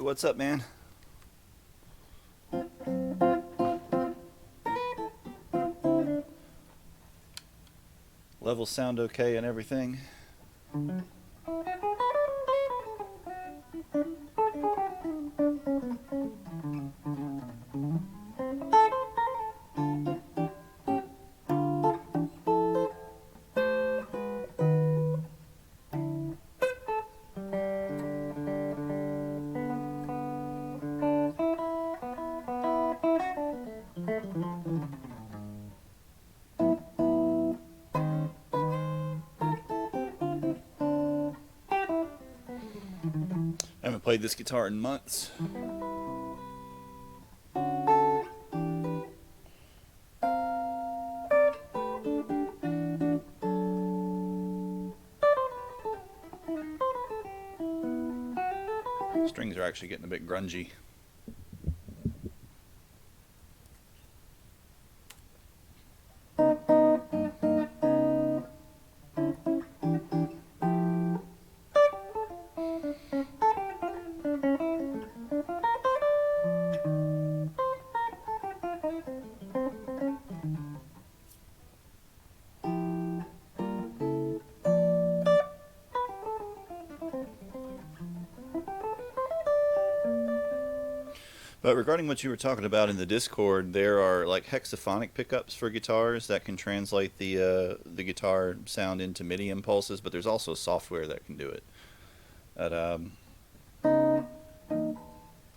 Hey, what's up, man? Levels sound okay and everything? I haven't played this guitar in months. Strings are actually getting a bit grungy. But regarding what you were talking about in the Discord, there are like hexaphonic pickups for guitars that can translate the guitar sound into MIDI impulses. But there's also software that can do it. That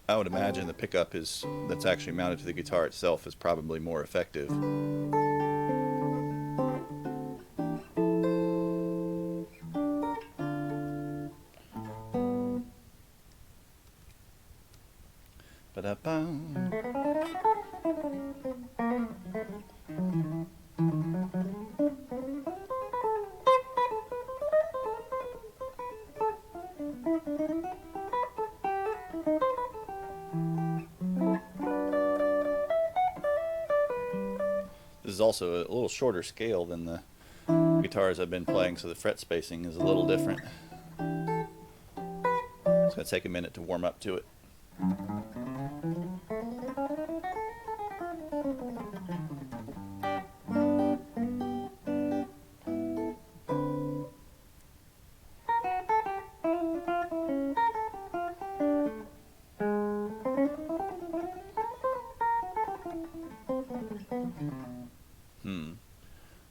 I would imagine the pickup is that's actually mounted to the guitar itself is probably more effective. Ba-da-bum. This is also a little shorter scale than the guitars I've been playing, so the fret spacing is a little different. It's going to take a minute to warm up to it.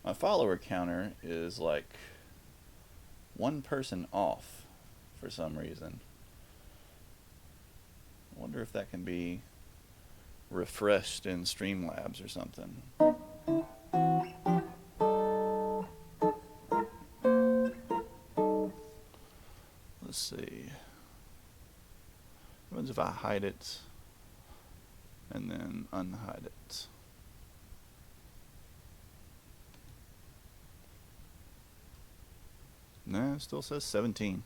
My follower counter is like one person off for some reason. I wonder if that can be refreshed in Streamlabs or something. Let's see. What happens if I hide it and then unhide it? No, it still says 17.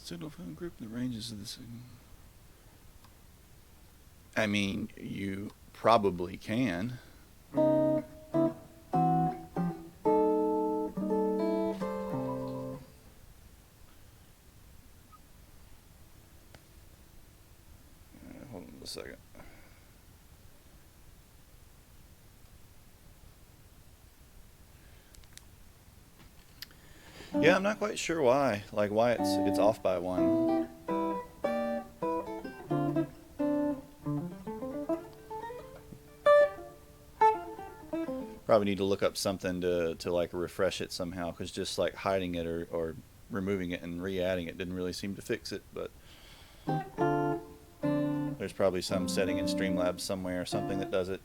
Signal from the group in the ranges of the signal. I mean, you probably can. Hold on a second. Yeah, I'm not quite sure why. Like why it's off by one. Probably need to look up something to like refresh it somehow, because just like hiding it or removing it and re-adding it didn't really seem to fix it. But there's probably some setting in Streamlabs somewhere or something that does it.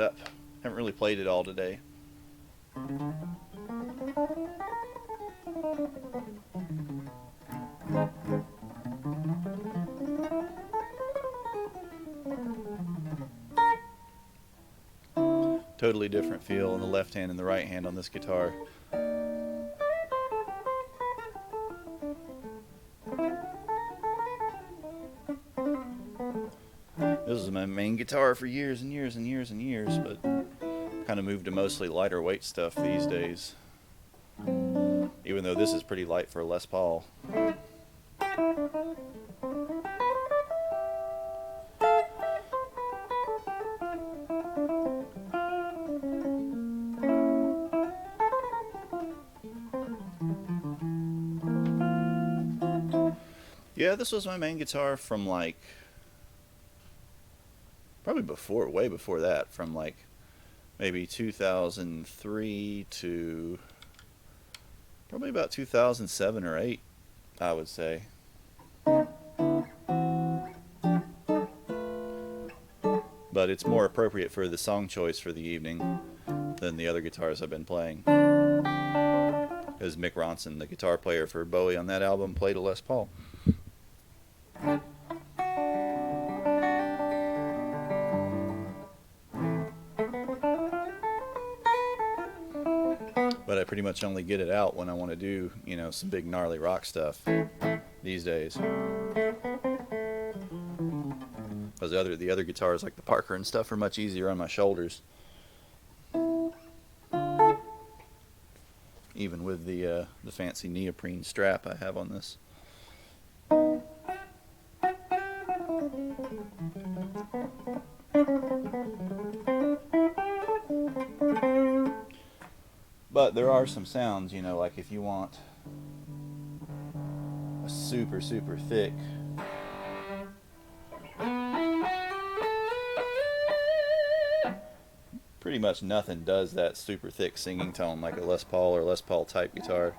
up. Haven't really played it all today. Totally different feel on the left hand and the right hand on this guitar. This was my main guitar for years and years and years and years, but kind of moved to mostly lighter weight stuff these days. Even though this is pretty light for a Les Paul. Yeah, this was my main guitar from like probably before, way before that, from like maybe 2003 to probably about 2007 or 8, I would say. But it's more appropriate for the song choice for the evening than the other guitars I've been playing. Because Mick Ronson, the guitar player for Bowie on that album, played a Les Paul. But I pretty much only get it out when I want to do, you know, some big gnarly rock stuff these days. Because the other guitars like the Parker and stuff are much easier on my shoulders. Even with the fancy neoprene strap I have on this. But there are some sounds, you know, like if you want a super, super thick pretty much nothing does that super thick singing tone like a Les Paul or Les Paul type guitar.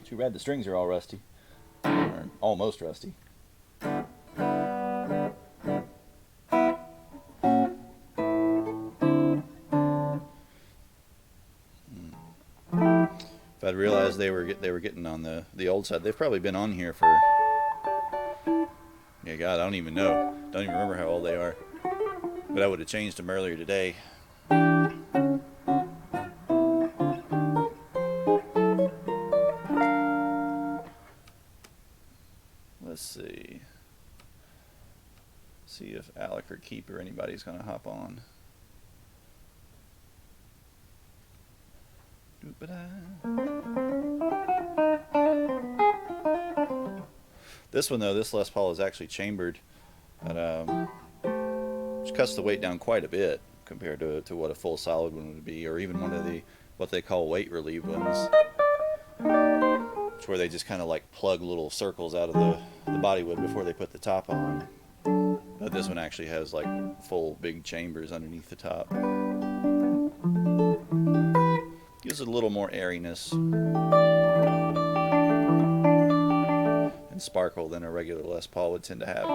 Too bad the strings are all rusty, or almost rusty. If I'd realized they were getting on the old side, they've probably been on here for, yeah, God, I don't even know, don't even remember how old they are. But I would have changed them earlier today. Let's see if Alec or Keep or anybody's gonna hop on. This one though, this Les Paul is actually chambered, but which cuts the weight down quite a bit compared to what a full solid one would be, or even one of the what they call weight relieved ones. It's where they just kind of like plug little circles out of the body wood before they put the top on. But this one actually has like full big chambers underneath the top. Gives it a little more airiness and sparkle than a regular Les Paul would tend to have.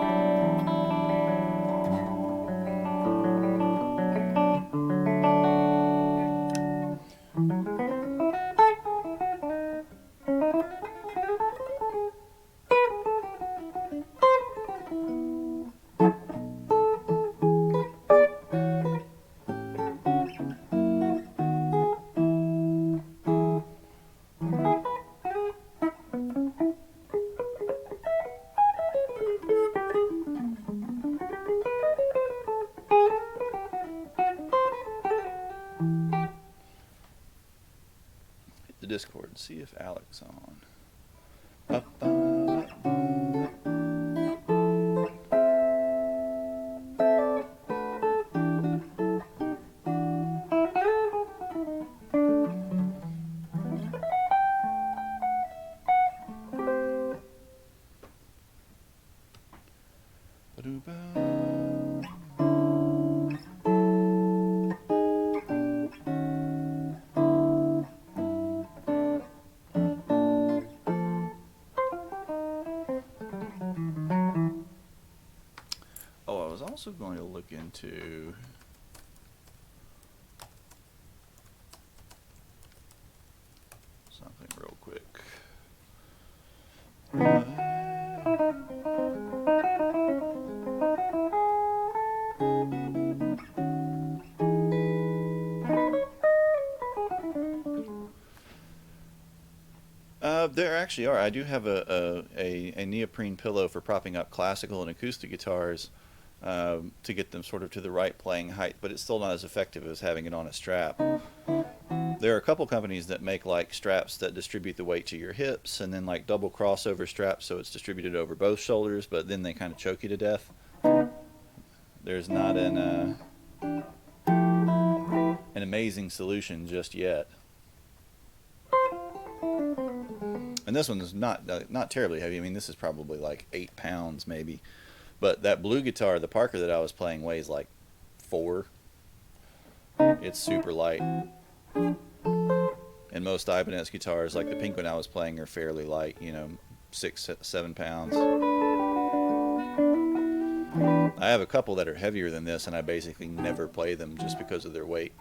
The Discord and see if Alec's on. Oh, I was also going to look into something real quick. There actually are. I do have a neoprene pillow for propping up classical and acoustic guitars to get them sort of to the right playing height, but it's still not as effective as having it on a strap. There are a couple companies that make like straps that distribute the weight to your hips, and then like double crossover straps so it's distributed over both shoulders, but then they kind of choke you to death. There's not an amazing solution just yet. And this one is not terribly heavy. I mean, this is probably like 8 pounds maybe. But that blue guitar, the Parker that I was playing, weighs like 4. It's super light. And most Ibanez guitars, like the pink one I was playing, are fairly light. 6, 7 pounds. I have a couple that are heavier than this, and I basically never play them just because of their weight.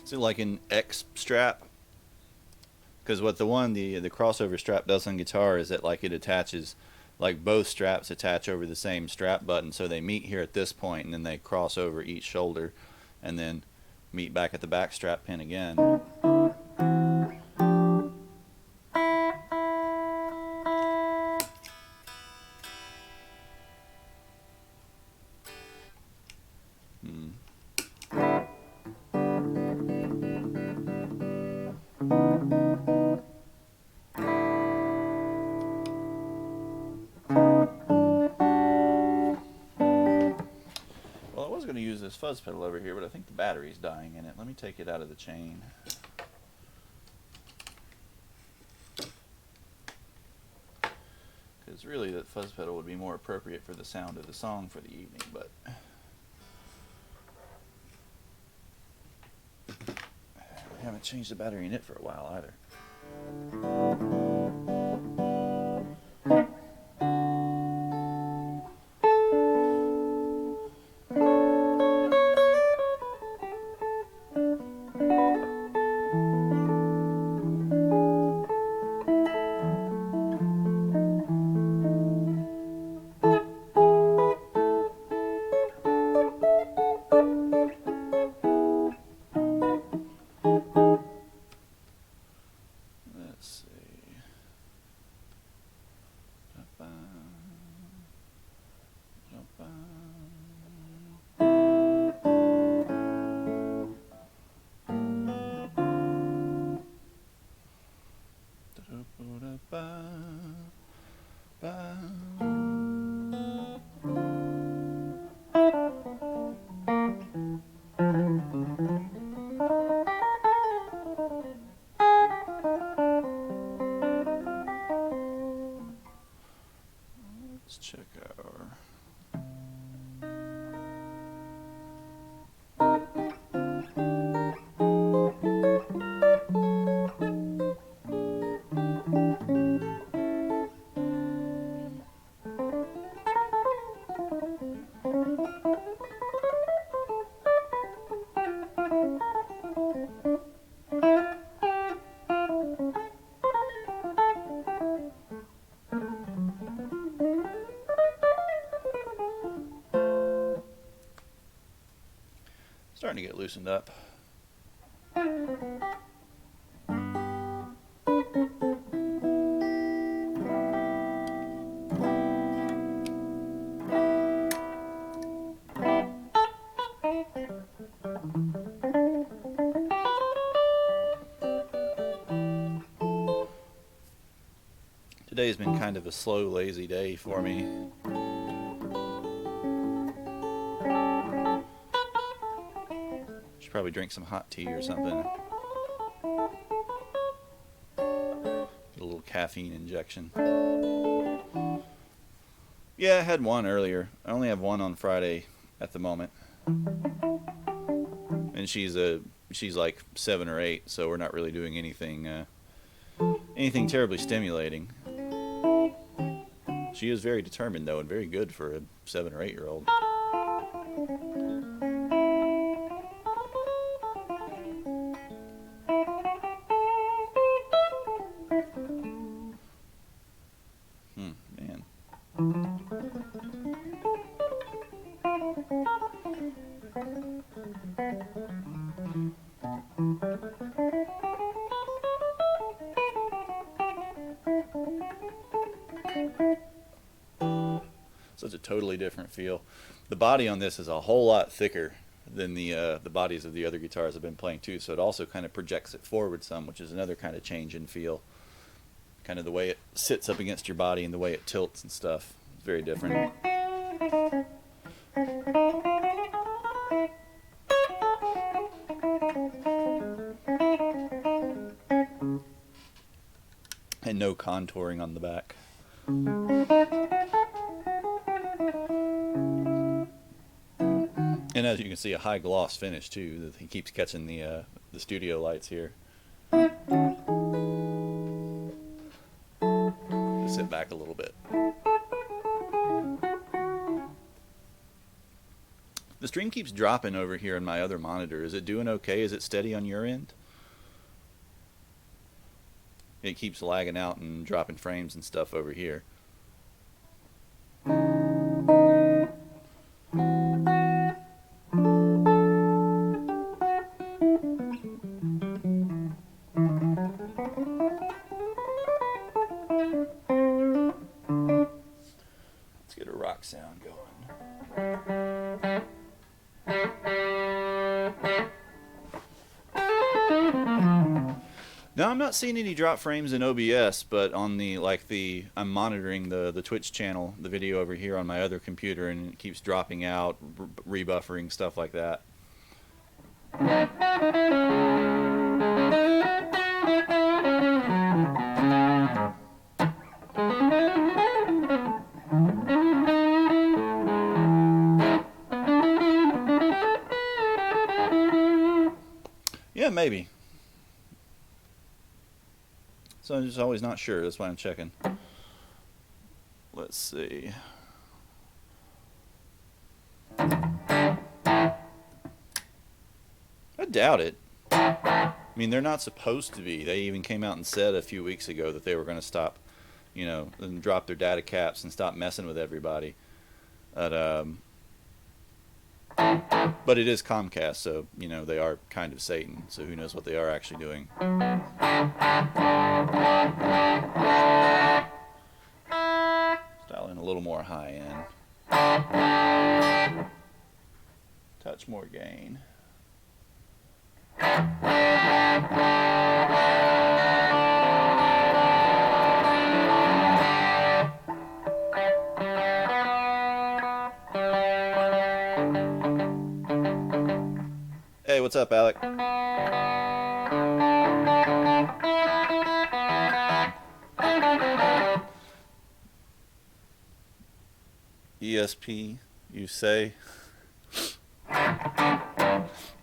So like an X strap, because what the crossover strap does on guitar is that like it attaches, like both straps attach over the same strap button, so they meet here at this point and then they cross over each shoulder and then meet back at the back strap pin again. Well, I was going to use this fuzz pedal over here, but I think the battery's dying in it. Let me take it out of the chain. Because really that fuzz pedal would be more appropriate for the sound of the song for the evening, but I haven't changed the battery in it for a while either. Let's see. Let's check our... Starting to get loosened up. Today's been kind of a slow, lazy day for me. Should probably drink some hot tea or something. Get a little caffeine injection. Yeah, I had one earlier. I only have one on Friday at the moment. And she's like 7 or 8, so we're not really doing anything terribly stimulating. She is very determined though, and very good for a 7 or 8-year-old. Man. Such a totally different feel. The body on this is a whole lot thicker than the bodies of the other guitars I've been playing too, so it also kind of projects it forward some, which is another kind of change in feel. Kind of the way it sits up against your body and the way it tilts and stuff. It's very different. And no contouring on the back. And as you can see, a high gloss finish too. He keeps catching the studio lights here. Sit back a little bit. The stream keeps dropping over here on my other monitor. Is it doing okay? Is it steady on your end? It keeps lagging out and dropping frames and stuff over here. Let's get a rock sound going. No, I'm not seeing any drop frames in OBS, but on I'm monitoring the Twitch channel, the video over here on my other computer, and it keeps dropping out, rebuffering, stuff like that. Yeah, maybe. So I'm just always not sure. That's why I'm checking. Let's see. I doubt it. I mean, they're not supposed to be. They even came out and said a few weeks ago that they were going to stop, and drop their data caps and stop messing with everybody. But it is Comcast, so, they are kind of Satan, so who knows what they are actually doing. Dial in a little more high end. Touch more gain. Hey, what's up, Alec? ESP, you say?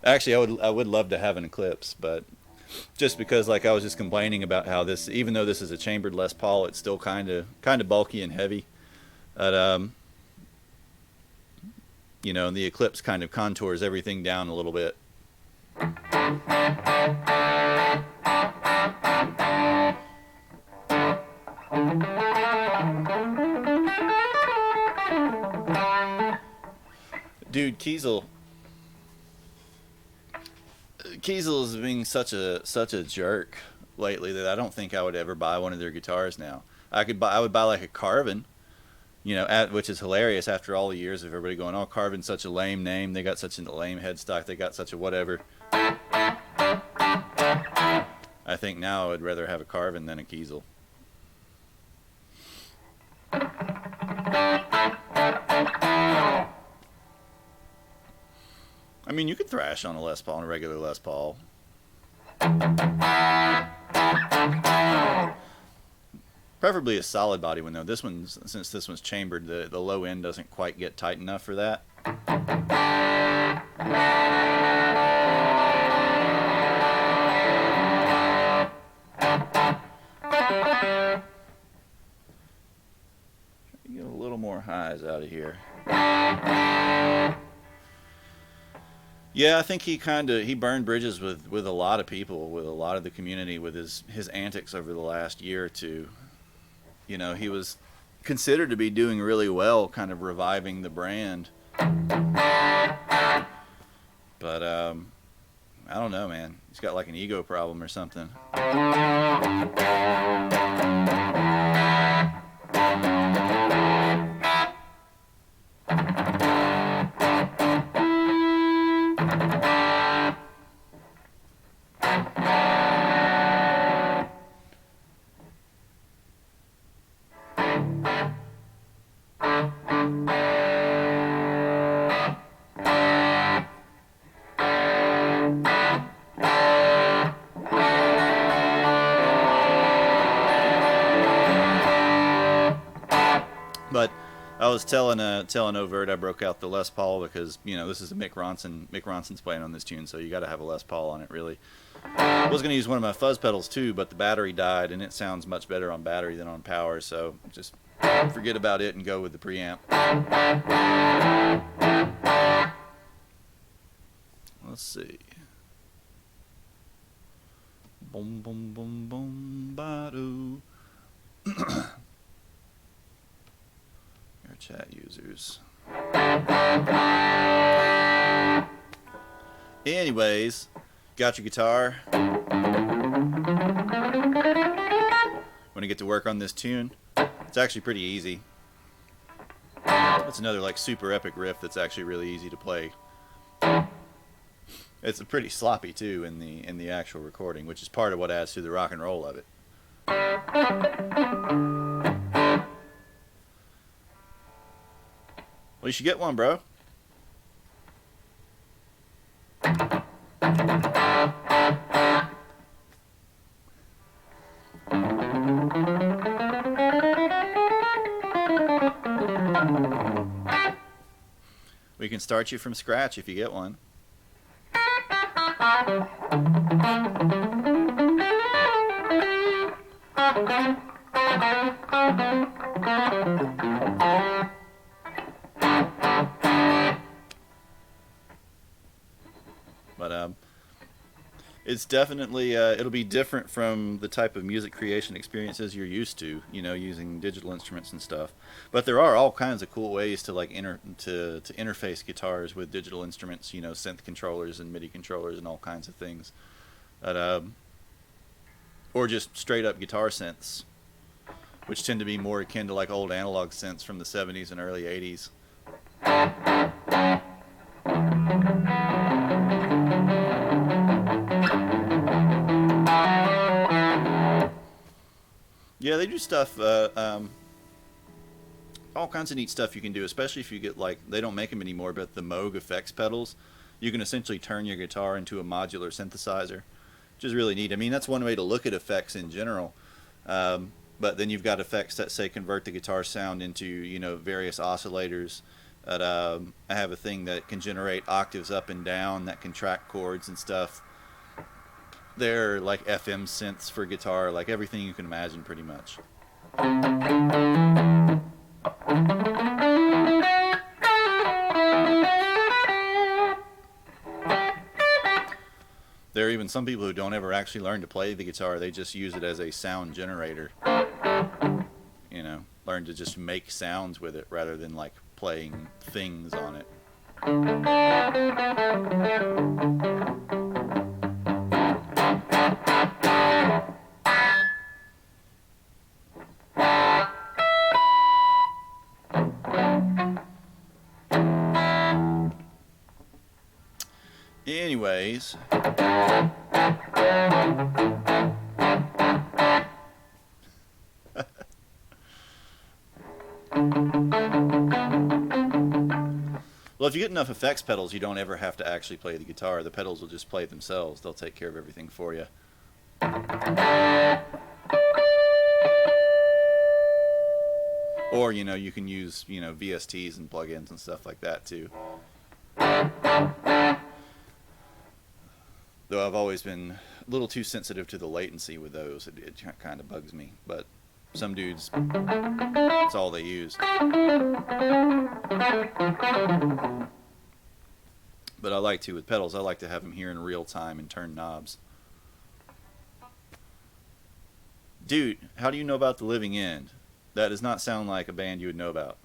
Actually, I would love to have an Eclipse, but just because like I was just complaining about how this, even though this is a chambered Les Paul, it's still kind of bulky and heavy. But the Eclipse kind of contours everything down a little bit. Dude, Kiesel is being such a jerk lately that I don't think I would ever buy one of their guitars now. I would buy like a Carvin, which is hilarious after all the years of everybody going, "Oh, Carvin's such a lame name. They got such a lame headstock. They got such a whatever." I think now I would rather have a Carvin than a Kiesel. I mean, you could thrash on a Les Paul, on a regular Les Paul. Preferably a solid body one though. Since this one's chambered, the low end doesn't quite get tight enough for that. Get a little more highs out of here. Yeah, I think he burned bridges with a lot of people, with a lot of the community, with his antics over the last year or two. He was considered to be doing really well, kind of reviving the brand. But I don't know, man. He's got like an ego problem or something. But I was telling Overt I broke out the Les Paul because this is a Mick Ronson. Mick Ronson's playing on this tune, so you got to have a Les Paul on it. Really, I was going to use one of my fuzz pedals too, but the battery died, and it sounds much better on battery than on power. So just forget about it and go with the preamp. Let's see. Boom boom boom boom ba-doo. Chat users. Anyways, got your guitar. Want to get to work on this tune? It's actually pretty easy. That's another like super epic riff that's actually really easy to play. It's pretty sloppy too in the actual recording, which is part of what adds to the rock and roll of it. Well, you should get one, bro. We can start you from scratch if you get one. But it's definitely it'll be different from the type of music creation experiences you're used to, using digital instruments and stuff. But there are all kinds of cool ways to like to interface guitars with digital instruments, synth controllers and MIDI controllers and all kinds of things. But or just straight up guitar synths, which tend to be more akin to like old analog synths from the 70s and early 80s. Yeah, they do stuff, all kinds of neat stuff you can do, especially if you get like, they don't make them anymore, but the Moog effects pedals. You can essentially turn your guitar into a modular synthesizer, which is really neat. I mean, that's one way to look at effects in general. But then you've got effects that say convert the guitar sound into, various oscillators. I have a thing that can generate octaves up and down that can track chords and stuff. They're like FM synths for guitar, like everything you can imagine pretty much. There are even some people who don't ever actually learn to play the guitar. They just use it as a sound generator. Learn to just make sounds with it rather than like playing things on it. Anyways, well, if you get enough effects pedals, you don't ever have to actually play the guitar. The pedals will just play themselves. They'll take care of everything for you. Or, you can use, VSTs and plugins and stuff like that too. Though I've always been a little too sensitive to the latency with those. It kind of bugs me. But some dudes, that's all they use. But I like to, with pedals, I like to have them here in real time and turn knobs. Dude, how do you know about The Living End? That does not sound like a band you would know about.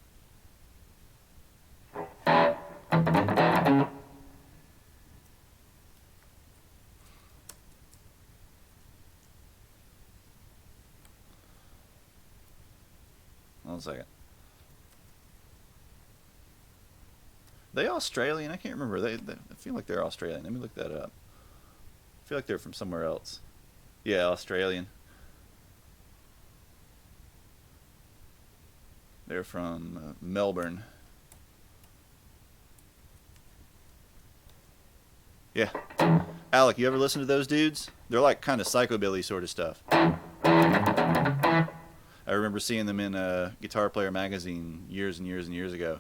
One second. They Australian? I can't remember. I feel like they're Australian. Let me look that up. I feel like they're from somewhere else. Yeah, Australian. They're from Melbourne. Yeah. Alec, you ever listen to those dudes? They're like kind of psychobilly sort of stuff. I remember seeing them in Guitar Player magazine years and years and years ago.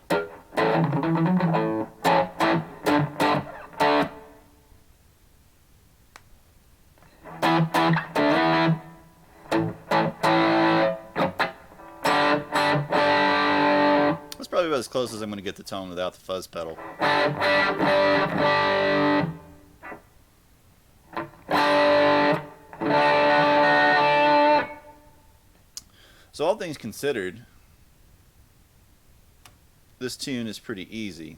That's probably about as close as I'm going to get the tone without the fuzz pedal. So all things considered, this tune is pretty easy.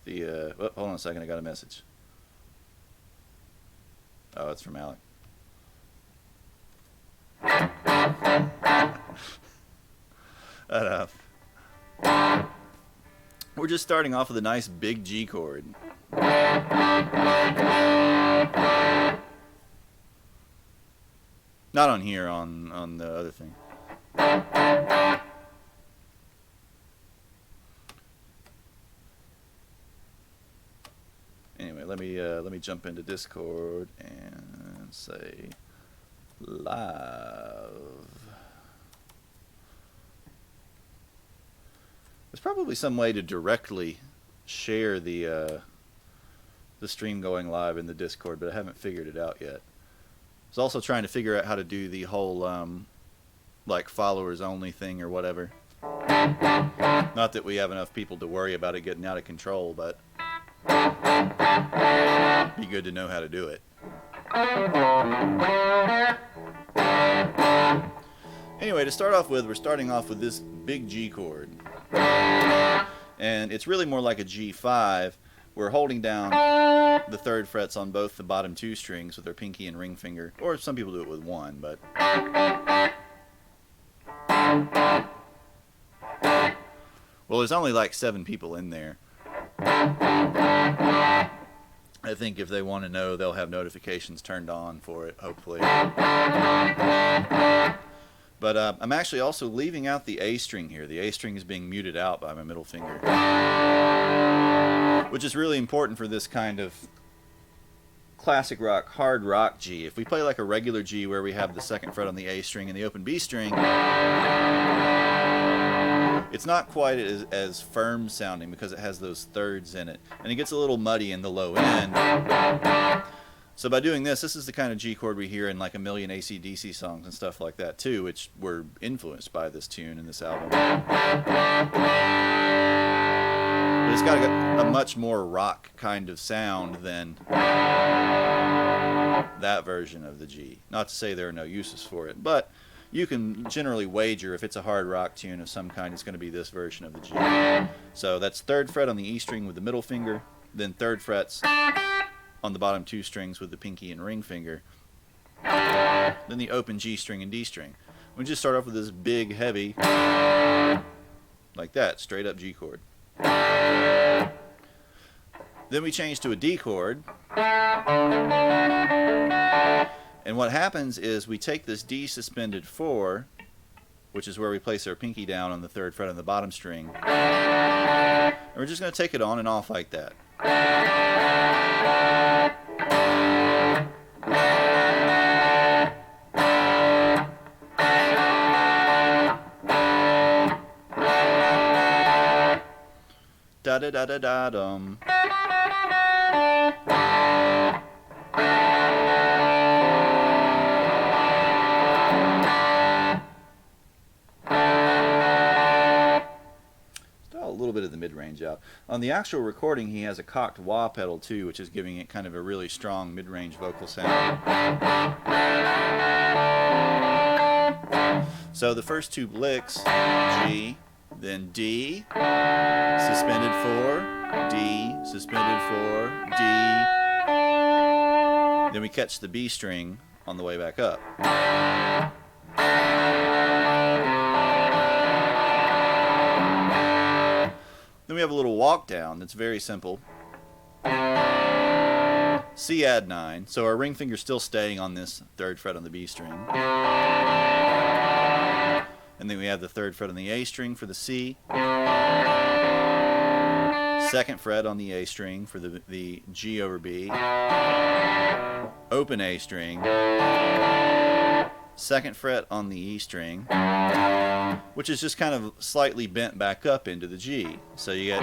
Hold on a second, I got a message. Oh, it's from Alec. We're just starting off with a nice big G chord. Not on here, on the other thing. Anyway, let me jump into Discord and say live. There's probably some way to directly share the stream going live in the Discord, but I haven't figured it out yet. I was also trying to figure out how to do the whole like followers only thing or whatever. Not that we have enough people to worry about it getting out of control, but be good to know how to do it. Anyway, to start off with, we're starting off with this big G chord. And it's really more like a G5. We're holding down the third frets on both the bottom two strings with our pinky and ring finger. Or some people do it with one, but... Well, there's only like 7 people in there. I think if they want to know, they'll have notifications turned on for it, hopefully. But I'm actually also leaving out the A string here. The A string is being muted out by my middle finger. Which is really important for this kind of classic rock, hard rock G. If we play like a regular G where we have the second fret on the A string and the open B string, it's not quite as firm sounding because it has those thirds in it. And it gets a little muddy in the low end. So by doing this, this is the kind of G chord we hear in like a million AC/DC songs and stuff like that too, which were influenced by this tune in this album. But it's got a much more rock kind of sound than that version of the G. Not to say there are no uses for it, but you can generally wager if it's a hard rock tune of some kind, it's going to be this version of the G. So that's third fret on the E string with the middle finger, then third frets on the bottom two strings with the pinky and ring finger, then the open G string and D string. We just start off with this big, heavy, like that, straight up G chord. Then we change to a D chord. And what happens is we take this D suspended 4, which is where we place our pinky down on the third fret on the bottom string, and we're just going to take it on and off like that. Da da da da da dum. A little bit of the mid-range out. On the actual recording, he has a cocked wah pedal too, which is giving it kind of a really strong mid-range vocal sound. So the first two licks, G, then D, suspended 4, D, suspended 4, D. Then we catch the B string on the way back up. Then we have a little walk down that's very simple. C add 9, so our ring finger's still staying on this third fret on the B string. And then we have the third fret on the A string for the C. Second fret on the A string for the G over B. Open A string. Second fret on the E string, which is just kind of slightly bent back up into the G. So you get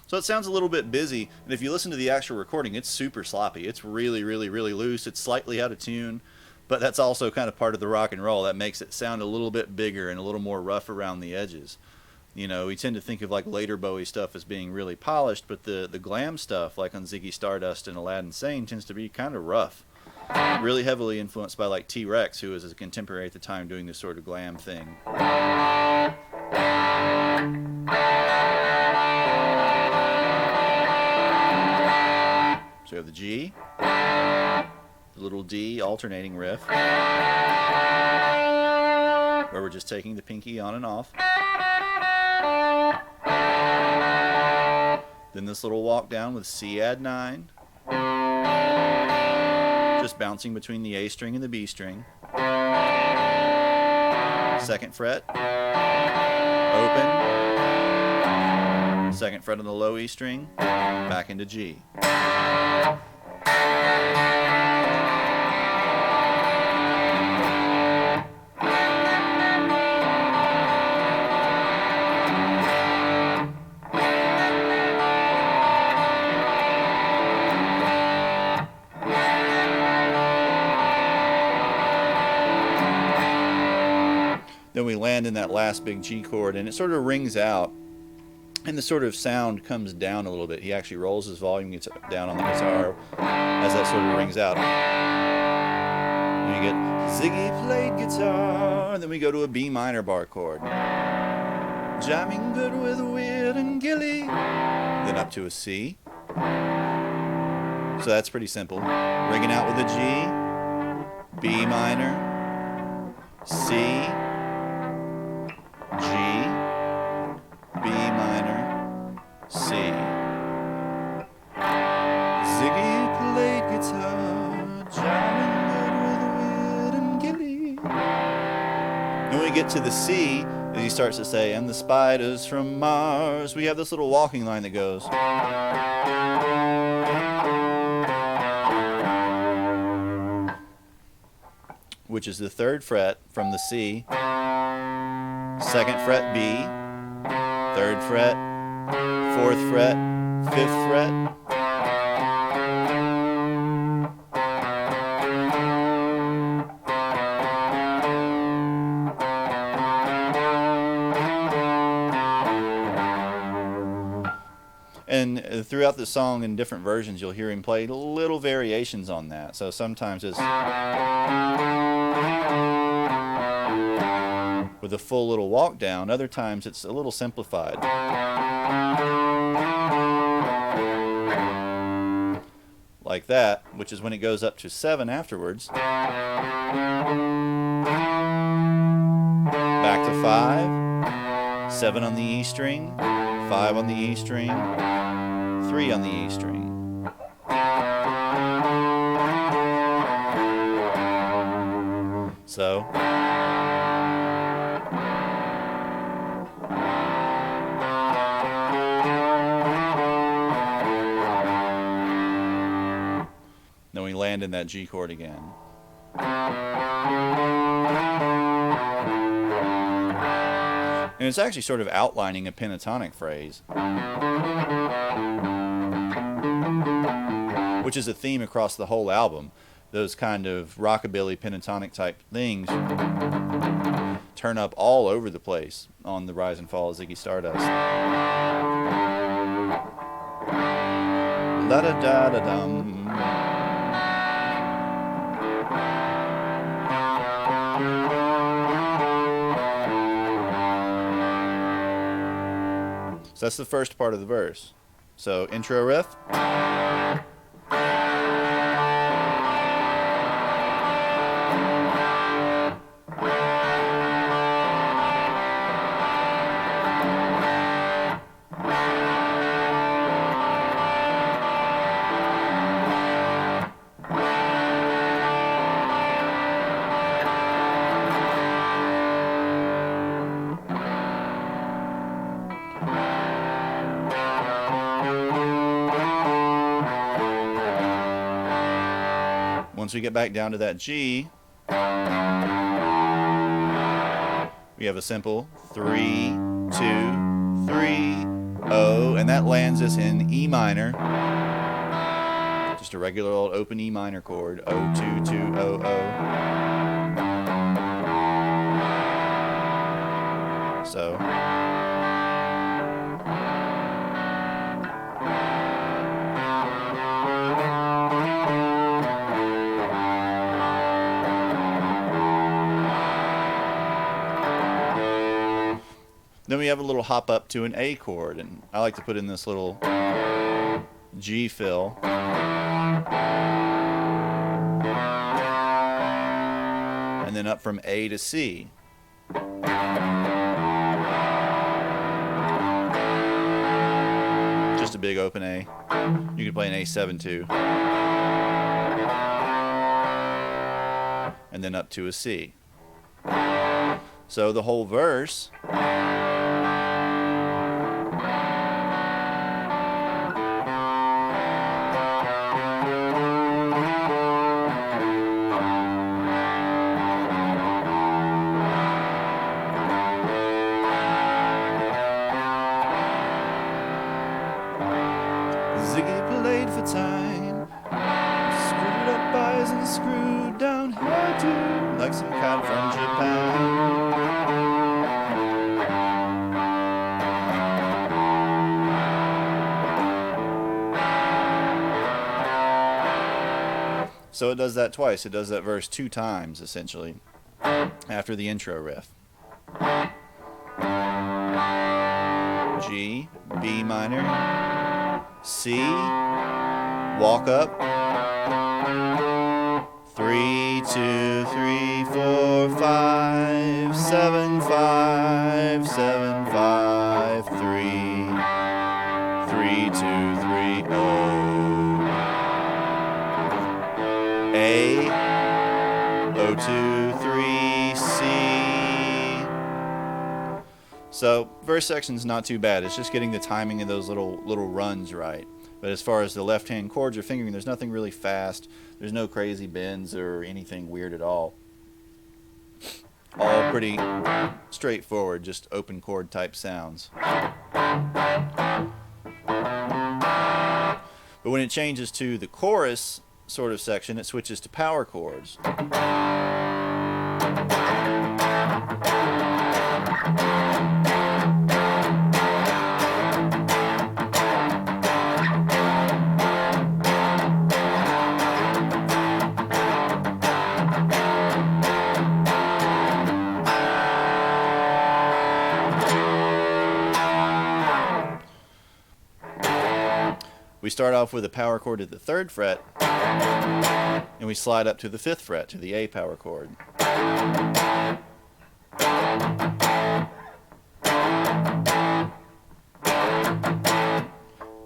so it sounds a little bit busy, and if you listen to the actual recording, it's super sloppy. It's really, really, really loose. It's slightly out of tune, but that's also kind of part of the rock and roll. That makes it sound a little bit bigger and a little more rough around the edges. You know, we tend to think of like later Bowie stuff as being really polished, but the glam stuff, like on Ziggy Stardust and Aladdin Sane, tends to be kind of rough. Really heavily influenced by like T-Rex, who was a contemporary at the time doing this sort of glam thing. So we have the G, the little D alternating riff, where we're just taking the pinky on and off. Then this little walk down with C add 9, just bouncing between the A string and the B string. Second fret, open, second fret on the low E string, back into G. Then we land in that last big G chord, and it sort of rings out, and the sort of sound comes down a little bit. He actually rolls his volume, gets down on the guitar as that sort of rings out. And you get Ziggy played guitar, and then we go to a B minor bar chord. Jamming good with Weird and Gilly. Then up to a C. So that's pretty simple. Ringing out with a G, B minor, C, G, B minor, C. Ziggy played guitar, jamming good with Weird and Gilly. get to the C, he starts to say, and the spiders from Mars, we have this little walking line that goes. Which is the 3rd fret from the C, 2nd fret B, 3rd fret, 4th fret, 5th fret. And throughout the song in different versions, you'll hear him play little variations on that. So sometimes it's with a full little walk down. Other times it's a little simplified. Like that, which is when it goes up to 7 afterwards. Back to 5. 7 on the E string. 5 on the E string, 3 on the E string. So, then we land in that G chord again. And it's actually sort of outlining a pentatonic phrase, which is a theme across the whole album. Those kind of rockabilly pentatonic type things turn up all over the place on the Rise and Fall of Ziggy Stardust. La-da-da-da-dum. So that's the first part of the verse. So intro riff. Once we get back down to that G, we have a simple 3, 2, 3, O, and that lands us in E minor. Just a regular old open E minor chord, O, 2, 2, O, O. So. Then we have a little hop up to an A chord, and I like to put in this little G fill. And then up from A to C. Just a big open A. You could play an A7 too. And then up to a C. So the whole verse Ziggy played for time, screwed up eyes and screwed down hairdo like some cat from Japan. So it does that twice. It does that verse 2 times, essentially, after the intro riff. G, B minor, C, walk up, 3, 2, 3, 4, 5, 7, 5, 7, 5, 3, 3, 2, 3, O. A, O, 2, 3, C, So verse section's not too bad. It's just getting the timing of those little runs right. But as far as the left-hand chords or fingering, there's nothing really fast. There's no crazy bends or anything weird at all. All pretty straightforward, just open chord type sounds. But when it changes to the chorus sort of section, it switches to power chords. We start off with a power chord at the 3rd fret, and we slide up to the 5th fret to the A power chord.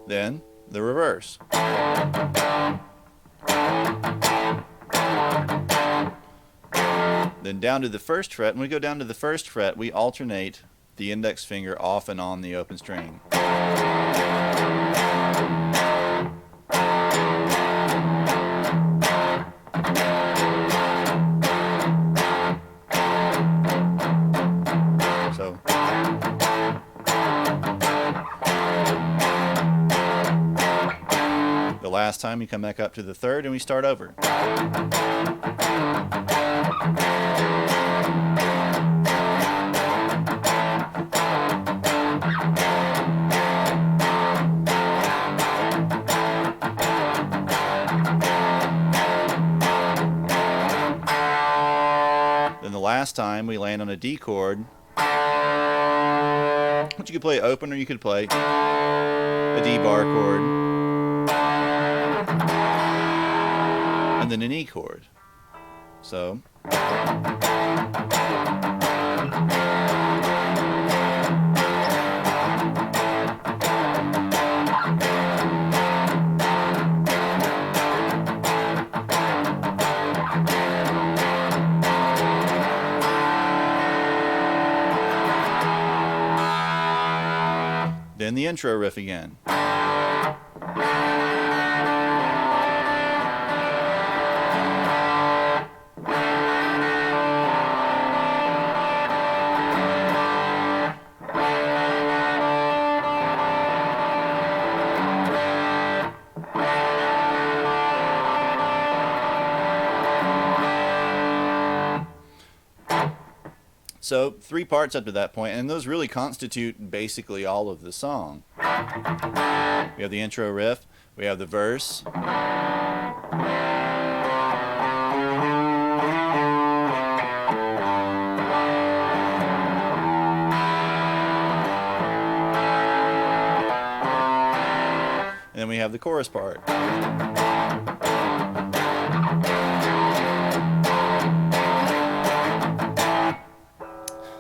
Then the reverse. Then down to the 1st fret. When we go down to the 1st fret, we alternate the index finger off and on the open string. So the last time we come back up to the 3rd and we start over. Then the last time we land on a D chord, which you could play open or you could play a D bar chord, and then an E chord. So then the intro riff again. So 3 parts up to that point, and those really constitute basically all of the song. We have the intro riff, we have the verse, and then we have the chorus part.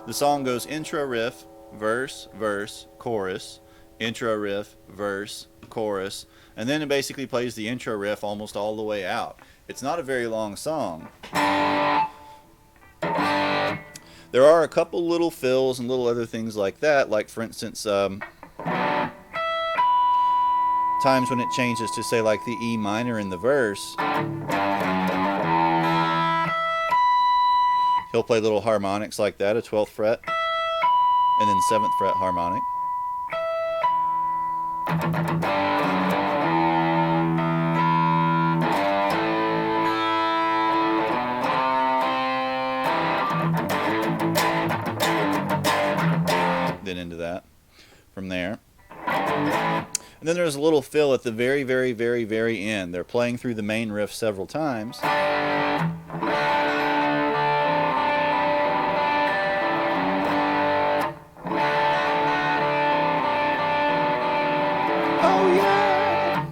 The song goes intro riff, verse, verse, chorus, intro riff, verse, chorus, and then it basically plays the intro riff almost all the way out. It's not a very long song. There are a couple little fills and little other things like that, like for instance, times when it changes to say like the E minor in the verse. He'll play little harmonics like that, a 12th fret, and then 7th fret harmonic. Then into that from there. And then there's a little fill at the very, very, very, very end. They're playing through the main riff several times. Oh yeah!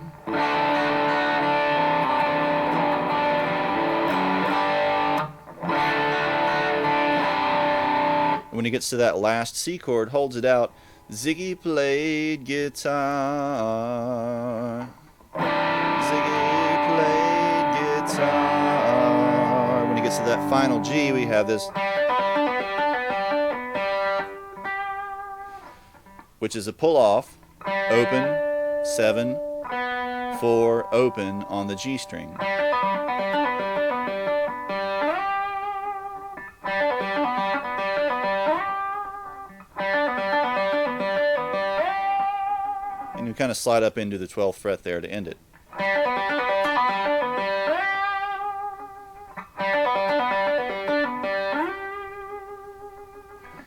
When he gets to that last C chord, holds it out. Ziggy played guitar. Ziggy played guitar. When he gets to that final G, we have this. which is a pull off, open, 7, 4, open on the G string. And you kind of slide up into the 12th fret there to end it.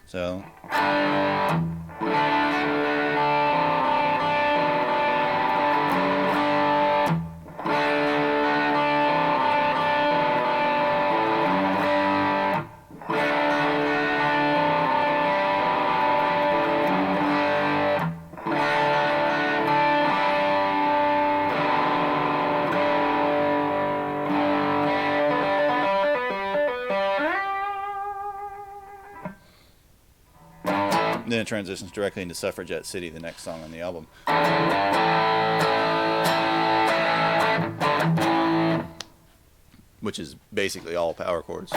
So then it transitions directly into Suffragette City, the next song on the album. Which is basically all power chords.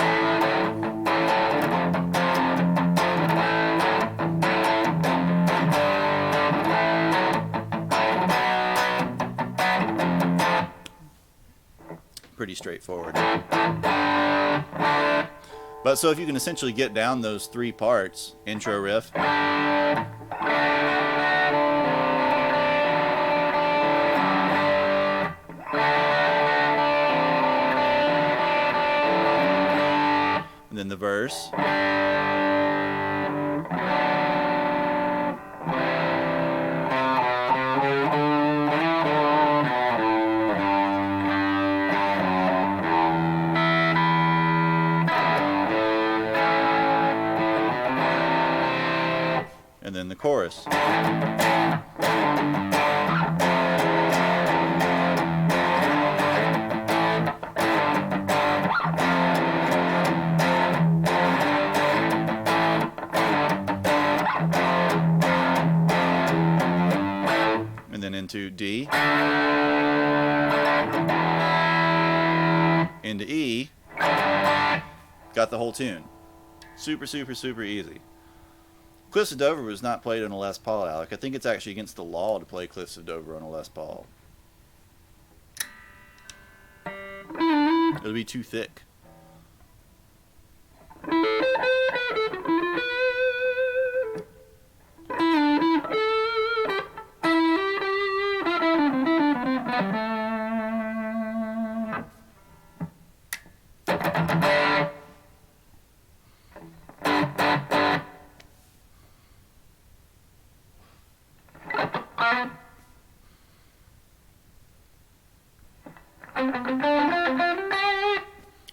Pretty straightforward. But so if you can essentially get down those 3 parts, intro riff, and then the verse, and then the chorus. And then into D, into E, got the whole tune. Super, super, super easy. Cliffs of Dover was not played on a Les Paul, Alec. I think it's actually against the law to play Cliffs of Dover on a Les Paul. It'll be too thick.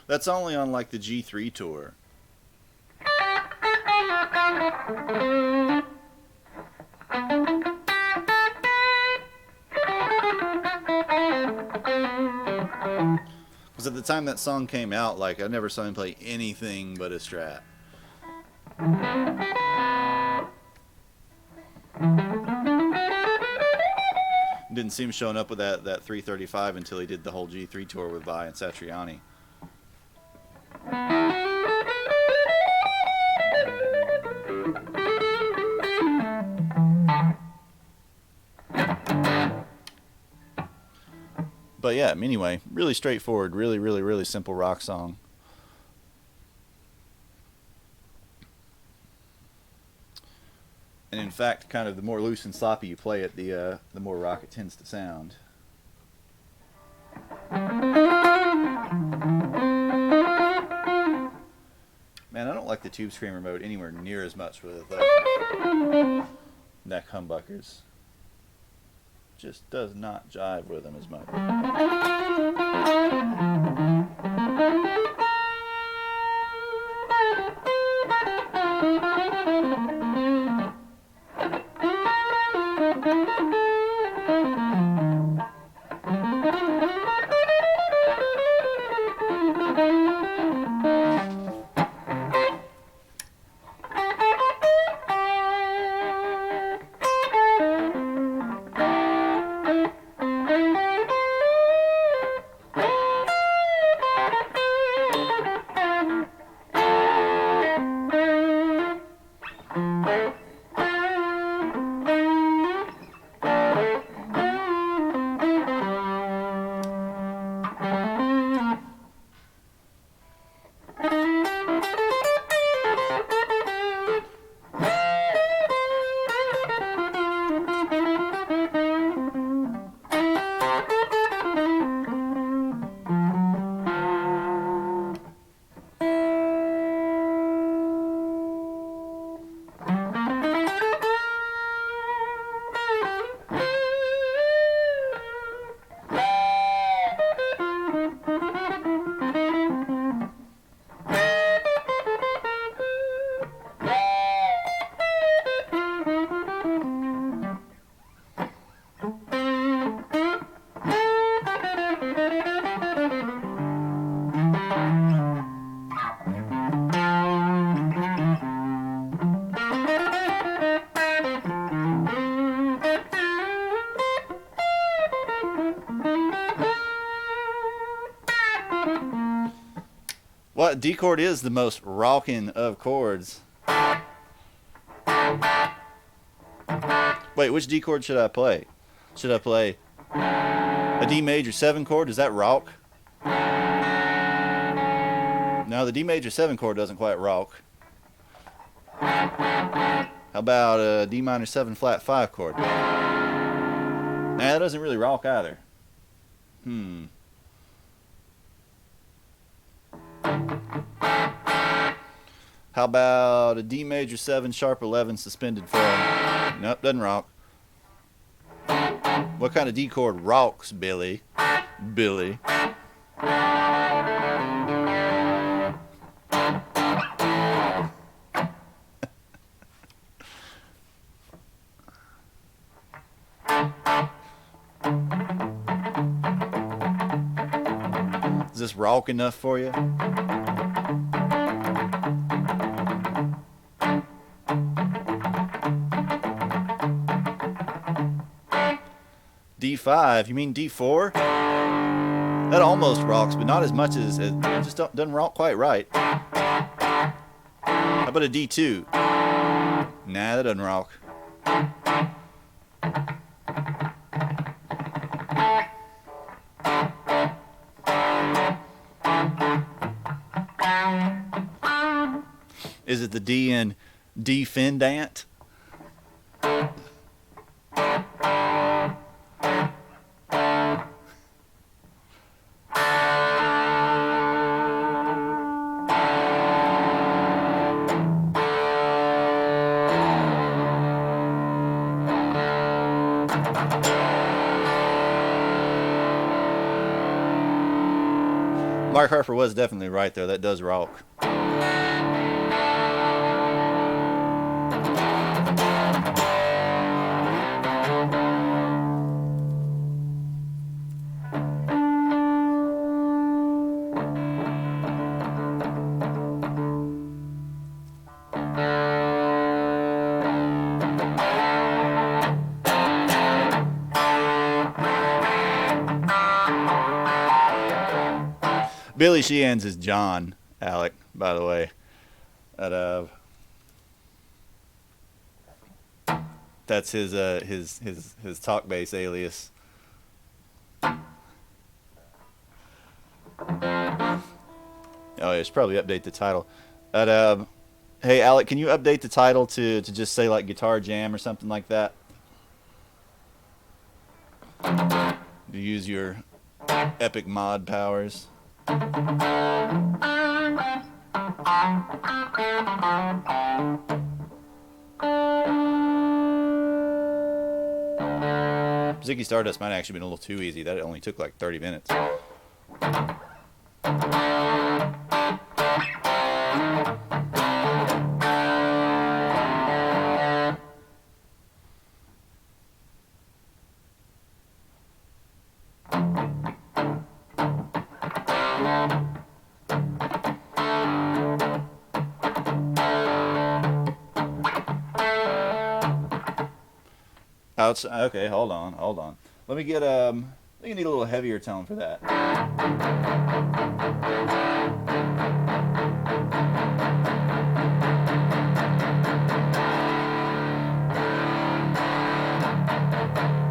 That's only on like the G3 tour. Because at the time that song came out, like I never saw him play anything but a Strat. Didn't see him showing up with that 335 until he did the whole G3 tour with Vai and Satriani. But yeah, anyway, really straightforward, really, really, really simple rock song. And in fact, kind of the more loose and sloppy you play it, the more rock it tends to sound. Man, I don't like the Tube Screamer mode anywhere near as much with neck humbuckers. Just does not jive with them as much. What D chord is the most rocking of chords? Wait, which D chord should I play? Should I play a D major 7 chord? Does that rock? No, the D major 7 chord doesn't quite rock. How about a D minor 7 flat 5 chord? Nah, that doesn't really rock either. How about a D major 7 sharp 11 suspended form? Nope, doesn't rock. What kind of D chord rocks, Billy? Billy. Is this rock enough for you? D5? You mean D4? That almost rocks, but not as much as it just doesn't rock quite right. How about a D2? Nah, that doesn't rock. Is it the D in defendant? Mark Harper was definitely right there. That does rock. Billy Sheehan's is John, Alec, by the way. That's his talk bass alias. Oh yeah, I should probably update the title. Hey Alec, can you update the title to just say like Guitar Jam or something like that? You use your epic mod powers. Ziggy Stardust might have actually been a little too easy. That only took like 30 minutes. Okay, hold on. Let me get I think I need a little heavier tone for that.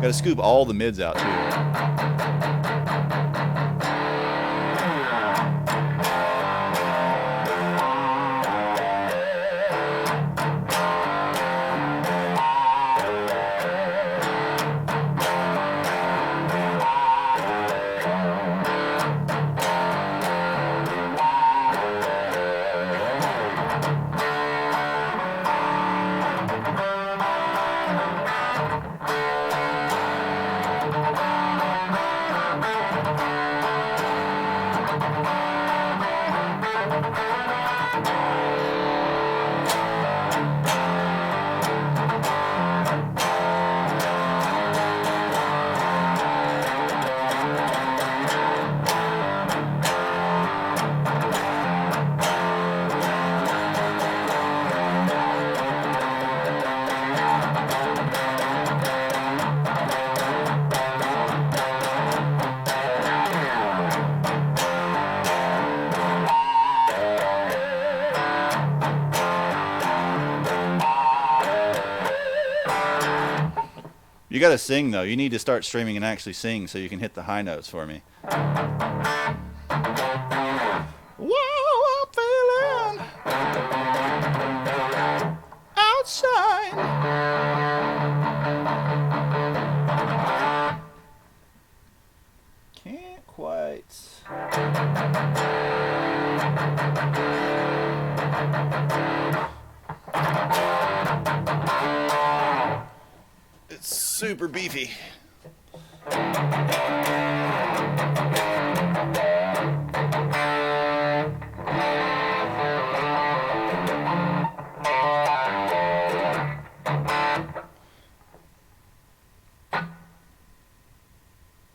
Got to scoop all the mids out too. You got to sing though. You need to start streaming and actually sing so you can hit the high notes for me. Whoa, I'm feeling outshine. Can't quite. It's super beefy.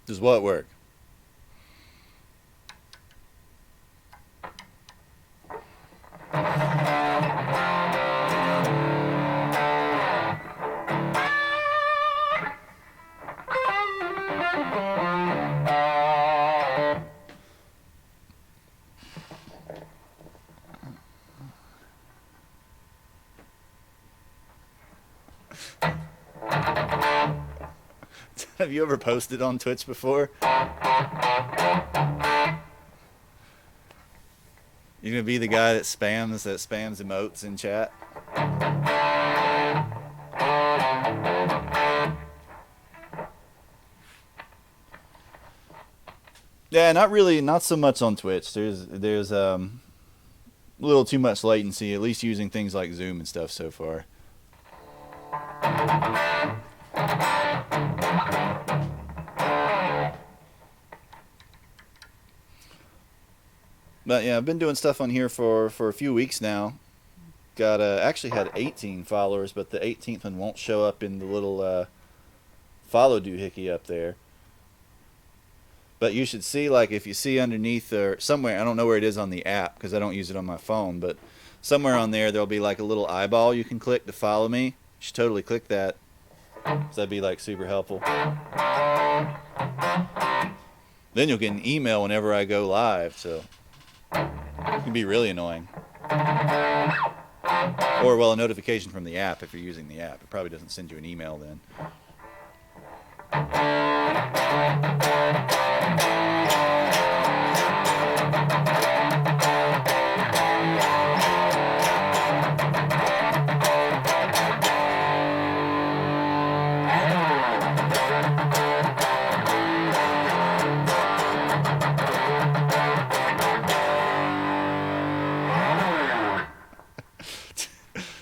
Does what work? Have you ever posted on Twitch before? You're gonna be the guy that spams emotes in chat. Yeah, not so much on Twitch. There's a little too much latency, at least using things like Zoom and stuff so far. But yeah, I've been doing stuff on here for a few weeks now. Got actually had 18 followers, but the 18th one won't show up in the little follow doohickey up there. But you should see, like, if you see underneath or somewhere, I don't know where it is on the app because I don't use it on my phone, but somewhere on there there'll be like a little eyeball you can click to follow me. You should totally click that. So that'd be like super helpful. Then you'll get an email whenever I go live, so it can be really annoying. Or, well, a notification from the app if you're using the app. It probably doesn't send you an email then.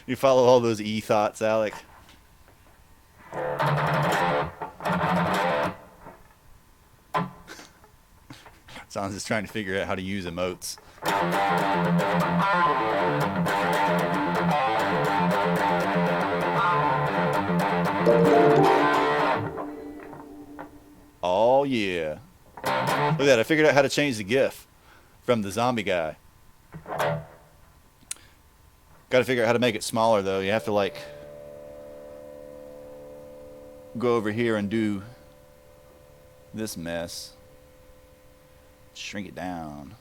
You follow all those e-thoughts, Alec? Sans is trying to figure out how to use emotes. Oh yeah. Look at that, I figured out how to change the GIF from the zombie guy. Got to figure out how to make it smaller though. You have to like go over here and do this mess. Shrink it down.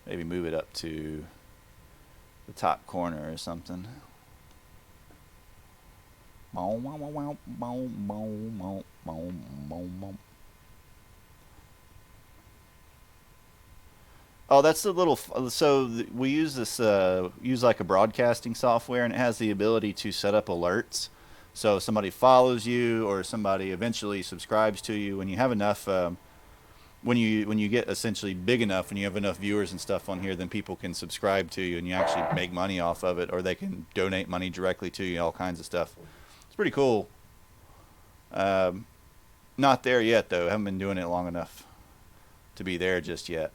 Maybe move it up to the top corner or something. Oh, that's the little. So we use this, use like a broadcasting software, and it has the ability to set up alerts. So if somebody follows you, or somebody eventually subscribes to you, when you have enough, when you get essentially big enough, when you have enough viewers and stuff on here, then people can subscribe to you, and you actually make money off of it, or they can donate money directly to you, all kinds of stuff. It's pretty cool. Not there yet though. I haven't been doing it long enough to be there just yet.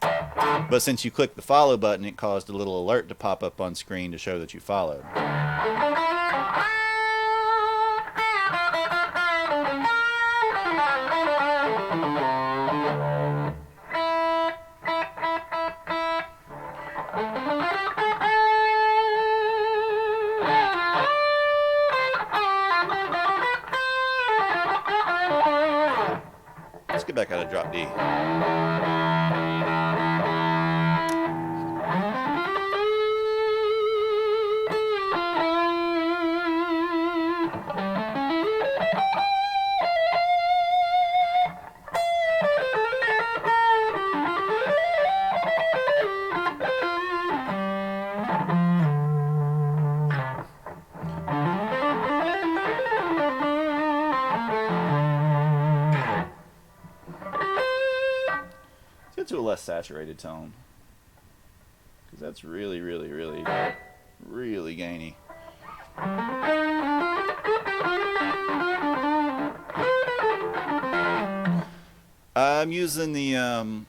But since you clicked the follow button, it caused a little alert to pop up on screen to show that you followed. Let's get back out of drop D. to a less saturated tone. Because that's really, really, really, really gainy. I'm using I'm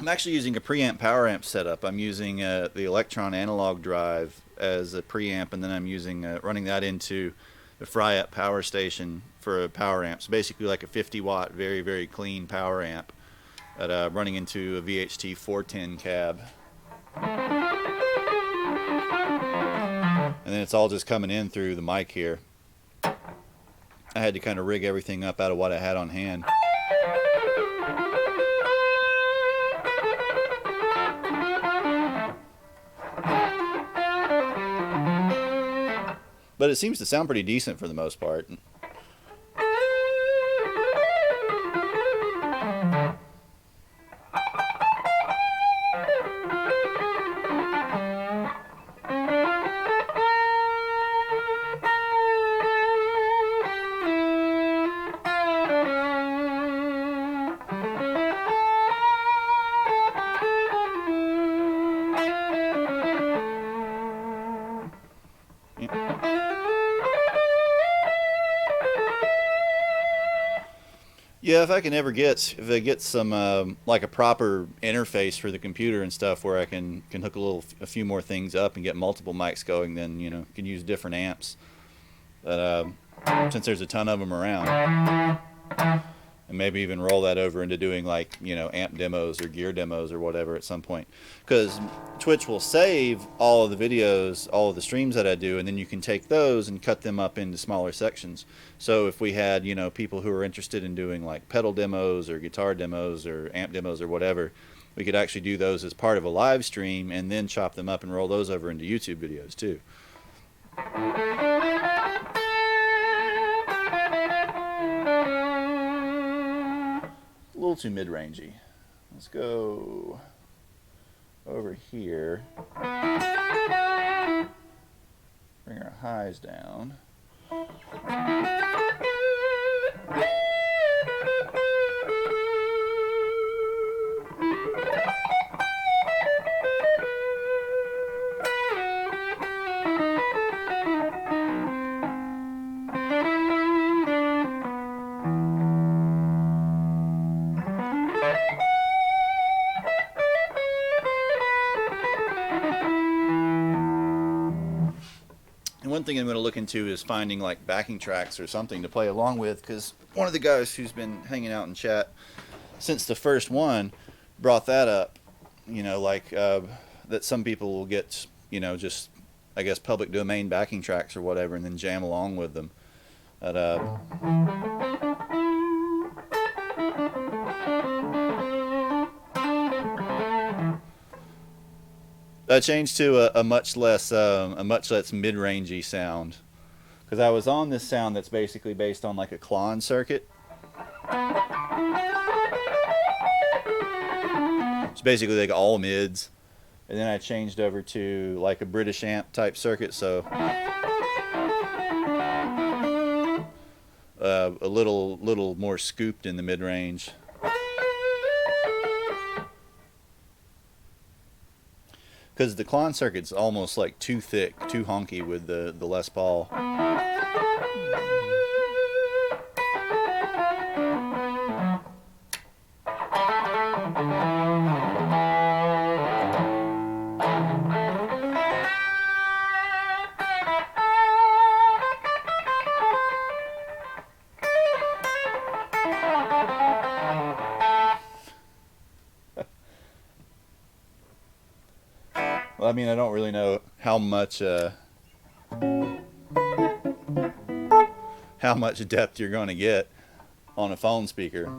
actually using a preamp power amp setup. I'm using the Electron analog drive as a preamp, and then I'm using running that into the Fryup power station for a power amp. So basically like a 50 watt, very, very clean power amp that running into a VHT 410 cab. And then it's all just coming in through the mic here. I had to kind of rig everything up out of what I had on hand. But it seems to sound pretty decent for the most part. Yeah, if I get some like a proper interface for the computer and stuff where I can hook a few more things up and get multiple mics going, then can use different amps. But since there's a ton of them around, and maybe even roll that over into doing like amp demos or gear demos or whatever at some point, because Twitch will save all of the videos, all of the streams that I do, and then you can take those and cut them up into smaller sections. So if we had people who are interested in doing like pedal demos or guitar demos or amp demos or whatever, we could actually do those as part of a live stream and then chop them up and roll those over into YouTube videos too. A little too mid-rangey. Let's go over here. Bring our highs down. One thing I'm going to look into is finding like backing tracks or something to play along with, because one of the guys who's been hanging out in chat since the first one brought that up, that some people will get, just, I guess, public domain backing tracks or whatever and then jam along with them. But, I changed to a much less mid-rangey sound, because I was on this sound that's basically based on like a Klon circuit. It's basically like all mids, and then I changed over to like a British amp type circuit, so a little more scooped in the mid-range. Because the Klon circuit's almost like too thick, too honky with the Les Paul. Well, I mean, I don't really know how much depth you're going to get on a phone speaker.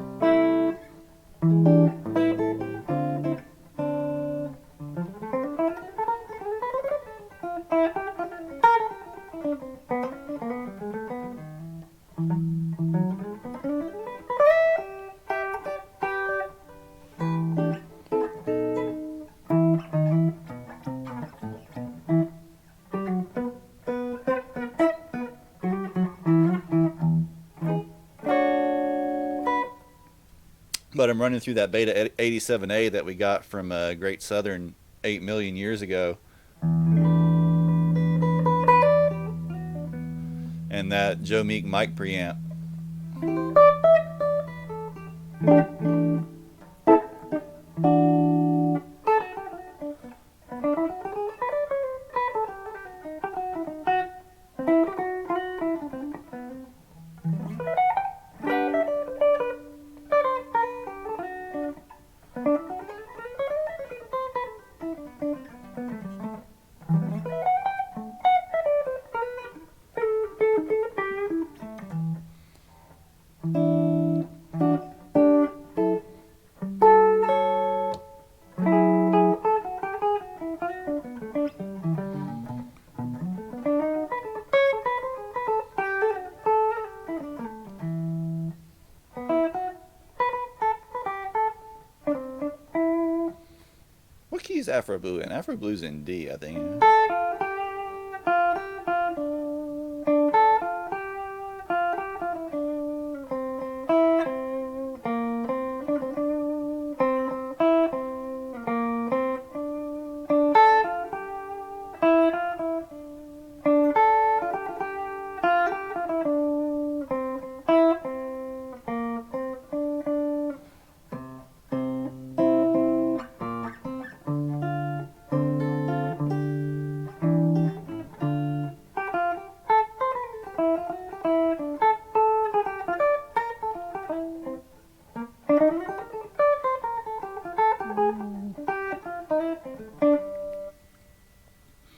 But I'm running through that Beta 87A that we got from Great Southern 8 million years ago, and that Joe Meek mic preamp. What key is Afro Blue in? Afro Blue's in D, I think.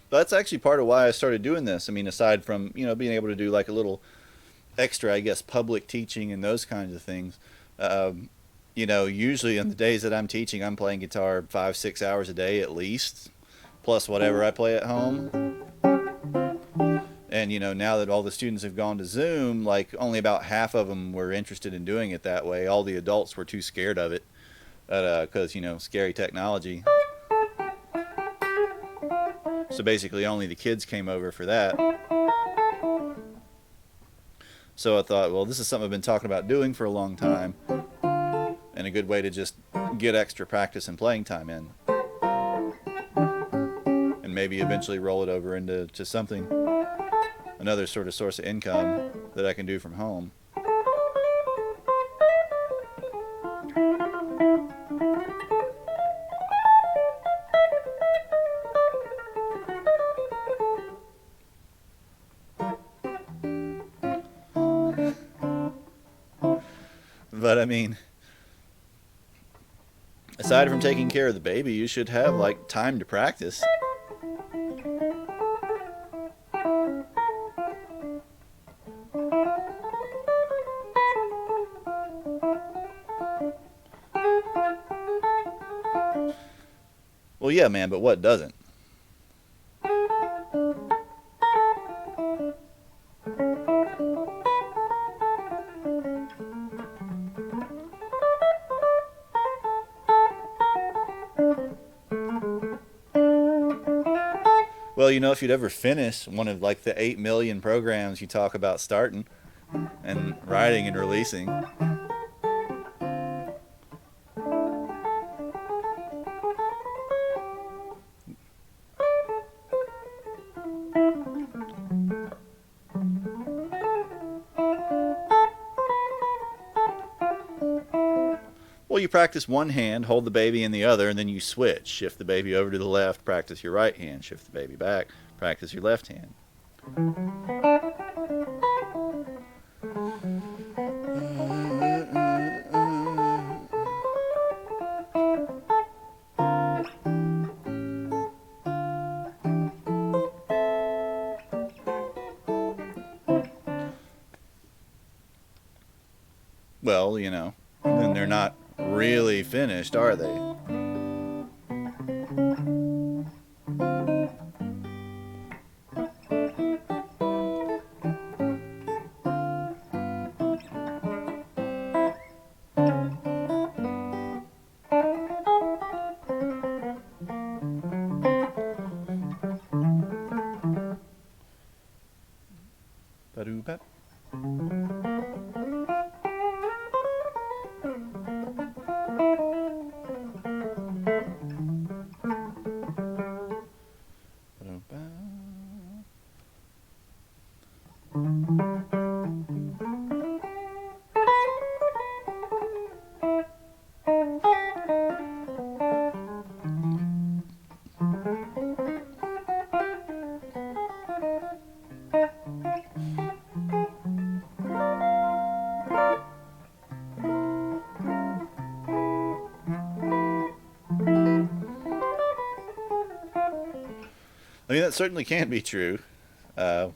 That's actually part of why I started doing this. I mean, aside from being able to do like a little extra, I guess, public teaching and those kinds of things. Um, Usually on the days that I'm teaching, I'm playing guitar 5-6 hours a day at least, plus whatever I play at home. And now that all the students have gone to Zoom, like only about half of them were interested in doing it that way. All the adults were too scared of it, because scary technology. So basically, only the kids came over for that. So I thought, well, this is something I've been talking about doing for a long time, and a good way to just get extra practice and playing time in, and maybe eventually roll it over into something, another sort of source of income that I can do from home. But I mean, aside from taking care of the baby, you should have like time to practice. Well, yeah, man, but what doesn't? Well, if you'd ever finish one of like the 8 million programs you talk about starting and writing and releasing. Well, you practice one hand, hold the baby in the other, and then you switch. Shift the baby over to the left, practice your right hand. Shift the baby back, practice your left hand. Well, then they're not really finished, are they? Ba-doo-bap. mean, that certainly can be true. Uh,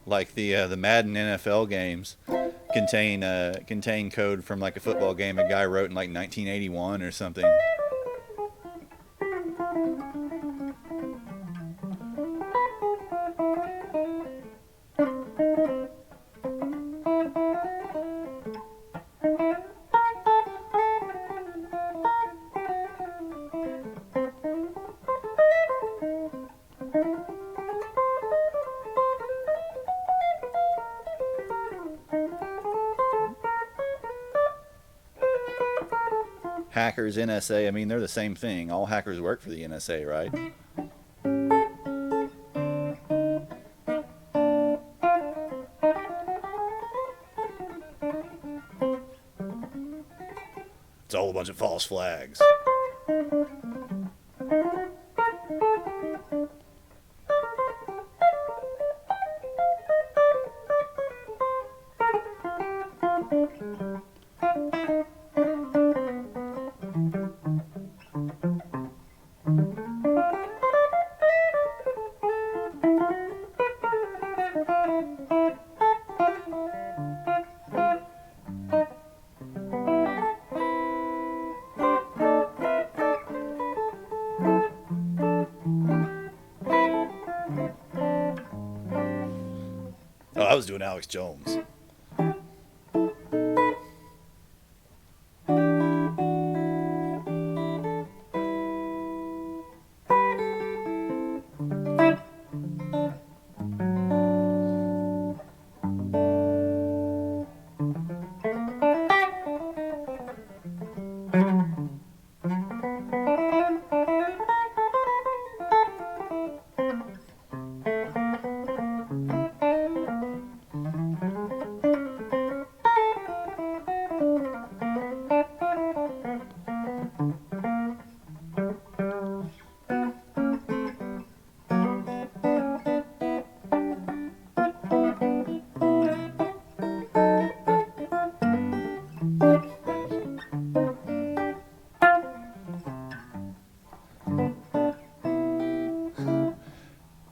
like the Madden NFL games contain code from like a football game a guy wrote in like 1981 or something. Hackers, NSA, I mean, they're the same thing. All hackers work for the NSA, right? It's all a bunch of false flags. Oh, I was doing Alex Jones.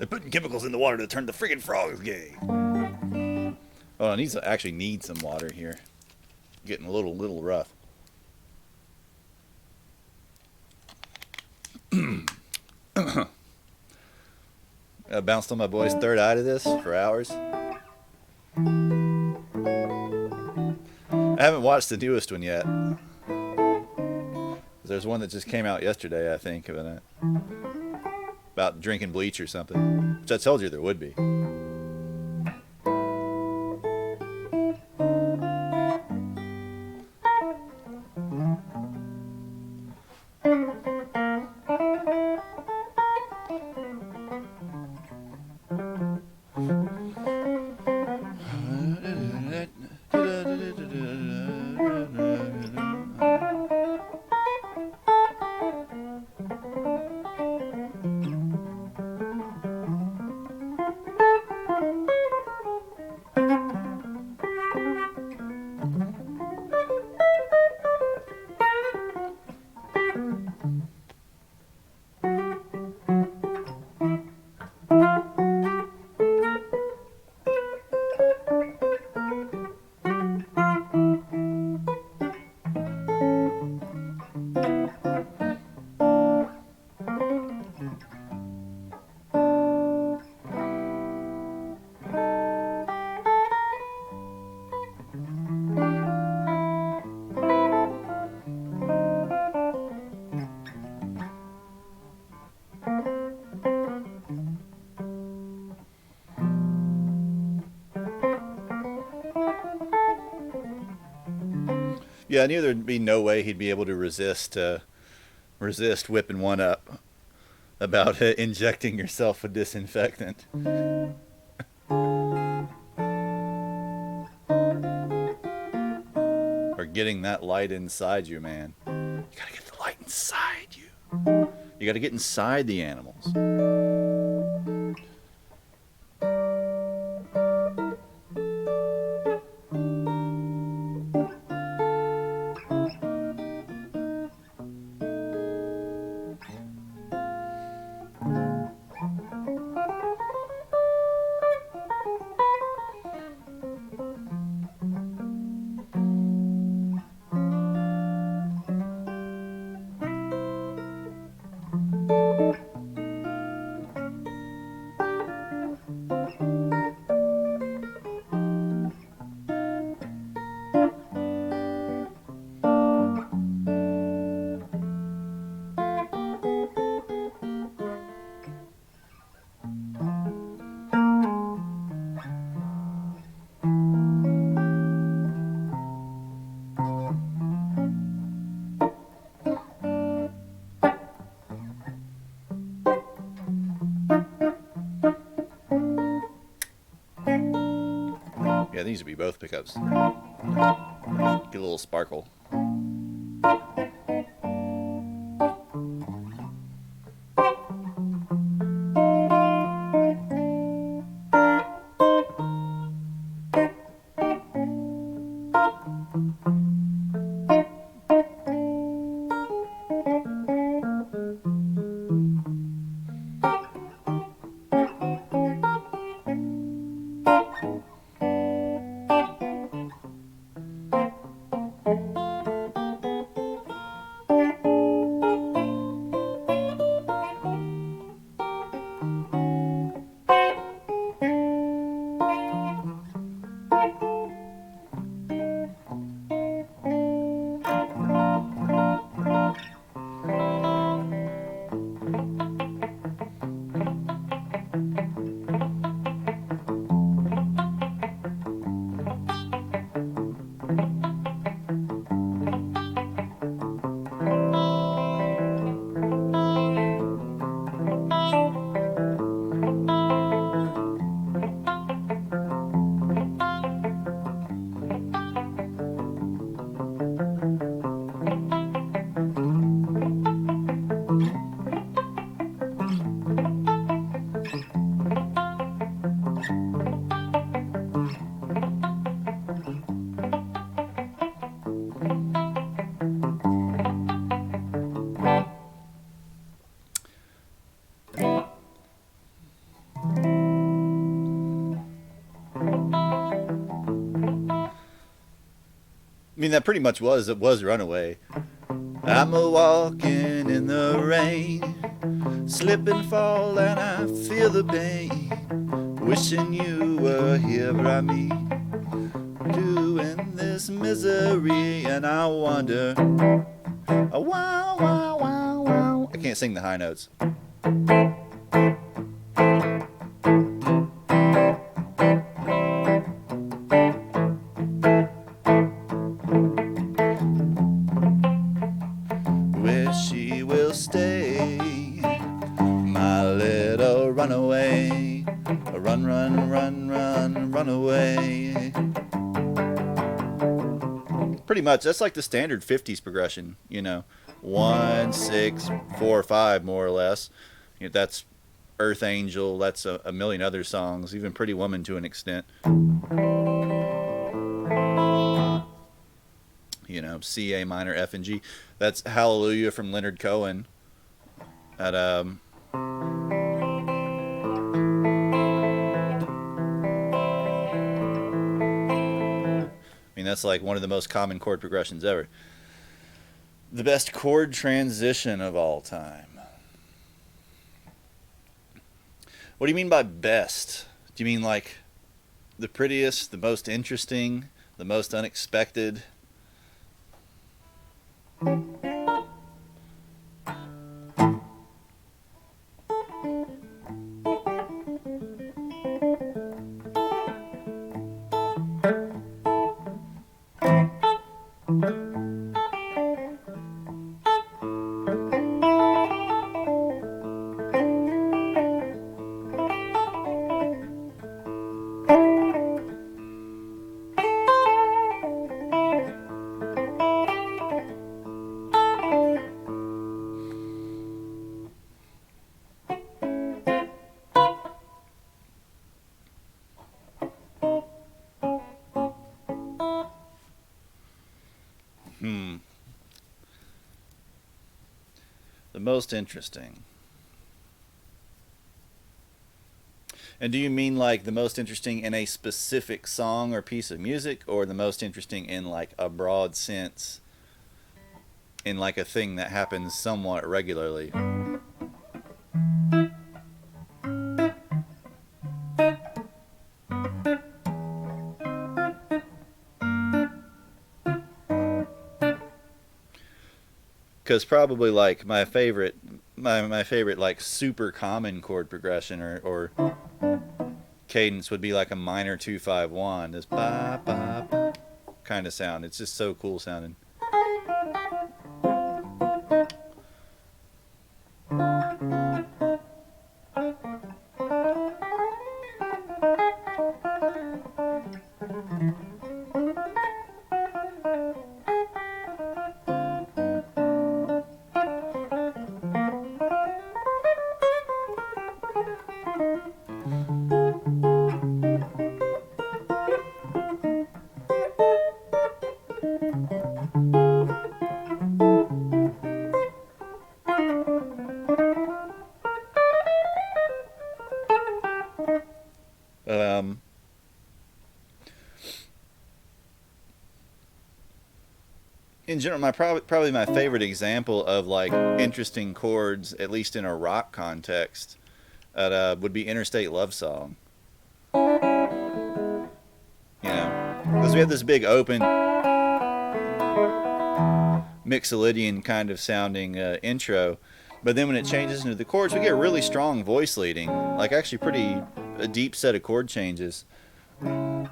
They're putting chemicals in the water to turn the friggin' frogs gay. Oh, I actually need some water here. Getting a little rough. I bounced on my boy's third eye to this for hours. I haven't watched the newest one yet. There's one that just came out yesterday, I think, about drinking bleach or something, which I told you there would be. Yeah, I knew there'd be no way he'd be able to resist whipping one up about injecting yourself with disinfectant. Or getting that light inside you, man. You gotta get the light inside you. You gotta get inside the animals. Yeah, these would be both pickups. Get a little sparkle. I mean, that pretty much was it was Runaway. I'm a walking in the rain, slip and fall and I feel the pain, wishing you were here by me, doing this misery, and I wonder, oh, wow, wow, wow, wow. I can't sing the high notes. Where she will stay, my little runaway. Run, run, run, run, run away. Pretty much, that's like the standard 50s progression, you know. 1, 6, 4, 5, more or less. You know, that's Earth Angel, that's a million other songs, even Pretty Woman to an extent. You know, C, A minor, F, and G. That's Hallelujah from Leonard Cohen. At I mean, that's like one of the most common chord progressions ever. The best chord transition of all time. What do you mean by best? Do you mean like the prettiest, the most interesting, the most unexpected? Hmm. The most interesting. And do you mean like the most interesting in a specific song or piece of music, or the most interesting in like a broad sense, in like a thing that happens somewhat regularly? Because probably like my favorite like super common chord progression or cadence would be like a minor 2-5-1. This ba ba ba kind of sound. It's just so cool sounding. Um, in general, probably my favorite example of like interesting chords, at least in a rock context, would be Interstate Love Song. You know, because we have this big open Mixolydian kind of sounding intro, but then when it changes into the chords, we get really strong voice leading, like actually pretty a deep set of chord changes. You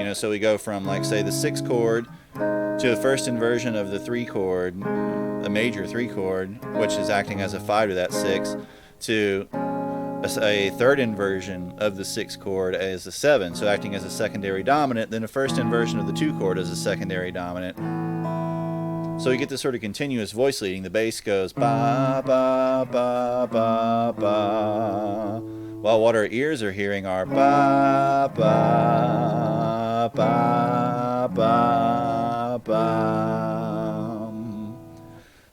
know, so we go from like say the 6th chord to the first inversion of the 3 chord, a major 3 chord, which is acting as a 5 to that 6, to a third inversion of the 6th chord as a 7, so acting as a secondary dominant, then a first inversion of the 2 chord as a secondary dominant. So you get this sort of continuous voice leading. The bass goes ba ba ba ba ba, while what our ears are hearing are ba ba ba ba ba.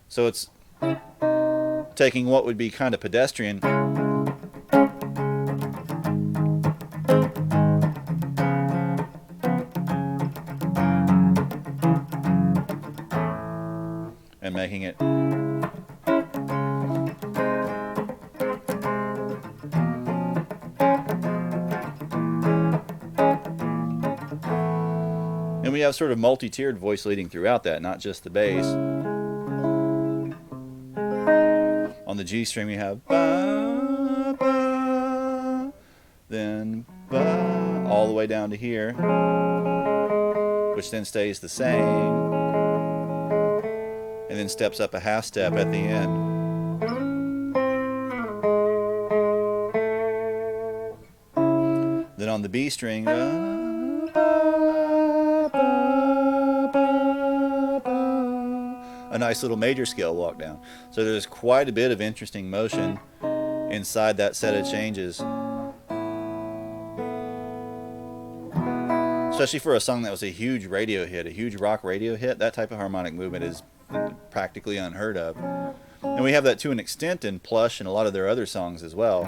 So it's taking what would be kind of pedestrian and making it and we have sort of multi-tiered voice leading throughout that, not just the bass. On the G string we have ba ba, then ba, all the way down to here, which then stays the same, and then steps up a half step at the end. Then on the B string, a nice little major scale walk down. So there's quite a bit of interesting motion inside that set of changes. Especially for a song that was a huge radio hit, a huge rock radio hit, that type of harmonic movement is practically unheard of. And we have that to an extent in Plush and a lot of their other songs as well.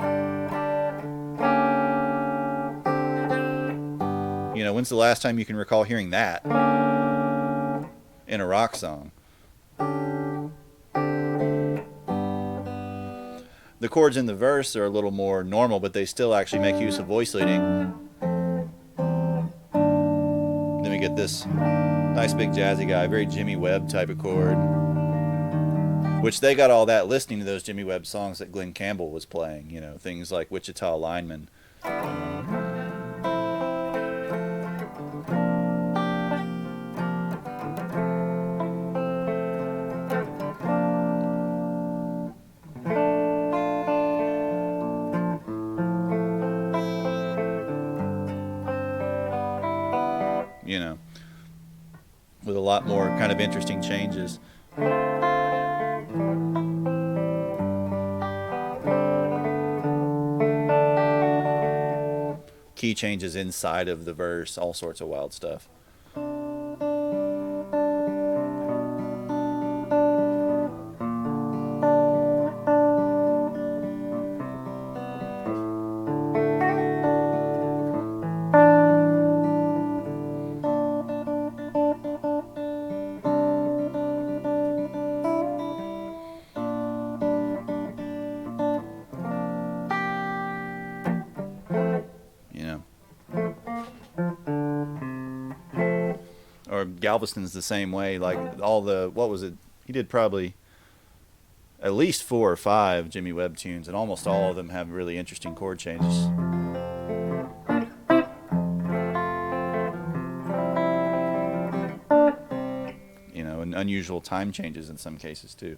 You know, when's the last time you can recall hearing that in a rock song? The chords in the verse are a little more normal, but they still actually make use of voice leading. Then we get this nice big jazzy guy, very Jimmy Webb type of chord, which they got all that listening to those Jimmy Webb songs that Glenn Campbell was playing, you know, things like Wichita Lineman. You know, with a lot more kind of interesting changes. Key changes inside of the verse, all sorts of wild stuff. Or Galveston's the same way. Like all the, what was it? He did probably at least 4 or 5 Jimmy Webb tunes, and almost all of them have really interesting chord changes. You know, and unusual time changes in some cases too.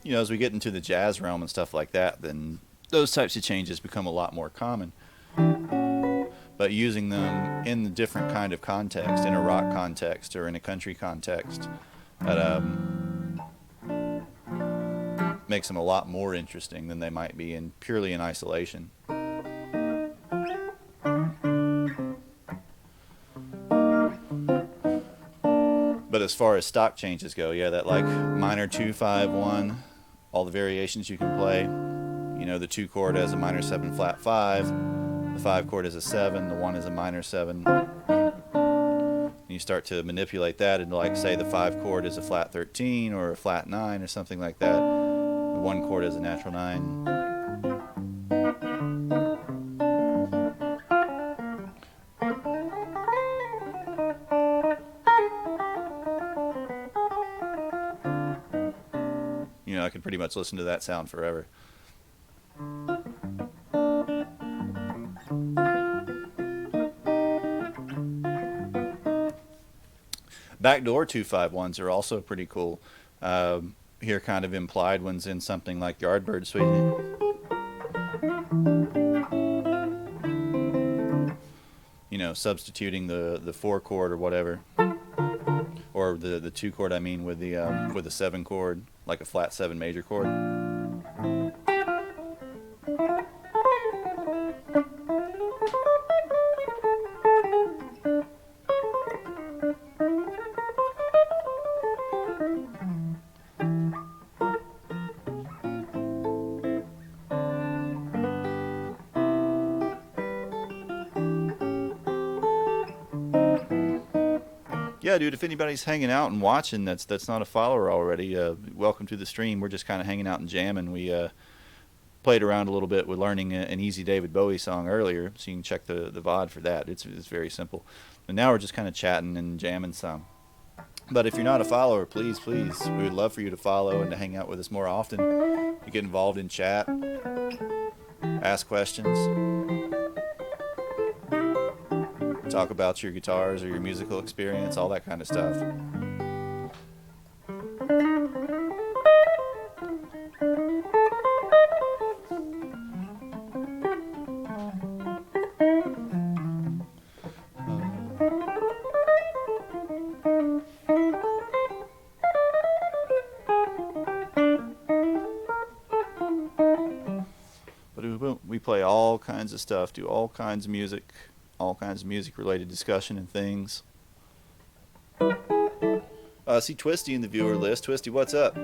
You know, as we get into the jazz realm and stuff like that, then those types of changes become a lot more common. But using them in a different kind of context, in a rock context or in a country context, that makes them a lot more interesting than they might be in purely in isolation. But as far as stock changes go, yeah, that like minor 2-5-1, all the variations you can play. You know, the 2 chord has a minor 7 flat 5, the 5 chord is a 7, the 1 is a minor 7. And you start to manipulate that into, like, say the 5 chord is a flat 13 or a flat 9 or something like that. The 1 chord is a natural 9. You know, I could pretty much listen to that sound forever. Backdoor 2-5-1s are also pretty cool. Here kind of implied ones in something like Yardbird Suite. You know, substituting the 4 chord or whatever, or the 2 chord, I mean, with the 7 chord, like a flat 7 major chord. Yeah, dude, if anybody's hanging out and watching that's not a follower already, welcome to the stream. We're just kind of hanging out and jamming. We played around a little bit with learning an easy David Bowie song earlier, so you can check the VOD for that. It's very simple. And now we're just kind of chatting and jamming some. But if you're not a follower, please, we would love for you to follow and to hang out with us more often. You get involved in chat, ask questions, talk about your guitars or your musical experience, all that kind of stuff. But we play all kinds of stuff, do all kinds of music related discussion and things. See Twisty in the viewer list. Twisty, what's up?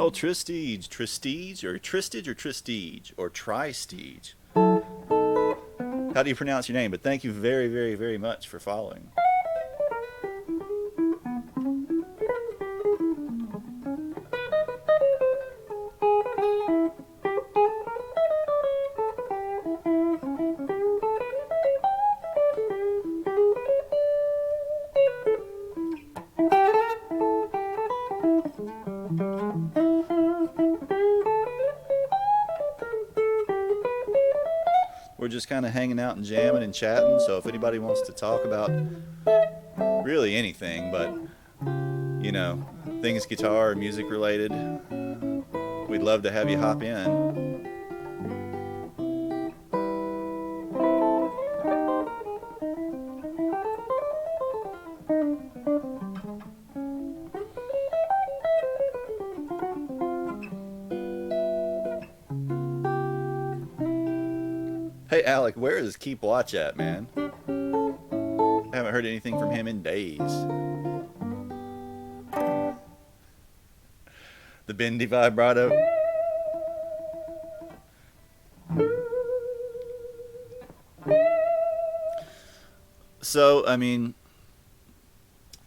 Well, Tristige, or Tristige, or Tristige. How do you pronounce your name? But thank you very, very, very much for following. We're just kind of hanging out and jamming and chatting, so if anybody wants to talk about really anything, but, you know, things guitar or music related, we'd love to have you hop in. Hey Alec, where is Keep Watch at, man? I haven't heard anything from him in days. The bendy vibrato. So, I mean,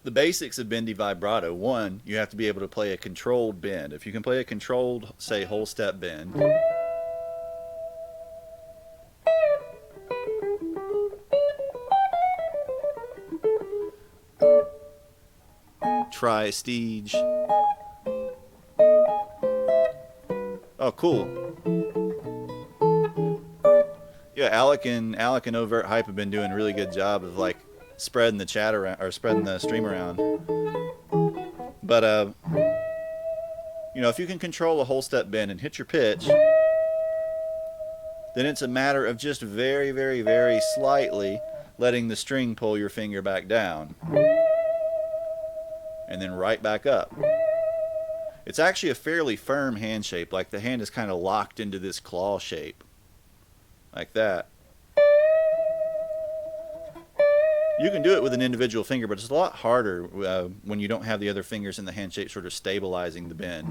the basics of bendy vibrato. One, you have to be able to play a controlled bend. If you can play a controlled, say, whole step bend, Tristige. Oh, cool. Yeah, Alec and Overt Hype have been doing a really good job of like spreading the chat around, or spreading the stream around. But you know, if you can control a whole step bend and hit your pitch, then it's a matter of just very, very, very slightly letting the string pull your finger back down and then right back up. It's actually a fairly firm hand shape, like the hand is kind of locked into this claw shape, like that. You can do it with an individual finger, but it's a lot harder when you don't have the other fingers in the hand shape sort of stabilizing the bend.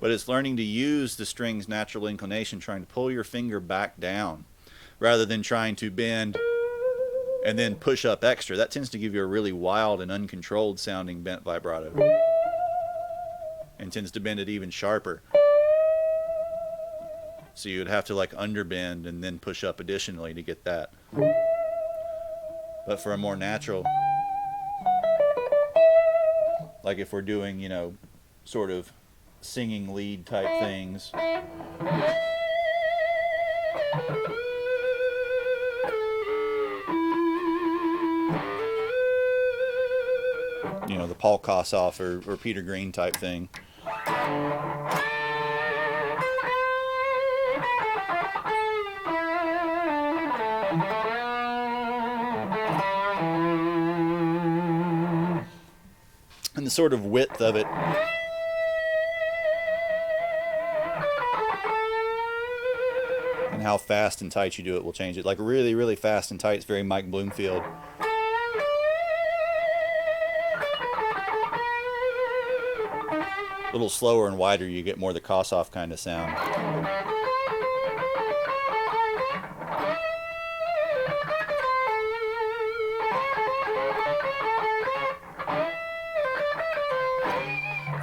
But it's learning to use the string's natural inclination, trying to pull your finger back down rather than trying to bend and then push up extra. That tends to give you a really wild and uncontrolled sounding bent vibrato, and tends to bend it even sharper. So you would have to like underbend and then push up additionally to get that. But for a more natural, like if we're doing, you know, sort of singing lead type things, you know, the Paul Kossoff or Peter Green type thing. And the sort of width of it and how fast and tight you do it will change it. Like really, really fast and tight, it's very Mike Bloomfield. A little slower and wider, you get more the Kossoff kind of sound.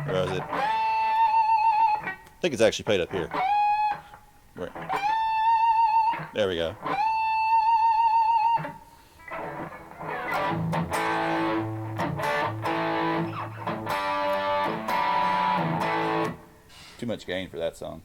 Where is it? I think it's actually played up here. Where? There we go. Too much gain for that song.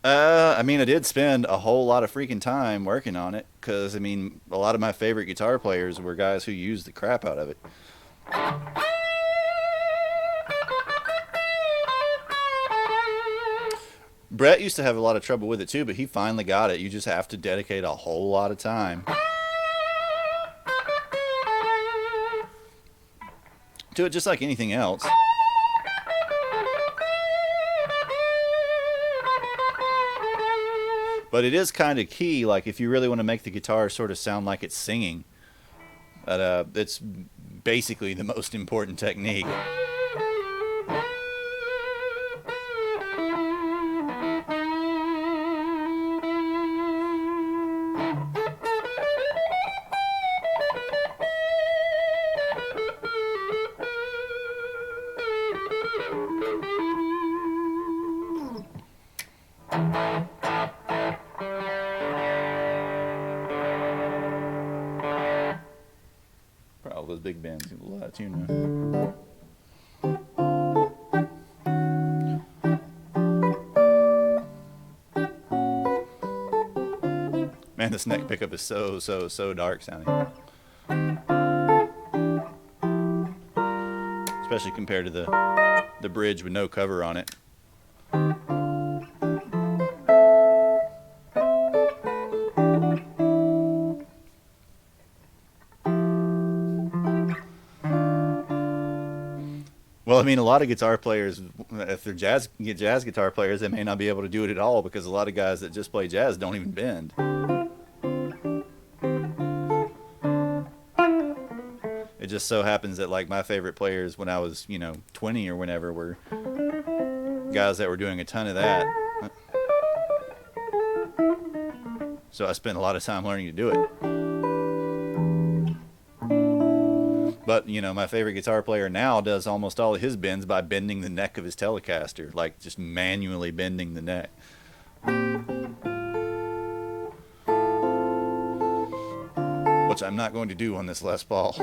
I mean, I did spend a whole lot of freaking time working on it, because, I mean, a lot of my favorite guitar players were guys who used the crap out of it. Brett used to have a lot of trouble with it too, but he finally got it. You just have to dedicate a whole lot of time to it, just like anything else. But it is kind of key, like if you really want to make the guitar sort of sound like it's singing. But it's basically the most important technique. Probably those big bands get a lot of tune. Man, this neck pickup is so dark sounding. Especially compared to the bridge with no cover on it. Well, I mean, a lot of guitar players, if they're jazz guitar players, they may not be able to do it at all because a lot of guys that just play jazz don't even bend. It just so happens that like my favorite players when I was, 20 or whenever were guys that were doing a ton of that. So I spent a lot of time learning to do it. But, my favorite guitar player now does almost all of his bends by bending the neck of his Telecaster, like just manually bending the neck. Which I'm not going to do on this Les Paul.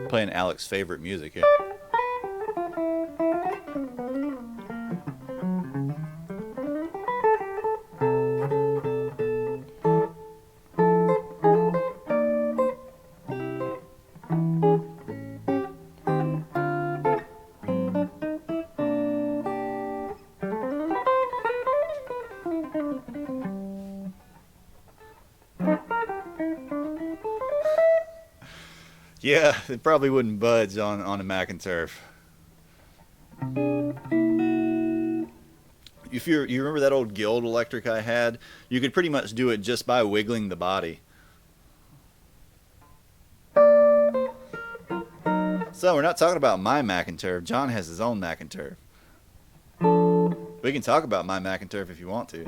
Playing Alex's favorite music here. Yeah, it probably wouldn't budge on a Mac and Turf. If you remember that old Guild electric I had, you could pretty much do it just by wiggling the body. So we're not talking about my Mac and Turf. John has his own Mac and Turf. We can talk about my Mac and Turf if you want to.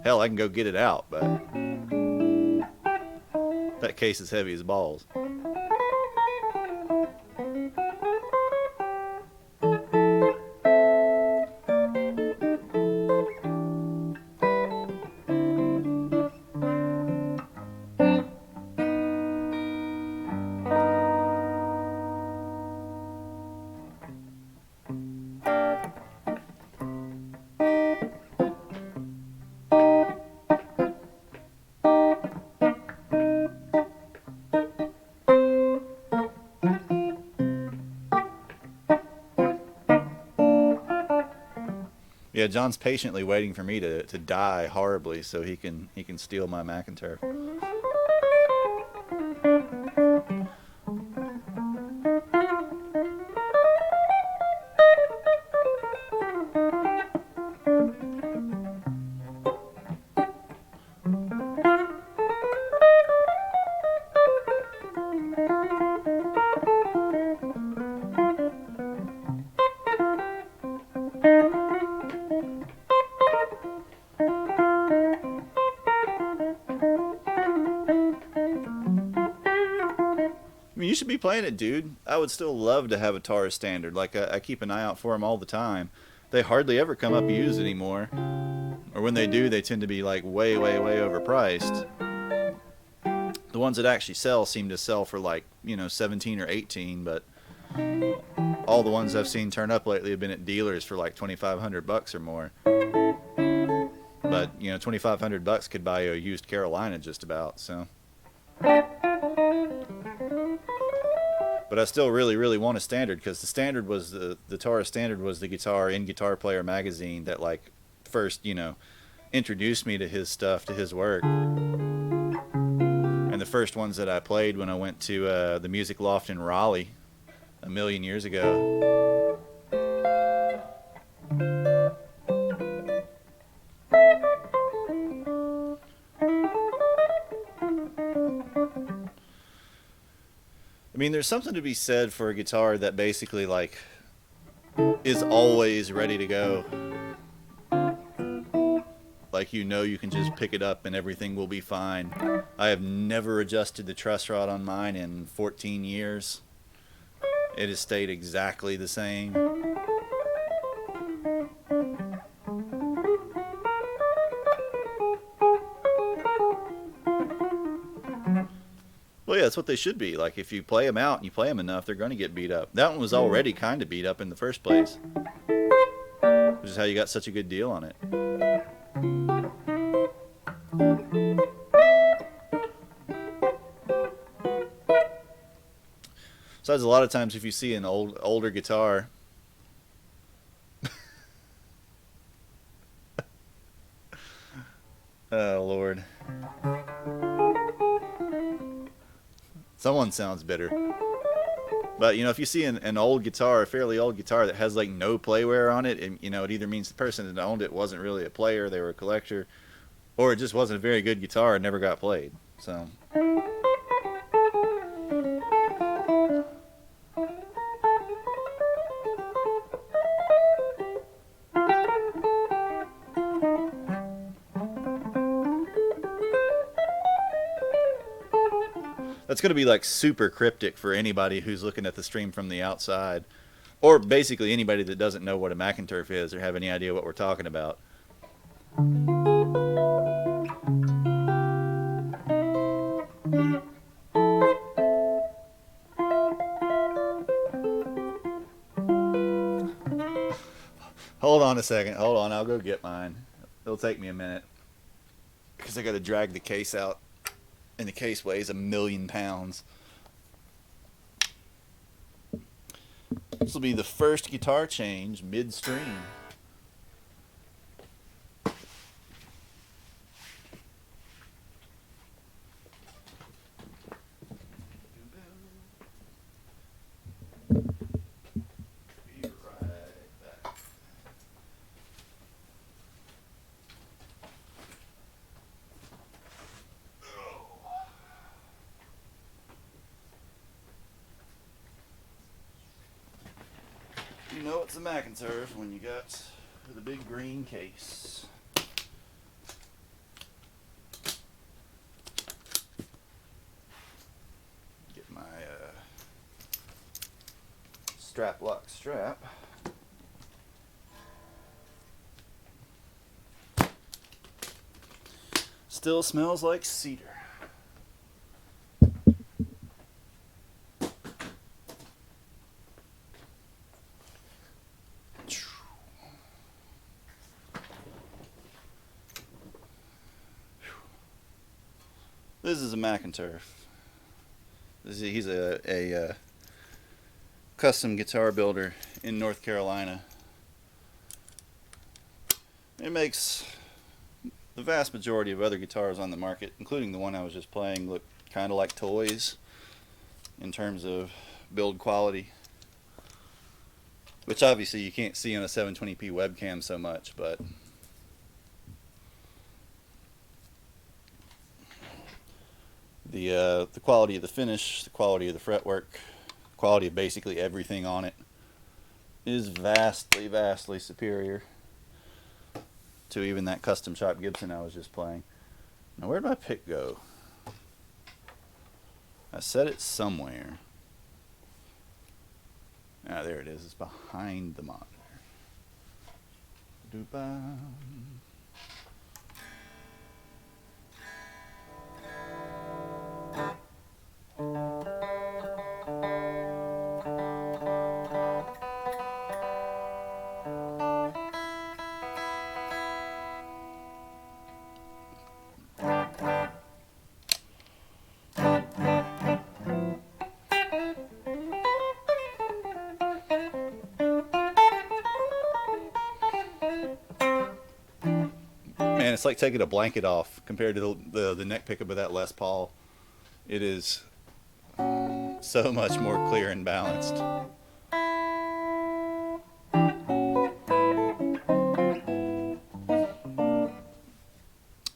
Hell, I can go get it out, but that case is heavy as balls. Yeah, John's patiently waiting for me to die horribly so he can steal my Mac and Turf. should be playing it, dude. I would still love to have a Taurus standard. Like I keep an eye out for them all the time. They hardly ever come up used anymore, or when they do, they tend to be like way, way, way overpriced. The ones that actually sell seem to sell for like 17 or 18, but all the ones I've seen turn up lately have been at dealers for like $2,500 or more. But $2,500 could buy you a used Carolina just about. So, but I still really, really want a standard, because the standard was the Taurus standard was the guitar in Guitar Player magazine that like first introduced me to his stuff, to his work. And the first ones that I played when I went to the Music Loft in Raleigh a million years ago. I mean, there's something to be said for a guitar that basically like is always ready to go. Like you can just pick it up and everything will be fine. I have never adjusted the truss rod on mine in 14 years. It has stayed exactly the same. Well, yeah, that's what they should be. Like, if you play them out and you play them enough, they're going to get beat up. That one was already kind of beat up in the first place, which is how you got such a good deal on it. Besides, a lot of times if you see an older guitar, oh Lord, someone sounds bitter. But if you see an old guitar, a fairly old guitar that has like no playware on it, and it either means the person that owned it wasn't really a player, they were a collector, or it just wasn't a very good guitar and never got played. So. That's going to be like super cryptic for anybody who's looking at the stream from the outside, or basically anybody that doesn't know what a McInturf is or have any idea what we're talking about. Hold on a second. Hold on. I'll go get mine. It'll take me a minute because I got to drag the case out. And the case weighs 1,000,000 pounds. This will be the first guitar change midstream. You know it's a McInturf when you got the big green case. Get my strap lock strap. Still smells like cedar. This is a McInturf. He's a custom guitar builder in North Carolina. It makes the vast majority of other guitars on the market, including the one I was just playing, look kind of like toys in terms of build quality. Which obviously you can't see on a 720p webcam so much, but the quality of the finish, the quality of the fretwork, the quality of basically everything on it is vastly, vastly superior to even that custom shop Gibson I was just playing. Now where'd my pick go? I set it somewhere. Ah, there it is. It's behind the monitor. Doo-ba. Man, it's like taking a blanket off compared to the neck pickup of that Les Paul. It is so much more clear and balanced.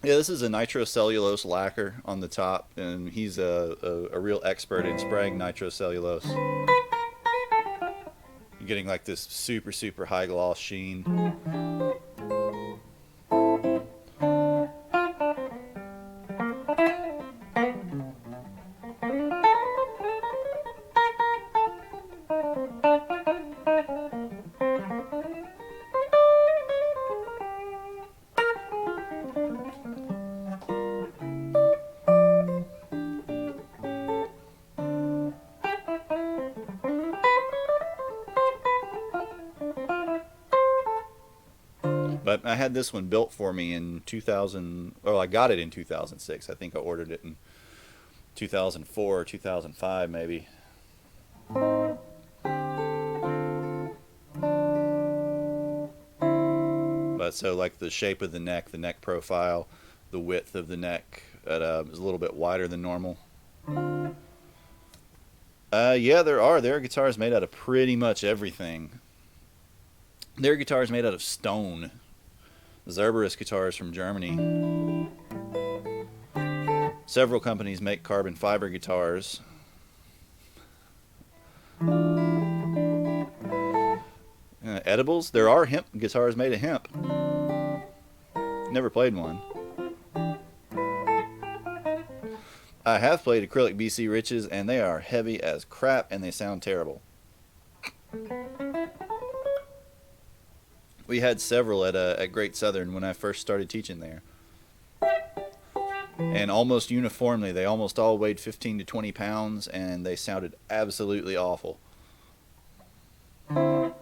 Yeah, this is a nitrocellulose lacquer on the top, and he's a real expert in spraying nitrocellulose. You're getting like this super, super high gloss sheen. But I had this one built for me in 2000. Well, I got it in 2006. I think I ordered it in 2004 or 2005, maybe. But so, like the shape of the neck profile, the width of the neck is a little bit wider than normal. Yeah, there are. There are guitars made out of pretty much everything. There are guitars made out of stone. Zerberus guitars from Germany. Several companies make carbon fiber guitars. Edibles. There are hemp guitars made of hemp. Never played one. I have played acrylic BC Riches, and they are heavy as crap, and they sound terrible. We had several at Great Southern when I first started teaching there. And almost uniformly, they almost all weighed 15 to 20 pounds, and they sounded absolutely awful. And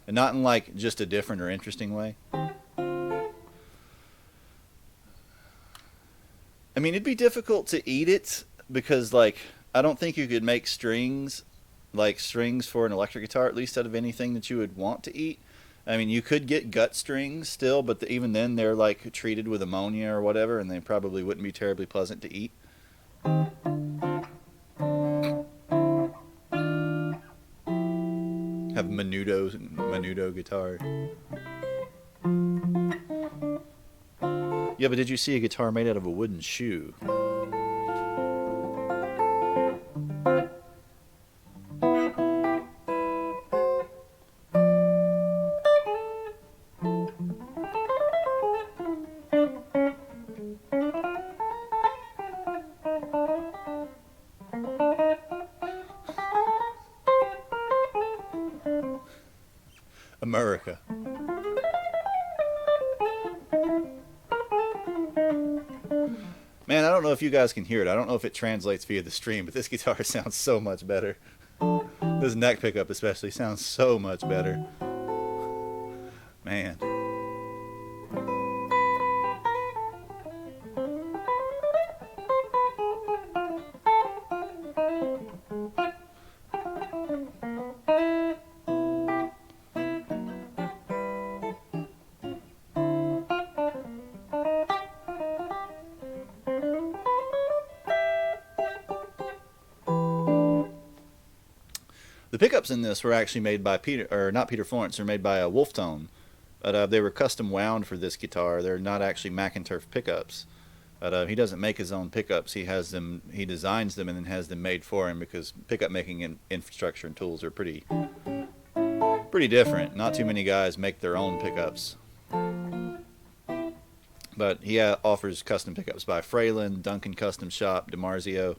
not in like just a different or interesting way. I mean, it'd be difficult to eat it because, like, I don't think you could make strings, like strings for an electric guitar, at least out of anything that you would want to eat. I mean, you could get gut strings still, but even then they're like treated with ammonia or whatever, and they probably wouldn't be terribly pleasant to eat. Have menudo guitar. Yeah, but did you see a guitar made out of a wooden shoe? America. Man, I don't know if you guys can hear it. I don't know if it translates via the stream, but this guitar sounds so much better. This neck pickup especially sounds so much better. Man. The pickups in this were actually made by not Peter Florence. They're made by Wolftone. But they were custom wound for this guitar. They're not actually McInturf pickups. But he doesn't make his own pickups. He designs them and then has them made for him because pickup making infrastructure and tools are pretty different. Not too many guys make their own pickups. But he offers custom pickups by Fralin, Duncan Custom Shop, DiMarzio.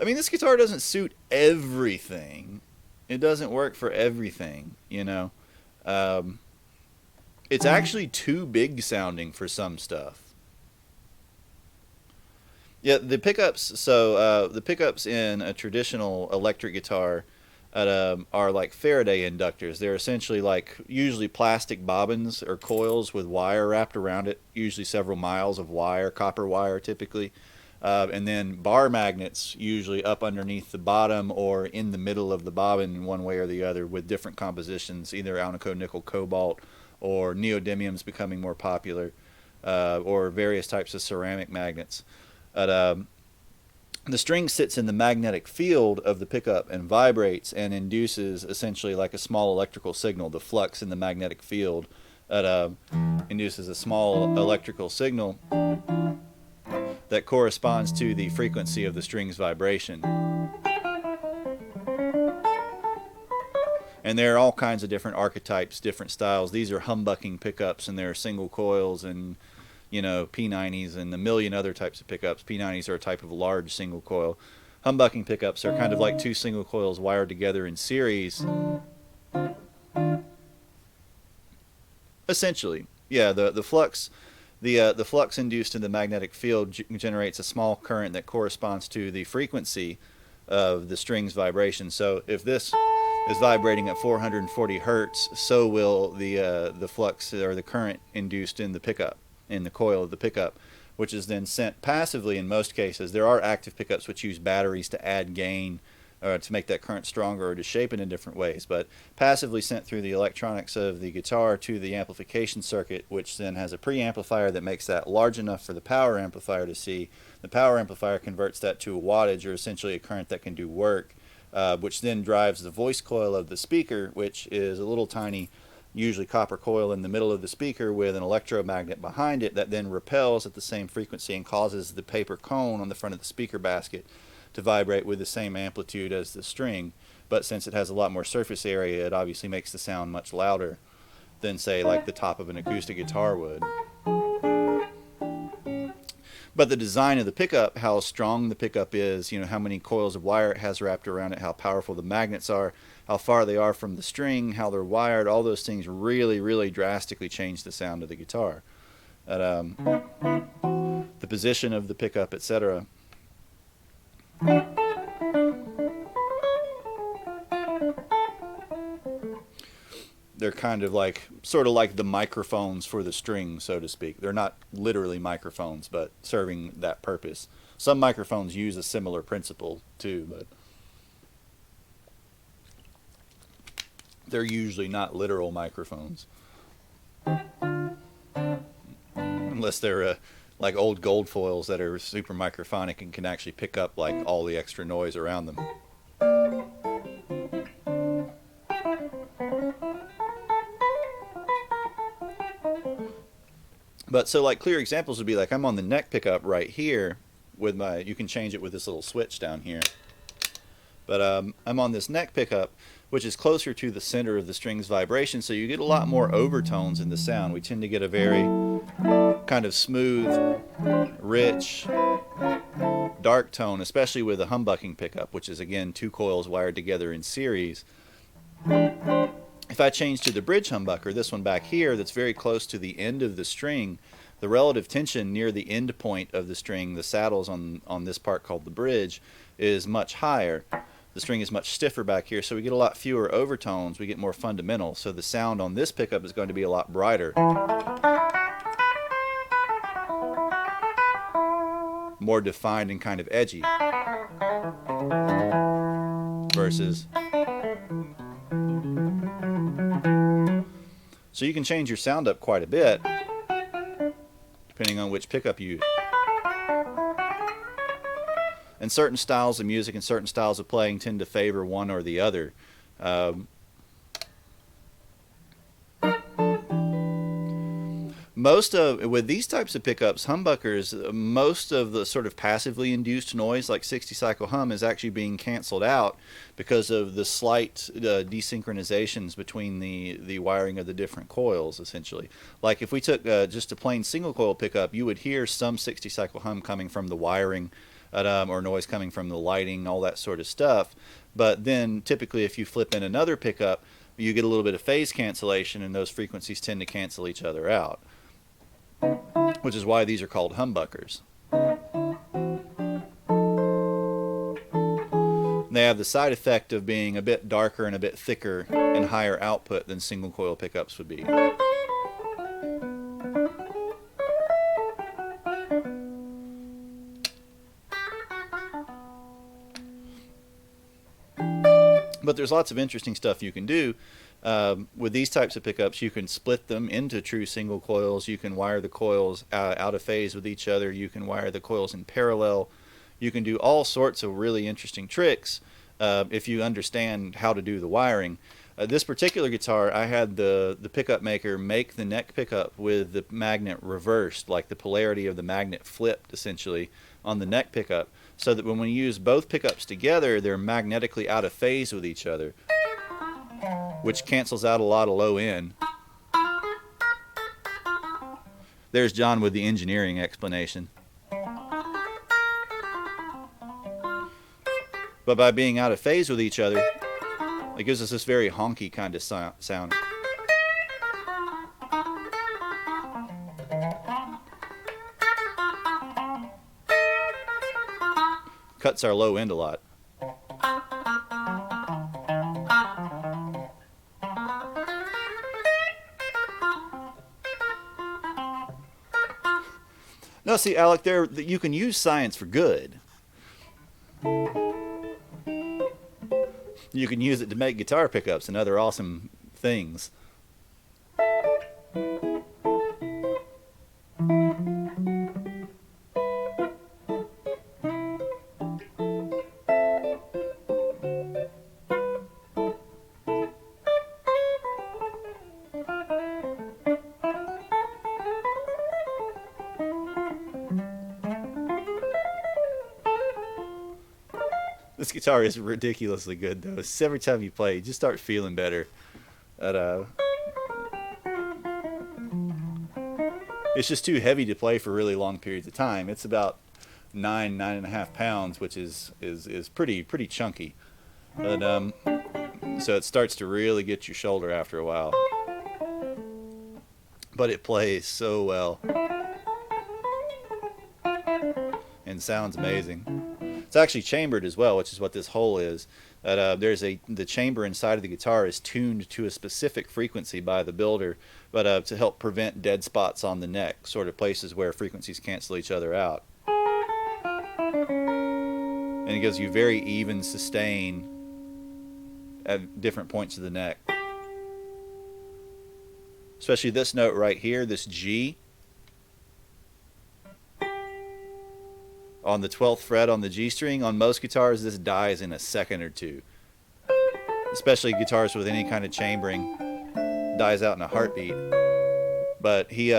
I mean, this guitar doesn't suit everything. It doesn't work for everything, you know. Um, it's actually too big sounding for some stuff. Yeah, the pickups. So the pickups in a traditional electric guitar are like Faraday inductors. They're essentially like usually plastic bobbins or coils with wire wrapped around it, usually several miles of wire, copper wire typically. And then bar magnets usually up underneath the bottom or in the middle of the bobbin in one way or the other with different compositions, either alnico, nickel, cobalt, or neodymium's becoming more popular, or various types of ceramic magnets. But, the string sits in the magnetic field of the pickup and vibrates and induces essentially like a small electrical signal. The flux in the magnetic field that induces a small electrical signal that corresponds to the frequency of the string's vibration. And there are all kinds of different archetypes, different styles. These are humbucking pickups, and there are single coils and, you know, P90s and a million other types of pickups. P90s are a type of large single coil. Humbucking pickups are kind of like two single coils wired together in series. Essentially, yeah. The flux, the flux induced in the magnetic field generates a small current that corresponds to the frequency of the string's vibration. So if this is vibrating at 440 hertz, so will the flux or the current induced in the pickup, in the coil of the pickup, which is then sent passively in most cases. There are active pickups which use batteries to add gain or to make that current stronger or to shape it in different ways, but passively sent through the electronics of the guitar to the amplification circuit, which then has a preamplifier that makes that large enough for the power amplifier to see. The power amplifier converts that to a wattage, or essentially a current that can do work, which then drives the voice coil of the speaker, which is a little tiny, usually copper coil in the middle of the speaker with an electromagnet behind it that then repels at the same frequency and causes the paper cone on the front of the speaker basket to vibrate with the same amplitude as the string. But since it has a lot more surface area, it obviously makes the sound much louder than, say, like the top of an acoustic guitar would. But the design of the pickup, how strong the pickup is, you know, how many coils of wire it has wrapped around it, how powerful the magnets are, how far they are from the string, how they're wired, all those things really, really drastically change the sound of the guitar. The position of the pickup, etc. They're kind of like, sort of like the microphones for the string, so to speak. They're not literally microphones, but serving that purpose. Some microphones use a similar principle too, but they're usually not literal microphones. Unless they're like old gold foils that are super microphonic and can actually pick up like all the extra noise around them. But so like clear examples would be like I'm on the neck pickup right here with my, you can change it with this little switch down here. But I'm on this neck pickup, which is closer to the center of the string's vibration, so you get a lot more overtones in the sound. We tend to get a very kind of smooth, rich, dark tone, especially with a humbucking pickup, which is again two coils wired together in series. If I change to the bridge humbucker, this one back here that's very close to the end of the string, the relative tension near the end point of the string, the saddles on this part called the bridge, is much higher. The string is much stiffer back here, so we get a lot fewer overtones, we get more fundamental. So the sound on this pickup is going to be a lot brighter. More defined and kind of edgy. Versus... So you can change your sound up quite a bit, depending on which pickup you use. And certain styles of music and certain styles of playing tend to favor one or the other. With these types of pickups, humbuckers, most of the sort of passively induced noise, like 60 cycle hum, is actually being canceled out because of the slight desynchronizations between the wiring of the different coils, essentially. Like if we took just a plain single coil pickup, you would hear some 60 cycle hum coming from the wiring or noise coming from the lighting, all that sort of stuff. But then typically if you flip in another pickup, you get a little bit of phase cancellation, and those frequencies tend to cancel each other out, which is why these are called humbuckers. They have the side effect of being a bit darker and a bit thicker and higher output than single coil pickups would be. But there's lots of interesting stuff you can do. With these types of pickups, you can split them into true single coils. You can wire the coils out of phase with each other. You can wire the coils in parallel. You can do all sorts of really interesting tricks if you understand how to do the wiring. This particular guitar, I had the pickup maker make the neck pickup with the magnet reversed, like the polarity of the magnet flipped essentially on the neck pickup, so that when we use both pickups together, they're magnetically out of phase with each other, which cancels out a lot of low end. There's John with the engineering explanation. But by being out of phase with each other, it gives us this very honky kind of sound. Cuts our low end a lot. No, see, Alec, you can use science for good. You can use it to make guitar pickups and other awesome things. This guitar is ridiculously good, though. It's every time you play, you just start feeling better. It's just too heavy to play for really long periods of time. It's about 9.5 pounds, which is pretty chunky. But so it starts to really get your shoulder after a while. But it plays so well and sounds amazing. It's actually chambered as well, which is what this hole is. The chamber inside of the guitar is tuned to a specific frequency by the builder, but to help prevent dead spots on the neck, sort of places where frequencies cancel each other out. And it gives you very even sustain at different points of the neck. Especially this note right here, this G. On the 12th fret on the G string, on most guitars this dies in a second or two. Especially guitars with any kind of chambering, dies out in a heartbeat. But he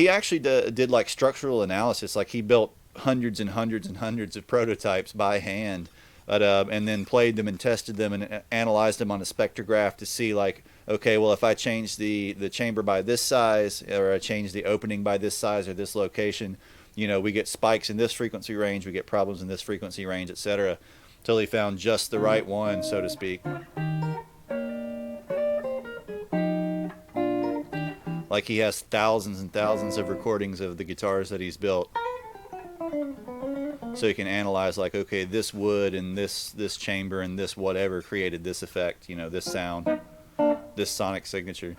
actually did like structural analysis, like he built hundreds and hundreds and hundreds of prototypes by hand, and then played them and tested them and analyzed them on a spectrograph to see, like, okay, well, if I change the chamber by this size, or I change the opening by this size or this location, you know, we get spikes in this frequency range, we get problems in this frequency range, etc., till he found just the right one, so to speak. Like, he has thousands and thousands of recordings of the guitars that he's built, so he can analyze, like, okay, this wood and this chamber and this whatever created this effect, you know, this sound, this sonic signature.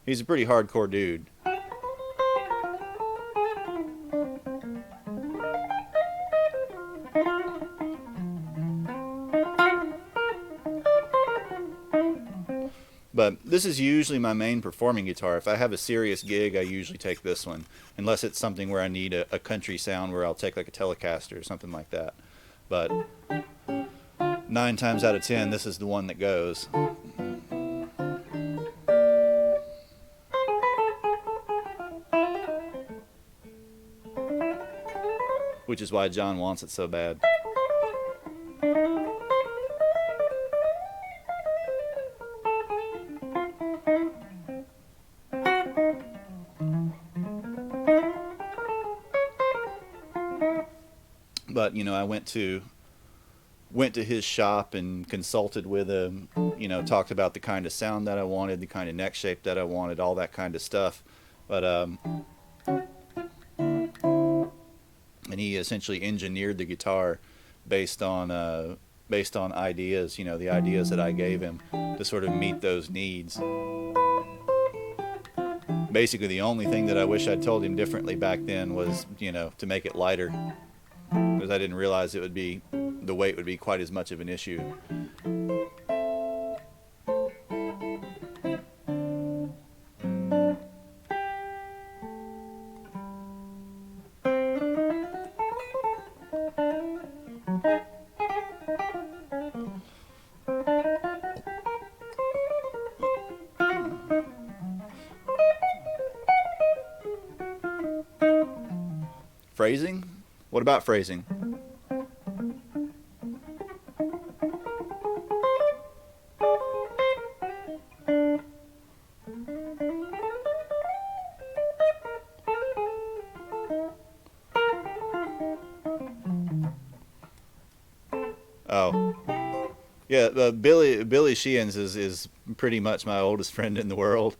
He's a pretty hardcore dude. But this is usually my main performing guitar. If I have a serious gig, I usually take this one. Unless it's something where I need a country sound, where I'll take like a Telecaster or something like that. But 9 times out of 10, this is the one that goes. Which is why John wants it so bad. But I went to his shop and consulted with him. Talked about the kind of sound that I wanted, the kind of neck shape that I wanted, all that kind of stuff. But and he essentially engineered the guitar based on ideas, the ideas that I gave him to sort of meet those needs. Basically, the only thing that I wish I'd told him differently back then was, to make it lighter, because I didn't realize the weight would be quite as much of an issue. Phrasing? What about phrasing? Oh, yeah. Billy Sheehan's is pretty much my oldest friend in the world,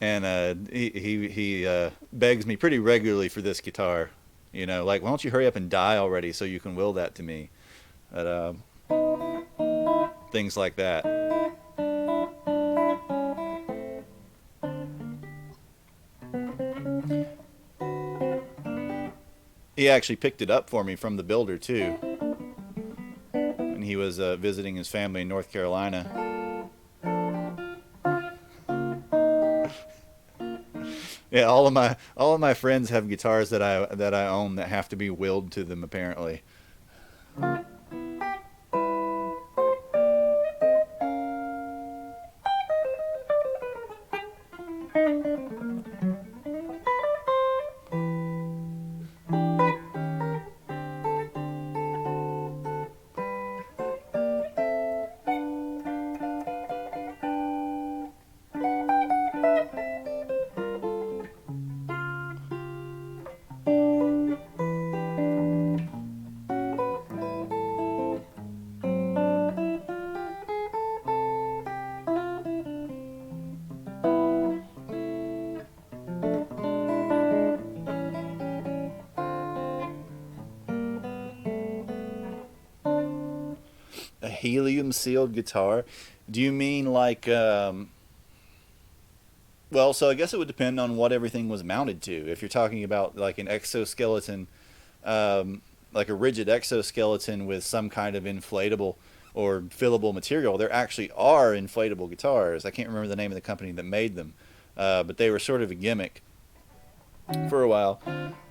and he begs me pretty regularly for this guitar. Like, why don't you hurry up and die already so you can will that to me? But, things like that. He actually picked it up for me from the builder too, and he was visiting his family in North Carolina. Yeah, all of my friends have guitars that I own that have to be willed to them apparently. A helium sealed guitar? Do you mean like well, so I guess it would depend on what everything was mounted to. If you're talking about like an exoskeleton, like a rigid exoskeleton with some kind of inflatable or fillable material, there actually are inflatable guitars. I can't remember the name of the company that made them, but they were sort of a gimmick for a while.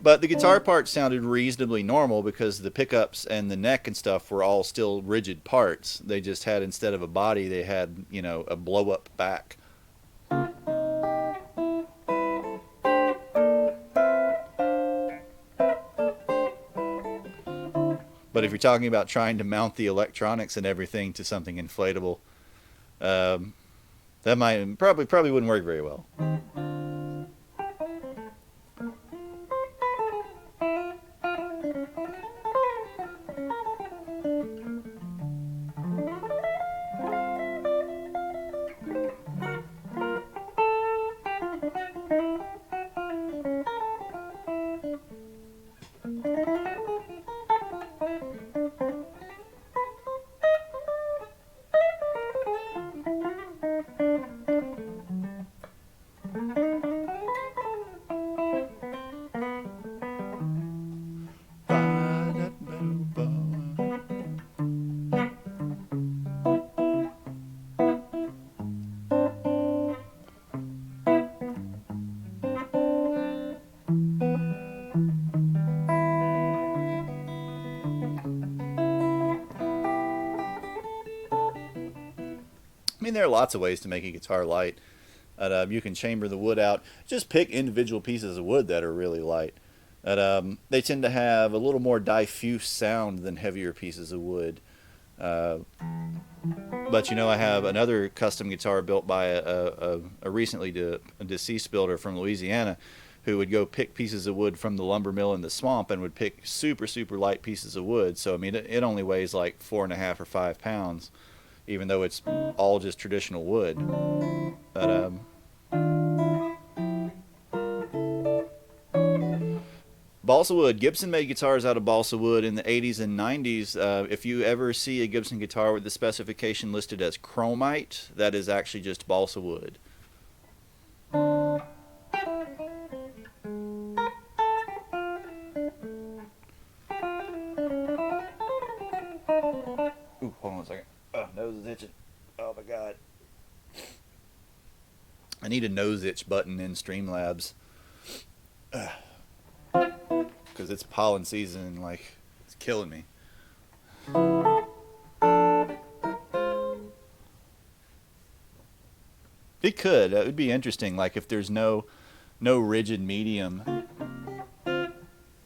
But the guitar parts sounded reasonably normal because the pickups and the neck and stuff were all still rigid parts. They just had, instead of a body, they had, a blow up back. But if you're talking about trying to mount the electronics and everything to something inflatable, that might probably wouldn't work very well. I mean, there are lots of ways to make a guitar light. You can chamber the wood out. Just pick individual pieces of wood that are really light. They tend to have a little more diffuse sound than heavier pieces of wood. But I have another custom guitar built by a recently deceased builder from Louisiana, who would go pick pieces of wood from the lumber mill in the swamp and would pick super, super light pieces of wood. So, I mean, it only weighs like 4.5 or 5 pounds, even though it's all just traditional wood. But, balsa wood. Gibson made guitars out of balsa wood in the 80s and 90s. If you ever see a Gibson guitar with the specification listed as chromite, that is actually just balsa wood. Ooh, hold on a second. Oh, nose is itching. Oh my god. I need a nose itch button in Streamlabs. Because it's pollen season and like it's killing me. It could. It would be interesting. Like if there's no rigid medium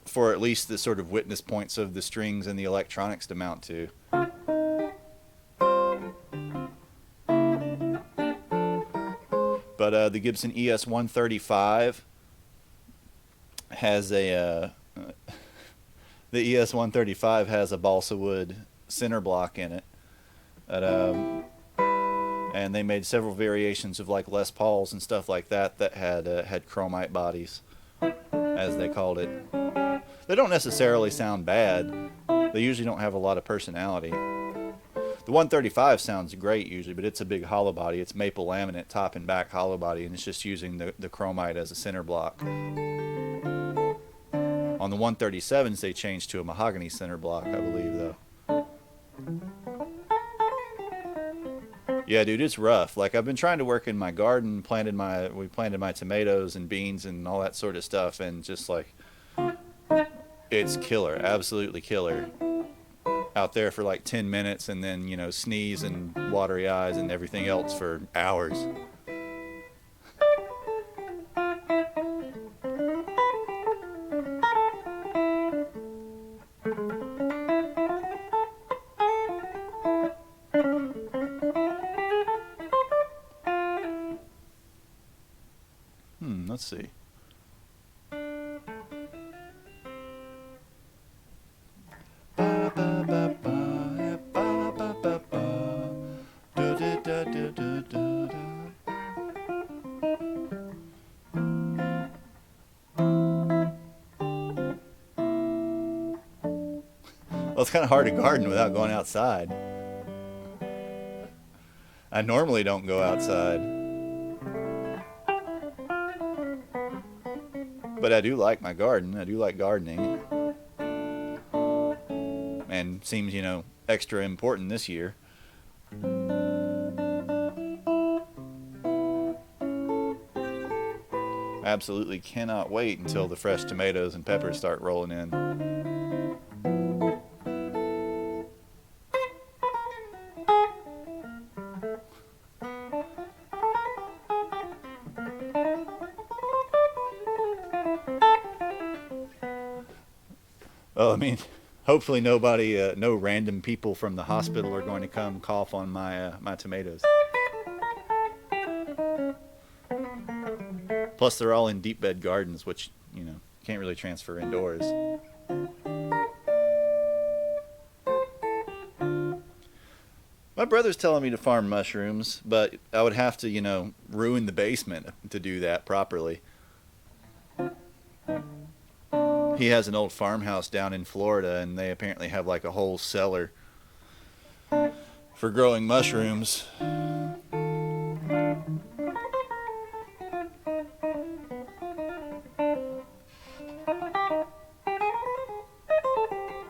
for at least the sort of witness points of the strings and the electronics to mount to. But the Gibson ES-135 has a the ES-135 has a balsa wood center block in it. And they made several variations of like Les Pauls and stuff like that that had chromite bodies, as they called it. They don't necessarily sound bad. They usually don't have a lot of personality. The 135 sounds great usually, but it's a big hollow body. It's maple laminate top and back hollow body, and it's just using the chromite as a center block. On the 137s, they changed to a mahogany center block, I believe, though. Yeah, dude, it's rough. Like, I've been trying to work in my garden, we planted my tomatoes and beans and all that sort of stuff, and just like, it's killer, absolutely killer. Out there for like 10 minutes and then, you know, sneeze and watery eyes and everything else for hours. Let's see. Well, it's kind of hard to garden without going outside. I normally don't go outside. But I do like my garden. I do like gardening. And seems, you know, extra important this year. Absolutely cannot wait until the fresh tomatoes and peppers start rolling in. Well, I mean, hopefully nobody, no random people from the hospital are going to come cough on my my tomatoes. Plus, they're all in deep bed gardens, which, you know, can't really transfer indoors. My brother's telling me to farm mushrooms, but I would have to, you know, ruin the basement to do that properly. He has an old farmhouse down in Florida, and they apparently have like a whole cellar for growing mushrooms.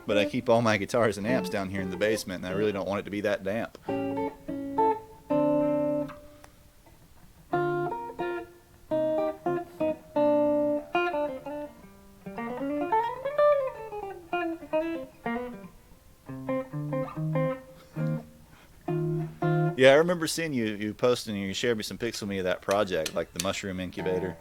But I keep all my guitars and amps down here in the basement, and I really don't want it to be that damp. Yeah, I remember seeing you posting, you shared me some pics with me of that project, like the mushroom incubator.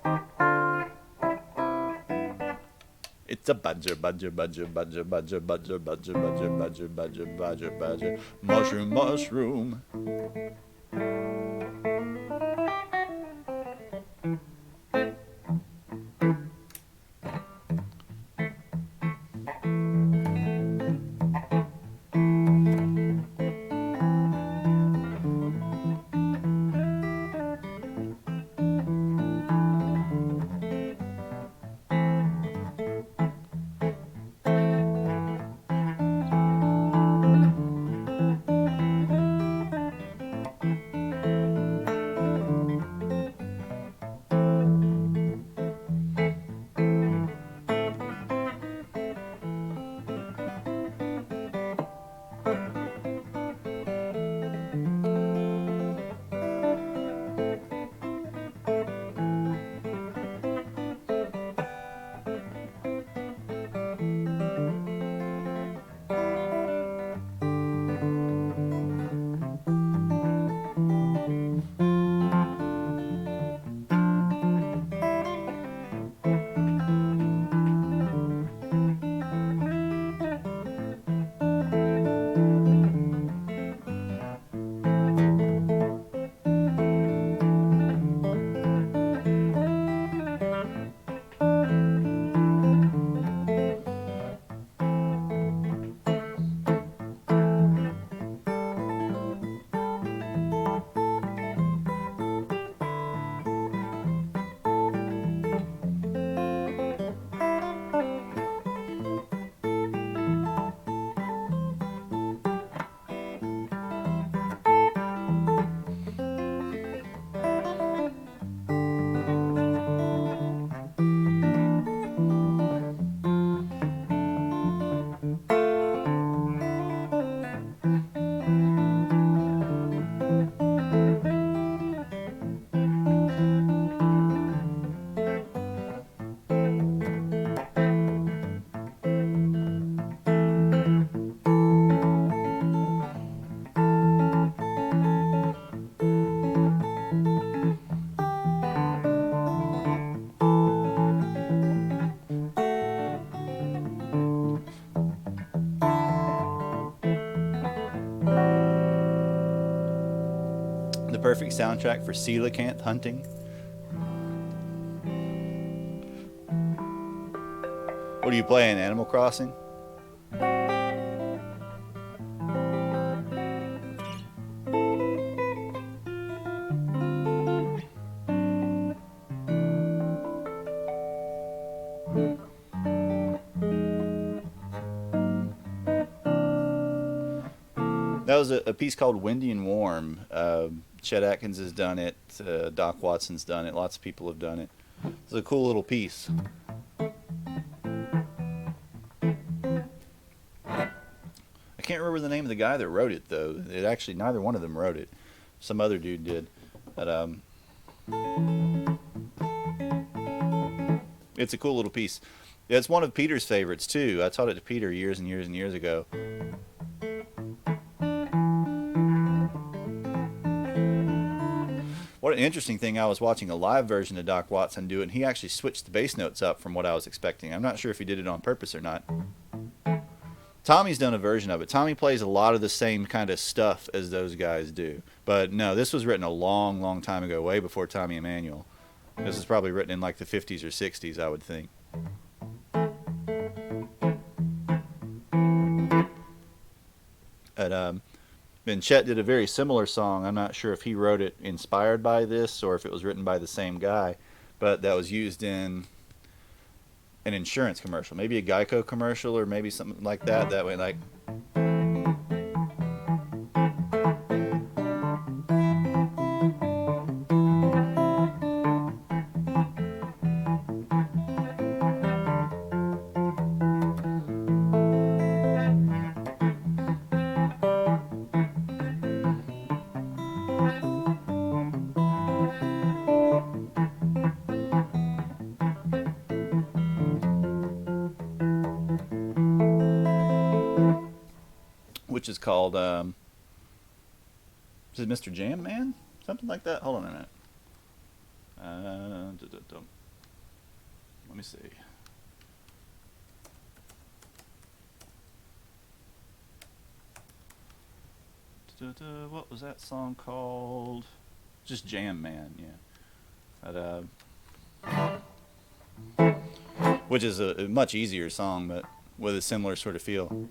It's a badger, badger, badger, badger, badger, badger, badger, badger, badger, badger, badger, badger, mushroom, mushroom. perfect soundtrack for coelacanth hunting. What are you playing, Animal Crossing? That was a piece called Windy and Warm. Chet Atkins has done it. Doc Watson's done it. Lots of people have done it. It's a cool little piece. I can't remember the name of the guy that wrote it, though. It actually, neither one of them wrote it. Some other dude did. But it's a cool little piece. Yeah, it's one of Peter's favorites, too. I taught it to Peter years and years and years ago. What an interesting thing, I was watching a live version of Doc Watson do it, and he actually switched the bass notes up from what I was expecting. I'm not sure if he did it on purpose or not. Tommy's done a version of it. Tommy plays a lot of the same kind of stuff as those guys do. But no, this was written a long, long time ago, way before Tommy Emmanuel. This is probably written in like the 50s or 60s, I would think. And Chet did a very similar song. I'm not sure if he wrote it inspired by this or if it was written by the same guy, but that was used in an insurance commercial, maybe a Geico commercial or maybe something like that. That way, like. Which is called, is it Mr. Jam Man? Something like that? Hold on a minute. Let me see. What was that song called? Just Jam Man, yeah. Which is a much easier song, but with a similar sort of feel.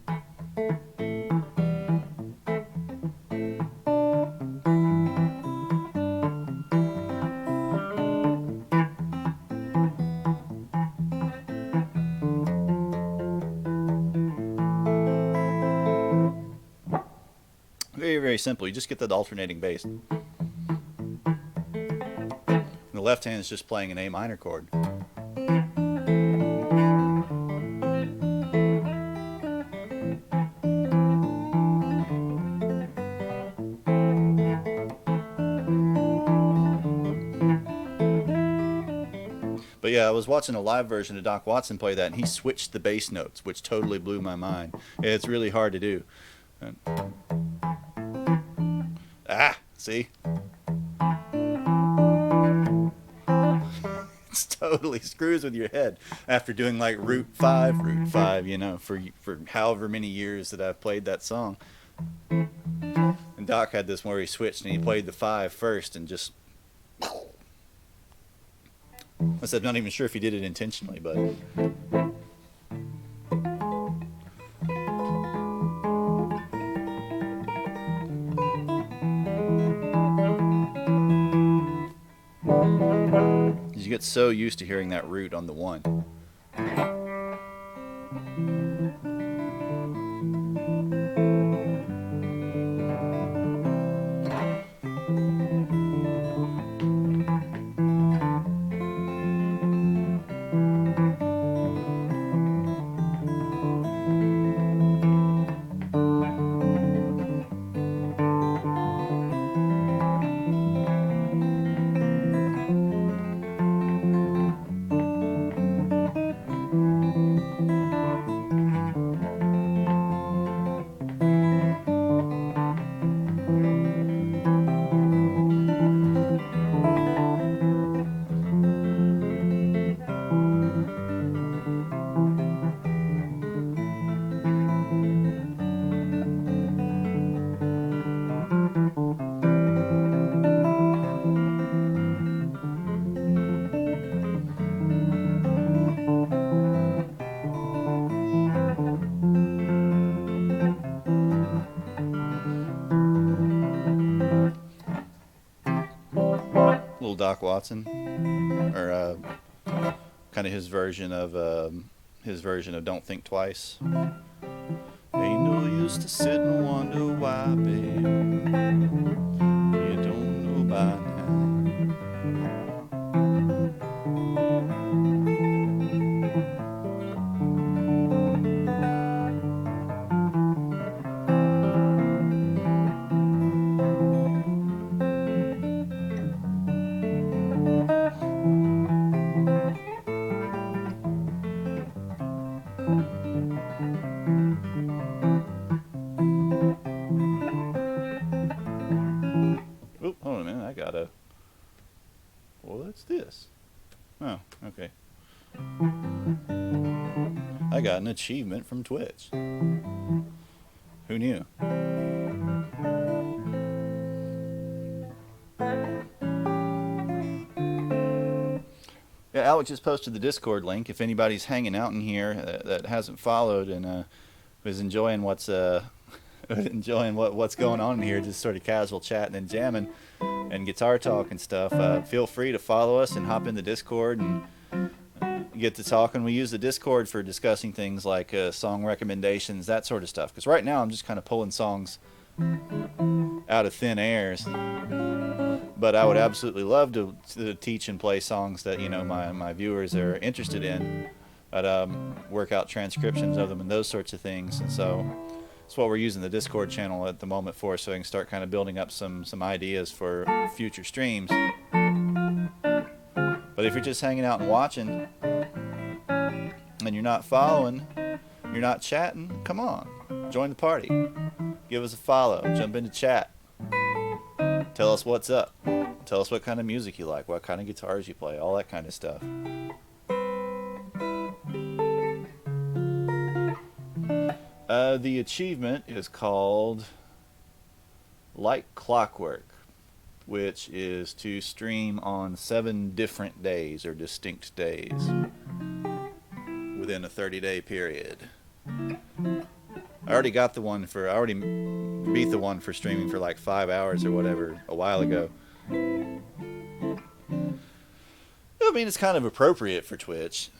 Very, very simple. You just get that alternating bass. And the left hand is just playing an A minor chord. But yeah, I was watching a live version of Doc Watson play that, and he switched the bass notes, which totally blew my mind. It's really hard to do. See? It's totally screws with your head after doing like Route 5, you know, for however many years that I've played that song. And Doc had this where he switched and he played the 5 first and just... I said, I'm not even sure if he did it intentionally, but... You get so used to hearing that root on the 1. school Doc Watson, or kind of his version of Don't Think Twice. Ain't no use to sit and wonder why, babe. You don't know by now. Oop, hold on a minute. I gotta. What's this? Oh, okay. I got an achievement from Twitch. Who knew? Yeah, Alex just posted the Discord link. If anybody's hanging out in here that hasn't followed and was enjoying what's what's going on in here, just sort of casual chatting and jamming and guitar talk and stuff, feel free to follow us and hop in the Discord and get to talking. We use the Discord for discussing things like song recommendations, that sort of stuff. Because right now I'm just kind of pulling songs out of thin airs. But I would absolutely love to teach and play songs that my viewers are interested in. I'd work out transcriptions of them and those sorts of things. And so that's what we're using the Discord channel at the moment for, so I can start kind of building up some ideas for future streams. But if you're just hanging out and watching and you're not following, you're not chatting, come on, join the party. Give us a follow, jump into chat. Tell us what's up. Tell us what kind of music you like, what kind of guitars you play, all that kind of stuff. The achievement is called Like Clockwork, which is to stream on 7 different days or distinct days within a 30-day period. I already beat the one for streaming for like 5 hours or whatever a while ago. I mean, it's kind of appropriate for Twitch.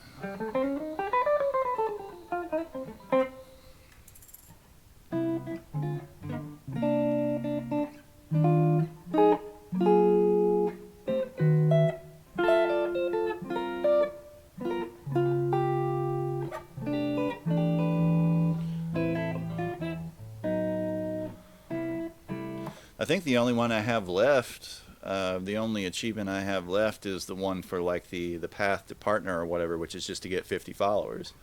I think the only one I have left, the only achievement I have left is the one for like the path to partner or whatever, which is just to get 50 followers.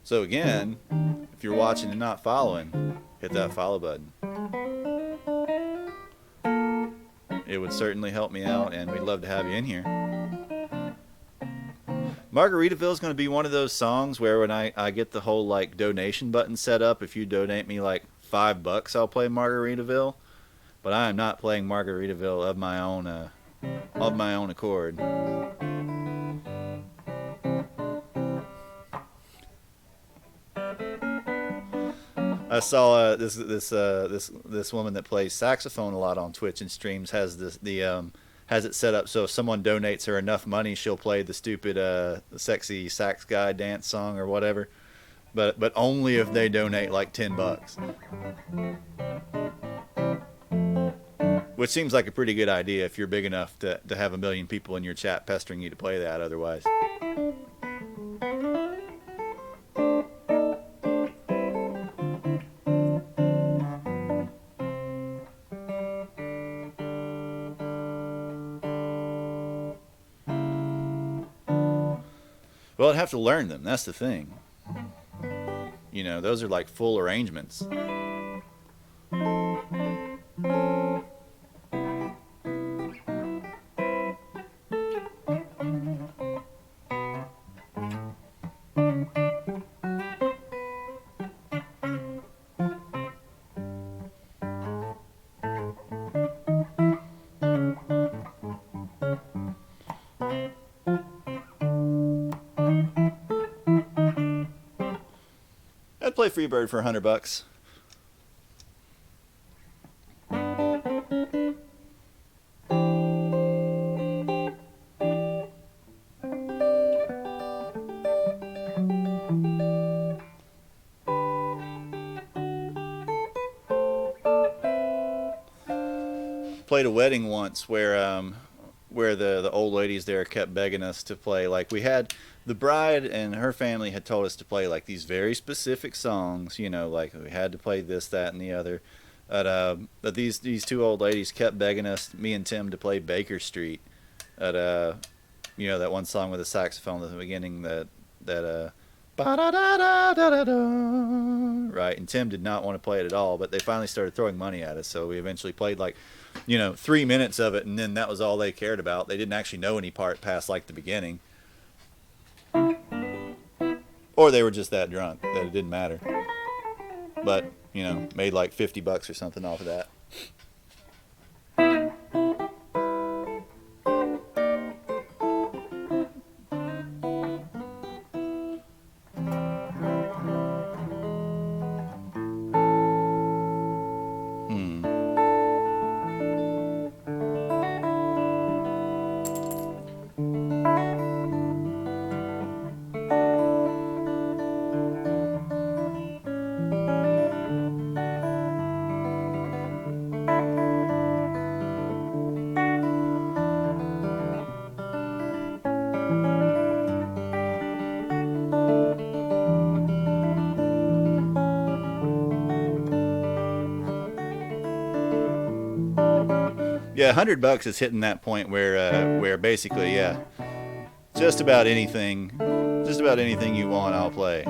So again, if you're watching and not following, hit that follow button. It would certainly help me out, and we'd love to have you in here. Margaritaville is going to be one of those songs where when I get the whole like donation button set up, if you donate me like $5, I'll play Margaritaville. But I am not playing Margaritaville of my own accord. I saw this woman that plays saxophone a lot on Twitch and streams has has it set up so if someone donates her enough money, she'll play the stupid sexy sax guy dance song or whatever. But only if they donate like $10. Which seems like a pretty good idea if you're big enough to have 1 million people in your chat pestering you to play that otherwise. Well, I'd have to learn them. That's the thing. You know, those are like full arrangements. I'd play Freebird for $100. played a wedding once where the old ladies there kept begging us to play. Like we had the bride and her family had told us to play like these very specific songs. You know, like we had to play this, that, and the other. But these two old ladies kept begging us, me and Tim, to play Baker Street. At you know that one song with the saxophone at the beginning that ba da da da da da da. Right, and Tim did not want to play it at all. But they finally started throwing money at us, so we eventually played like, you know, 3 minutes of it, and then that was all they cared about. They didn't actually know any part past like the beginning, or they were just that drunk that it didn't matter. But you know, made like $50 or something off of that. Hmm. Yeah, $100 is hitting that point where basically, yeah, just about anything you want, I'll play.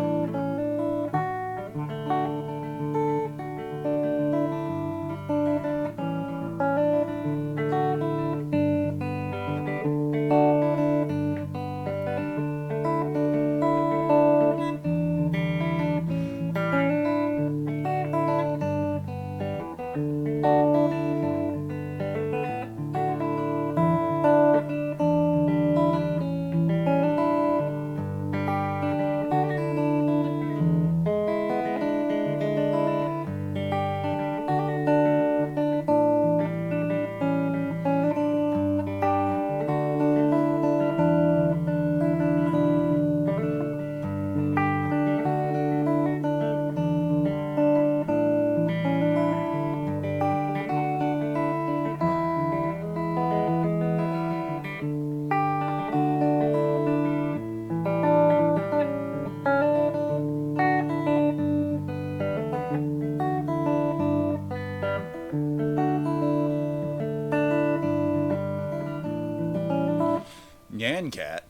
Nyan Cat.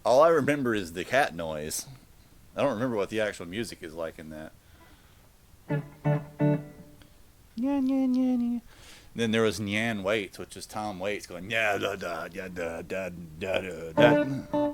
All I remember is the cat noise. I don't remember what the actual music is like in that. Nyan Nyan Nyan Nyan. Then there was Nyan Waits, which is Tom Waits going yeah da da da da da da da da.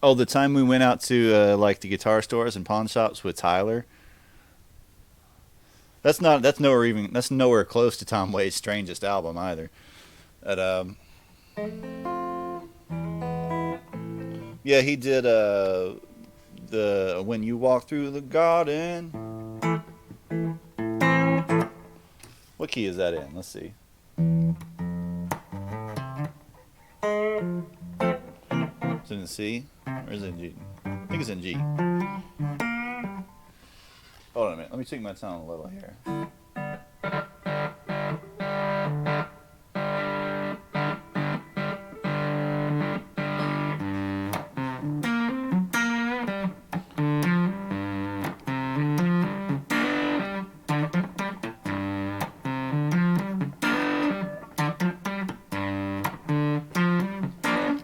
Oh, the time we went out to like the guitar stores and pawn shops with Tyler. That's nowhere close to Tom Waits' strangest album either. But, yeah, he did the When You Walk Through the Garden. What key is that in? Let's see. Is it in C? Or is it in G? I think it's in G. Hold on a minute. Let me tweak my tone a little here.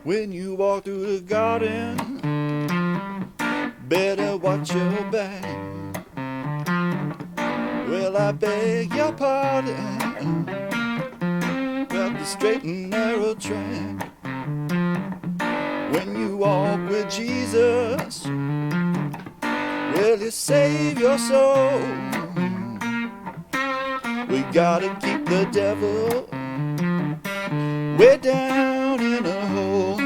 When you walk through the garden, better watch your back. Well, I beg your pardon about the straight and narrow track. When you walk with Jesus, will He save your soul? We gotta keep the devil way down in a hole.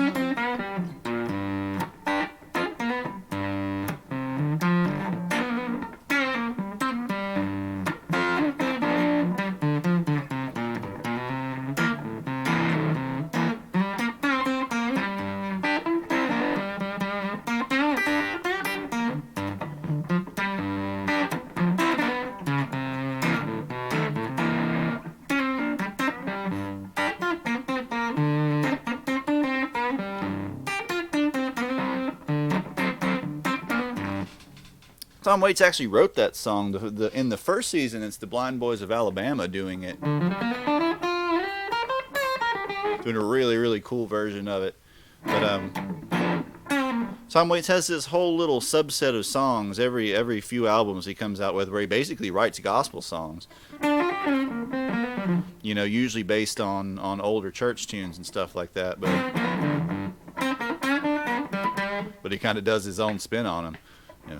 Tom Waits actually wrote that song. In the first season, it's the Blind Boys of Alabama doing it. Doing a really, really cool version of it. But Tom Waits has this whole little subset of songs every few albums he comes out with where he basically writes gospel songs. You know, usually based on older church tunes and stuff like that. But he kind of does his own spin on them. Yeah.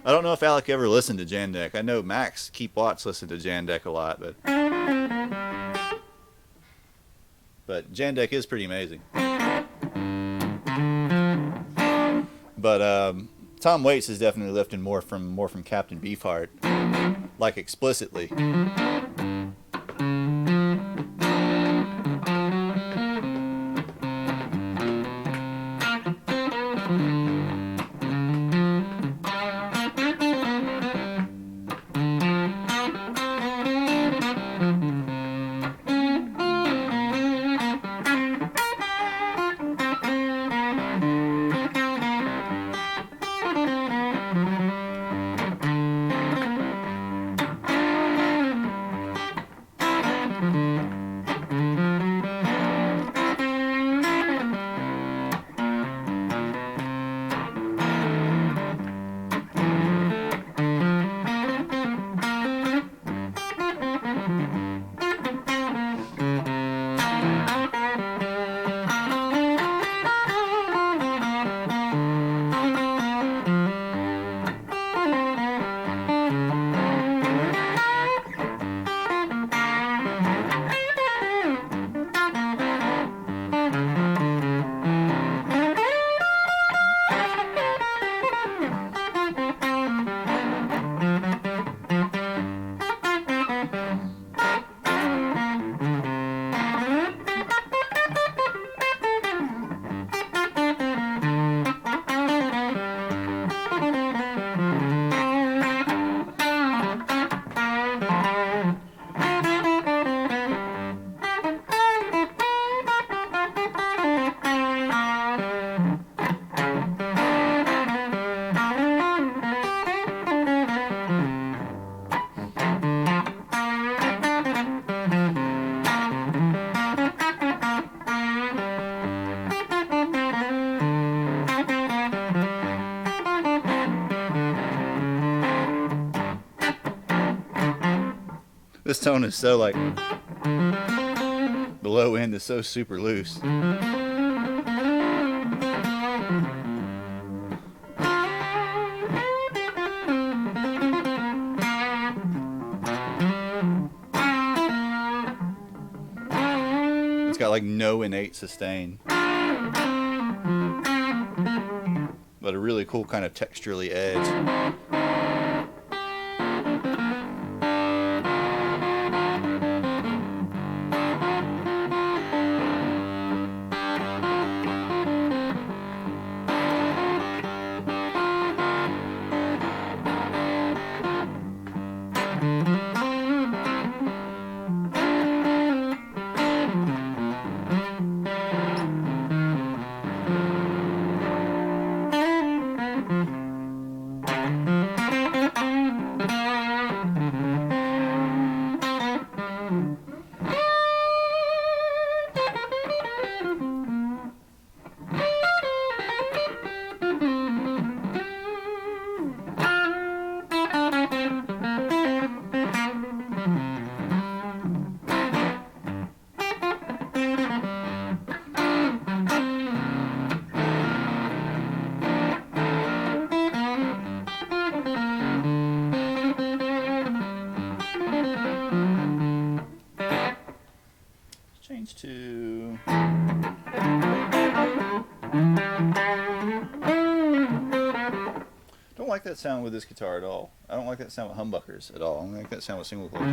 I don't know if Alec ever listened to Jandek. I know Max Keep Watts listened to Jandek a lot, but Jandek is pretty amazing. But Tom Waits is definitely lifting more from Captain Beefheart, like explicitly. This tone is so like, the low end is so super loose. It's got like no innate sustain, but a really cool kind of texturally edge. like that sound with this guitar at all. I don't like that sound with humbuckers at all. I don't like that sound with single coils.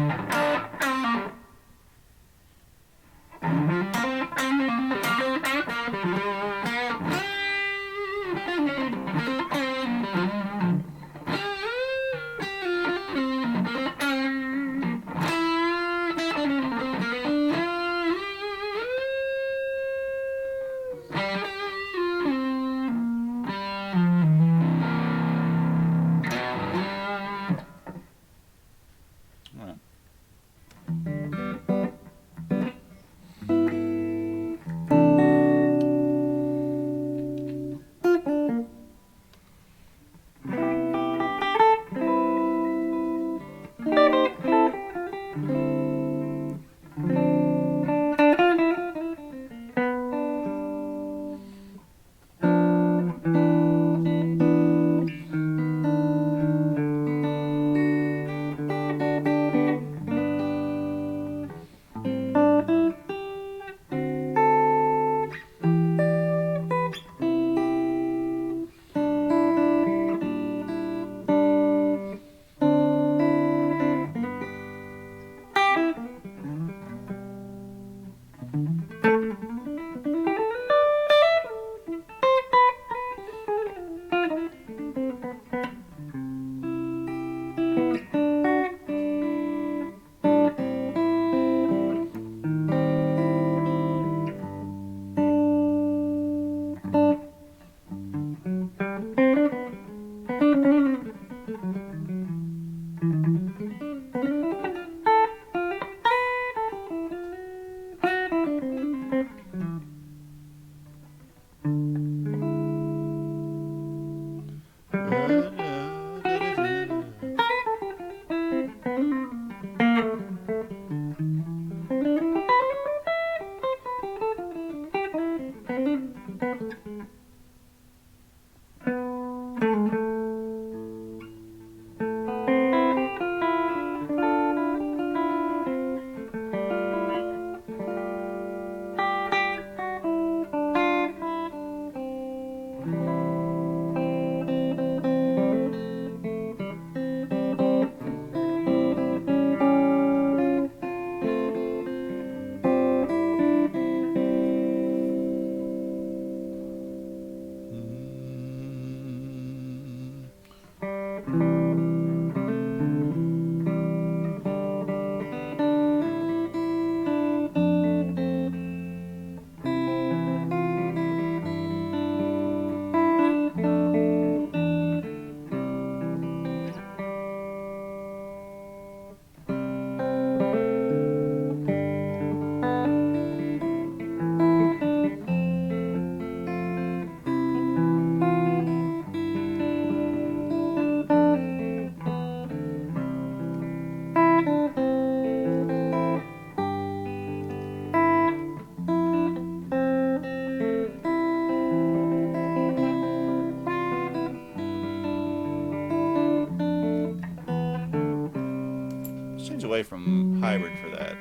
Change away from hybrid for that.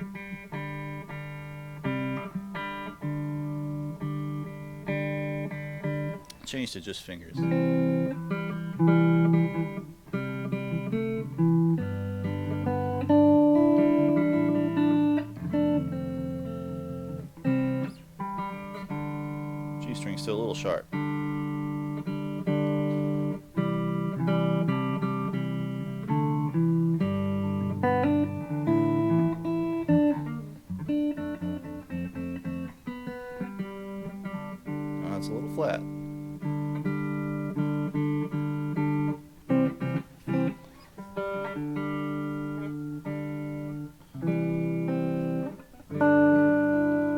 Change to just fingers. G string still a little sharp. It's a little flat.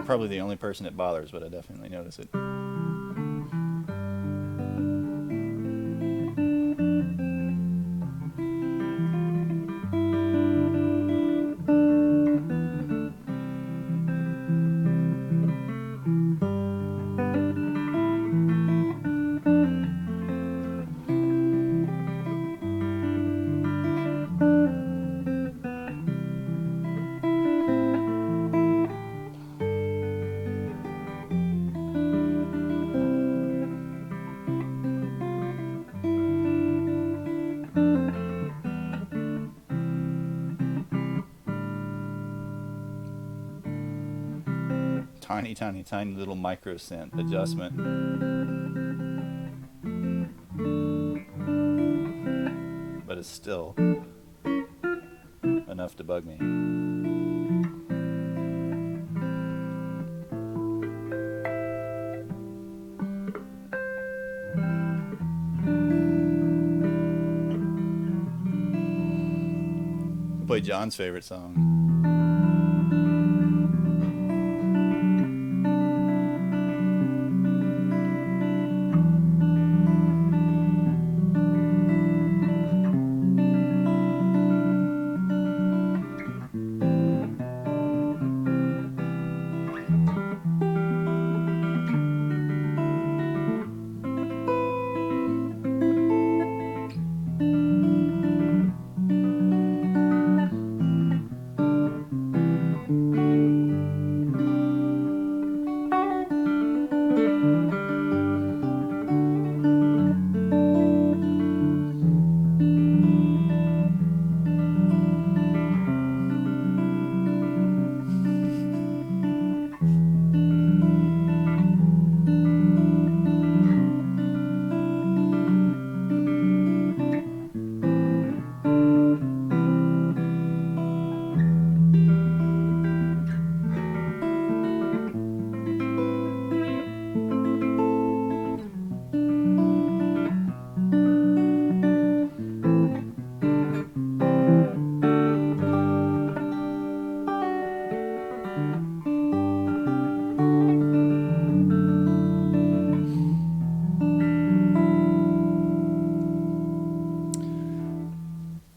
Probably the only person it bothers, but I definitely notice it. tiny, tiny, tiny little micro synth adjustment, but it's still enough to bug me. Play John's favorite song.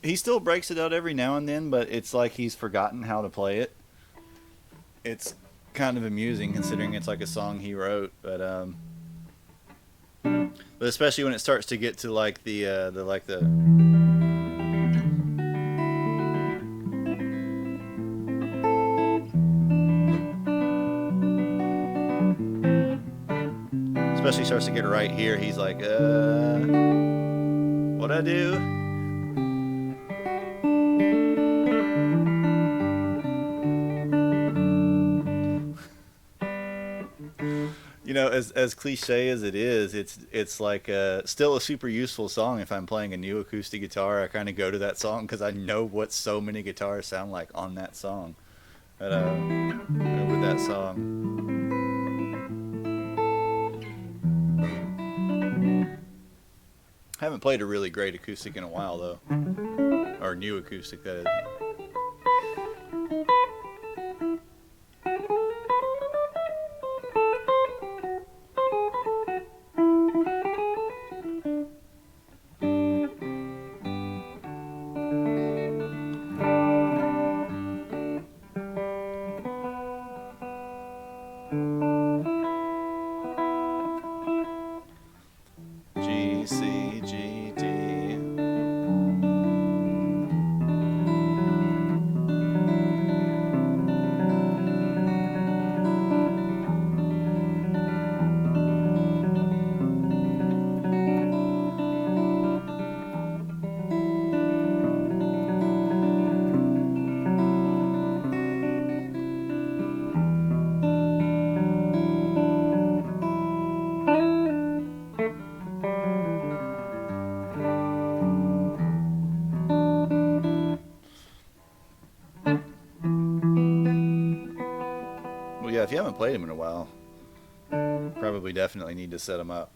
He still breaks it out every now and then, but it's like he's forgotten how to play it. It's kind of amusing considering it's like a song he wrote, but especially when it starts to get to like the especially starts to get right here. He's like, what I do? You know, as cliche as it is, it's like still a super useful song. If I'm playing a new acoustic guitar, I kind of go to that song because I know what so many guitars sound like on that song. But with that song, I haven't played a really great acoustic in a while though, or new acoustic that is. G, C, G, D. Well, yeah, if you haven't played him in a while, probably definitely need to set him up.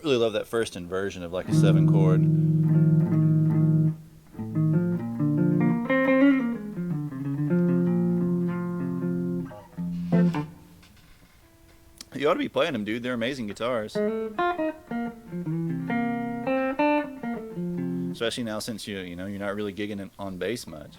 Really love that first inversion of like a 7 chord. You ought to be playing them, dude. They're amazing guitars. Especially now since you know you're not really gigging on bass much.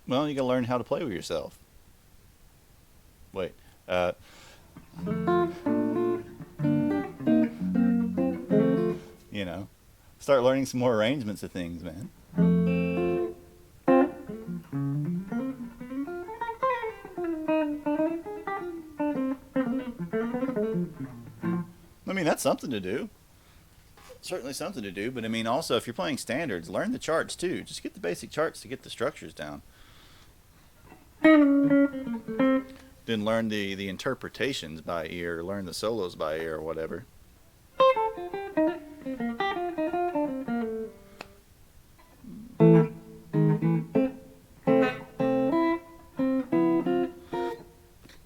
Well, you gotta learn how to play with yourself. Wait. You know, start learning some more arrangements of things, man. I mean, that's something to do. Certainly something to do, but I mean, also, if you're playing standards, learn the charts too. Just get the basic charts to get the structures down. Then learn the interpretations by ear, learn the solos by ear or whatever.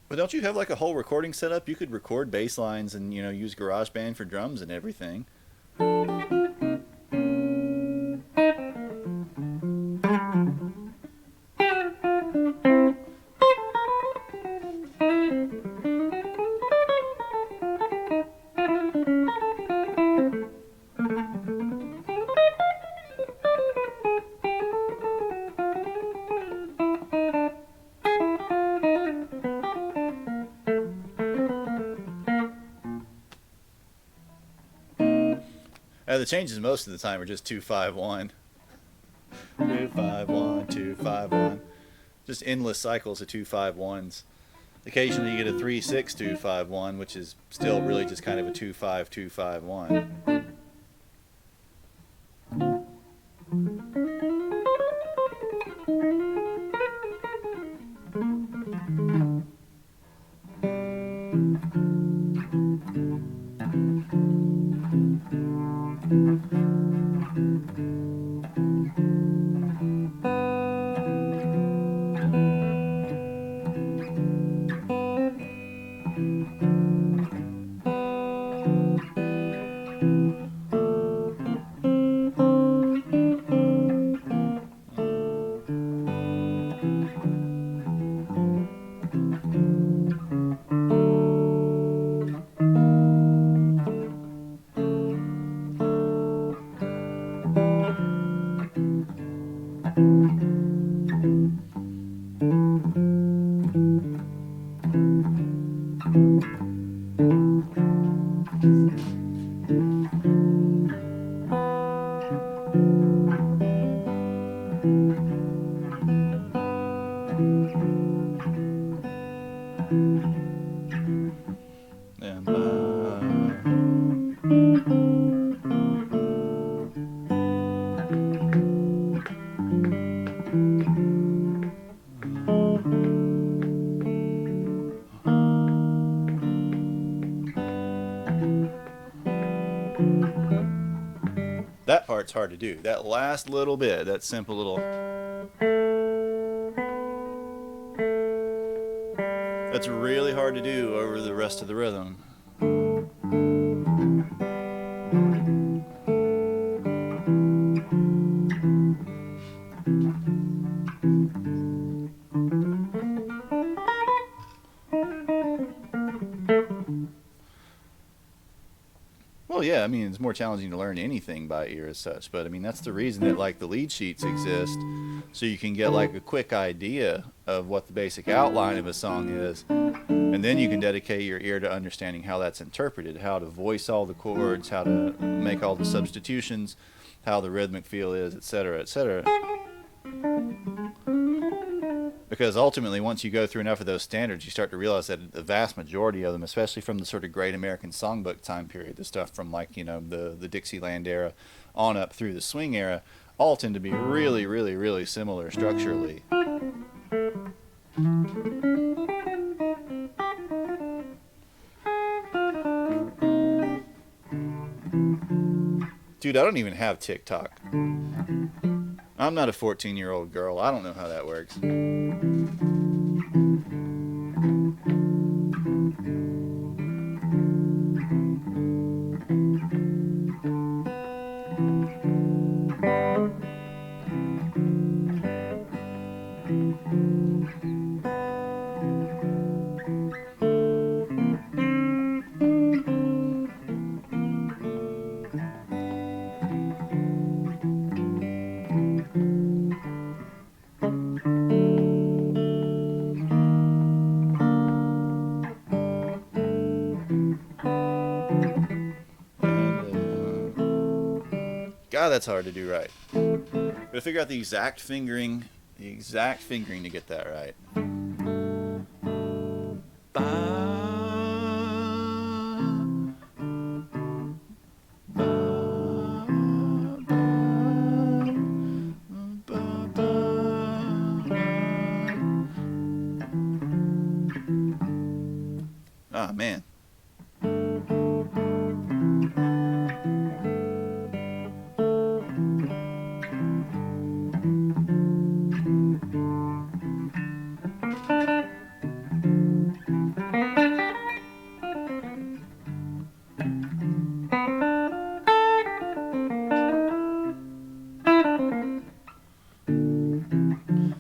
But don't you have like a whole recording setup? You could record bass lines and, you know, use GarageBand for drums and everything. The changes most of the time are just 2-5-1. 2-5-1, 2-5-1. Just endless cycles of 2-5-1s. Occasionally you get a 3-6 2-5-1, which is still really just kind of a 2-5-2-5-1. That part's hard to do. That last little bit, that simple little. That's really hard to do over the rest of the rhythm. Well, yeah, I mean, it's more challenging to learn anything by ear as such, but I mean, that's the reason that like the lead sheets exist, so you can get like a quick idea of what the basic outline of a song is, and then you can dedicate your ear to understanding how that's interpreted, how to voice all the chords, how to make all the substitutions, how the rhythmic feel is, etc., etc. Because ultimately, once you go through enough of those standards, you start to realize that the vast majority of them, especially from the sort of Great American Songbook time period, the stuff from like, you know, the Dixieland era on up through the swing era, all tend to be really, really, really similar structurally. Dude, I don't even have TikTok. I'm not a 14-year-old girl. I don't know how that works. God, that's hard to do right. Gotta figure out the exact fingering to get that right. Ah, man.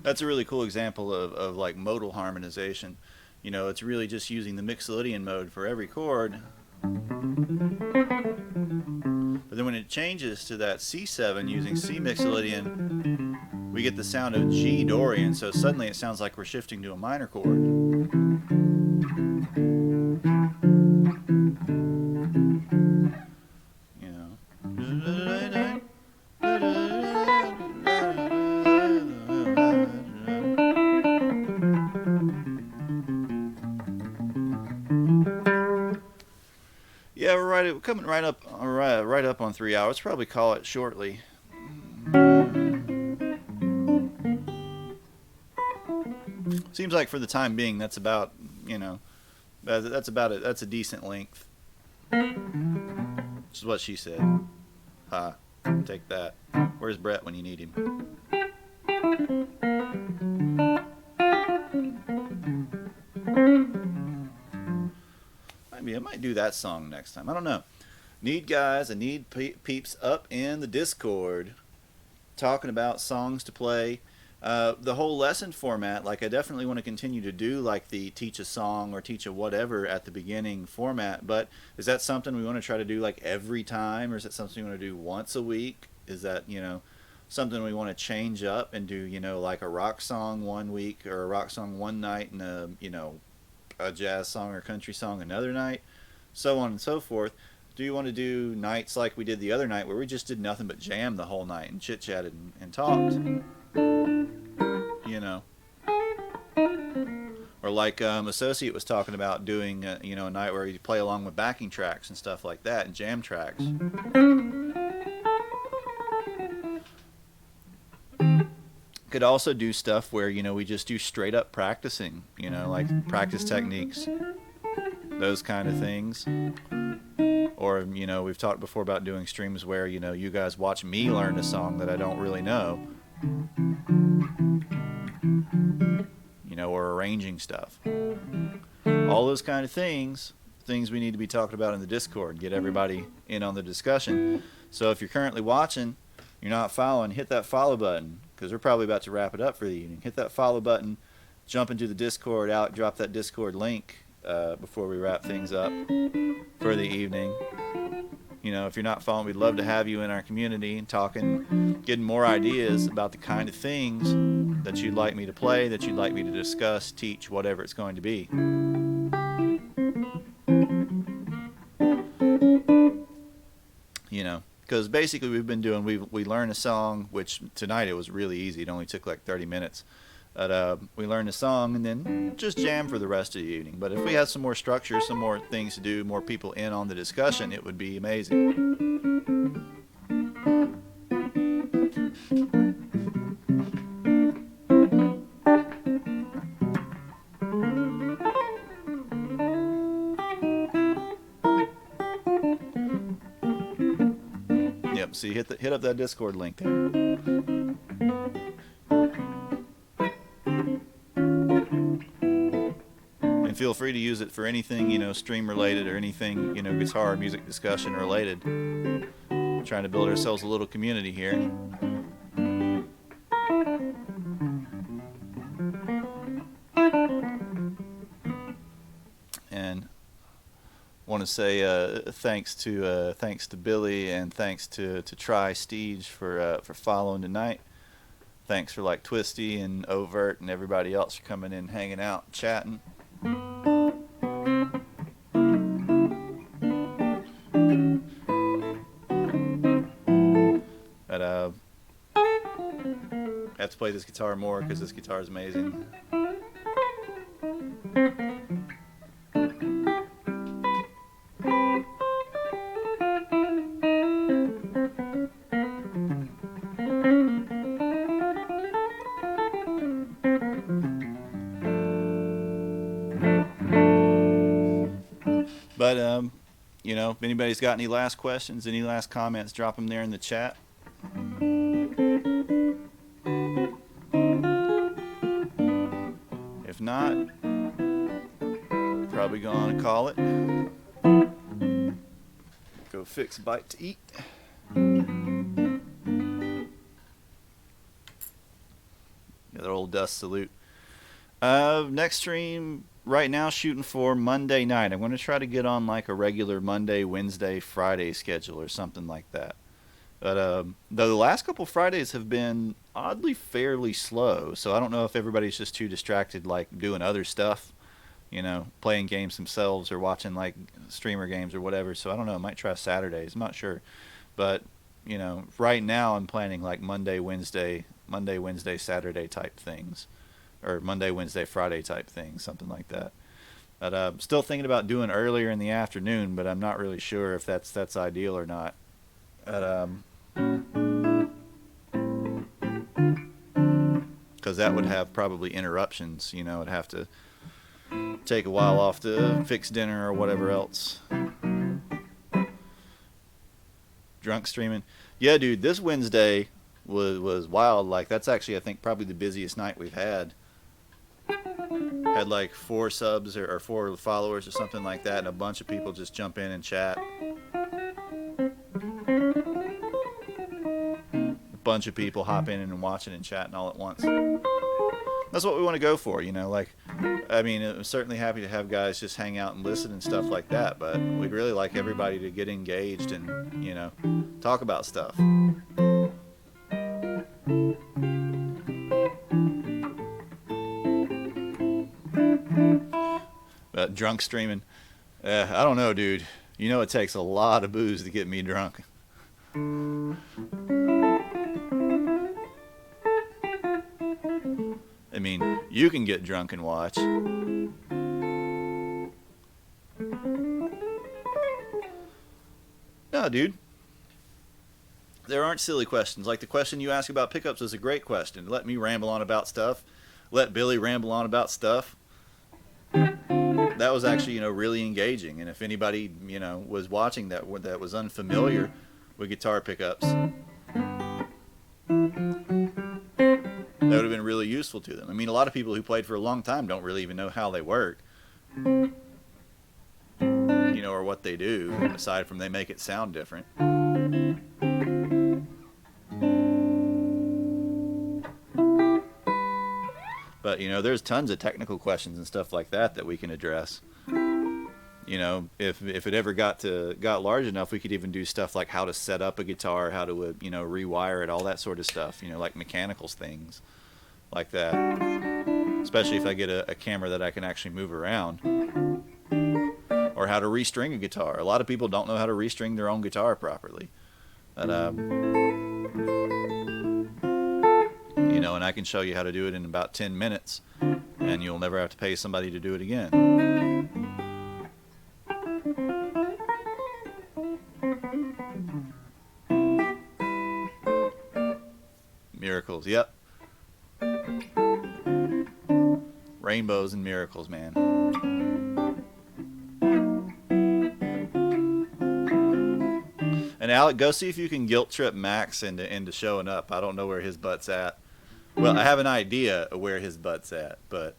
That's a really cool example of like modal harmonization. You know, it's really just using the Mixolydian mode for every chord. But then when it changes to that C7 using C Mixolydian, we get the sound of G Dorian, so suddenly it sounds like we're shifting to a minor chord. You know. Yeah, we're coming right up, right up on 3 hours. Probably call it shortly. Seems like for the time being, that's about, you know, that's about it. That's a decent length. This is what she said. Ha, take that. Where's Brett when you need him? I might do that song next time. I don't know. Need guys, I need peeps up in the Discord talking about songs to play. The whole lesson format, like I definitely want to continue to do like the teach a song or teach a whatever at the beginning format, but is that something we want to try to do like every time, or is it something we want to do once a week? Is that, you know, something we want to change up and do, you know, like a rock song one week or a rock song one night and a, you know, a jazz song or country song another night, so on and so forth? Do you want to do nights like we did the other night where we just did nothing but jam the whole night and chit-chatted and talked? You know. Or like Associate was talking about doing, you know, a night where you play along with backing tracks and stuff like that and jam tracks. Could also do stuff where, you know, we just do straight up practicing, you know, like practice techniques, those kind of things. Or, we've talked before about doing streams where, you guys watch me learn a song that I don't really know, or arranging stuff. All those kind of things we need to be talking about in the Discord. Get everybody in on the discussion. So if you're currently watching, you're not following, hit that follow button, because we're probably about to wrap it up for the evening. Hit that follow button, jump into the Discord, drop that Discord link before we wrap things up for the evening. If you're not following, we'd love to have you in our community and talking, getting more ideas about the kind of things that you'd like me to play, that you'd like me to discuss, teach, whatever it's going to be. Because basically we learn a song, which tonight it was really easy. It only took like 30 minutes. But we learn a song and then just jam for the rest of the evening. But if we had some more structure, some more things to do, more people in on the discussion, it would be amazing. Yep, see, hit up that Discord link there. And feel free to use it for anything, stream related or anything, guitar, music discussion related. Trying to build ourselves a little community here. And want to say thanks to Billy and thanks to Try Steege for following tonight. Thanks for Twisty and Overt and everybody else for coming in, hanging out, chatting. But I have to play this guitar more because this guitar is amazing. But, if anybody's got any last questions, any last comments, drop them there in the chat. If not, probably going to call it. Go fix a bite to eat. That old dust salute. Next stream right now, shooting for Monday night. I'm going to try to get on a regular Monday, Wednesday, Friday schedule or something like that. But the last couple Fridays have been oddly fairly slow, so I don't know if everybody's just too distracted doing other stuff, playing games themselves or watching streamer games or whatever. So I don't know, I might try Saturdays, I'm not sure. But right now I'm planning Monday, Wednesday, Saturday type things, or Monday, Wednesday, Friday type things, something like that. But I'm still thinking about doing earlier in the afternoon, but I'm not really sure if that's ideal or not. But because that would have probably interruptions, I'd have to take a while off to fix dinner or whatever else. Drunk streaming. Yeah, dude, this Wednesday was wild. That's actually, I think, probably the busiest night we've had. Had 4 subs or 4 followers or something like that, and a bunch of people just jump in and chat. A bunch of people hop in and watching and chatting all at once. That's what we want to go for, I'm certainly happy to have guys just hang out and listen and stuff like that, but we'd really like everybody to get engaged and, talk about stuff. Drunk streaming. I don't know, dude. It takes a lot of booze to get me drunk. You can get drunk and watch. No, dude. There aren't silly questions. The question you ask about pickups is a great question. Let me ramble on about stuff. Let Billy ramble on about stuff. that was actually, really engaging. And if anybody, was watching that was unfamiliar with guitar pickups, that would have been really useful to them. I mean, a lot of people who played for a long time don't really even know how they work, or what they do, aside from they make it sound different. But, there's tons of technical questions and stuff like that we can address. If it ever got large enough, we could even do stuff like how to set up a guitar, how to, rewire it, all that sort of stuff, like mechanical things like that. Especially if I get a camera that I can actually move around. Or how to restring a guitar. A lot of people don't know how to restring their own guitar properly. But, and I can show you how to do it in about 10 minutes, and you'll never have to pay somebody to do it again. Miracles, yep. Rainbows and miracles, man. And Alec, go see if you can guilt trip Max into showing up. I don't know where his butt's at. Well, I have an idea of where his butt's at, but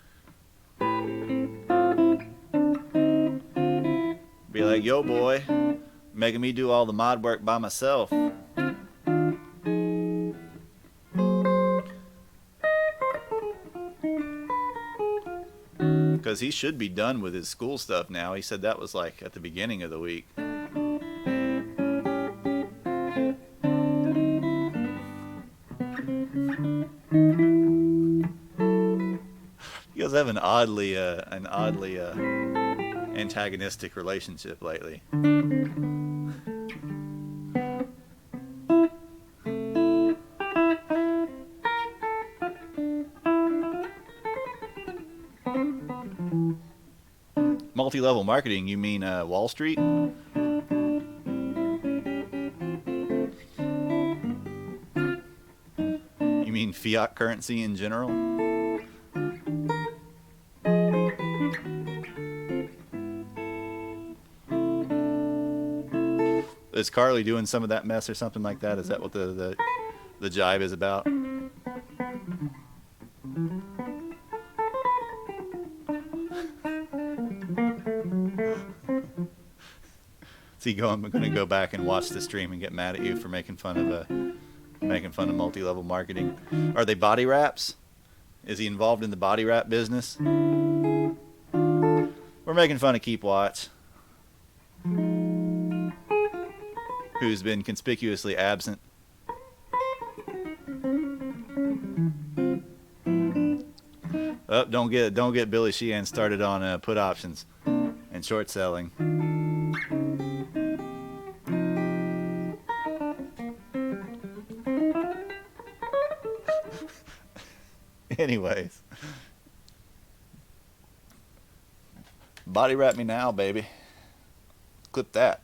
be like, yo boy, making me do all the mod work by myself. Because he should be done with his school stuff now. He said that was like at the beginning of the week. You guys have an oddly antagonistic relationship lately. Multi-level marketing, you mean Wall Street? You mean fiat currency in general? Is Carly doing some of that mess or something like that? Is that what the jibe is about? I'm going to go back and watch the stream and get mad at you for making fun of multi-level marketing. Are they body wraps? Is he involved in the body wrap business? We're making fun of Keep Watch, who's been conspicuously absent. Oh, don't get Billy Sheehan started on put options and short selling. Anyways, body wrap me now, baby. Clip that.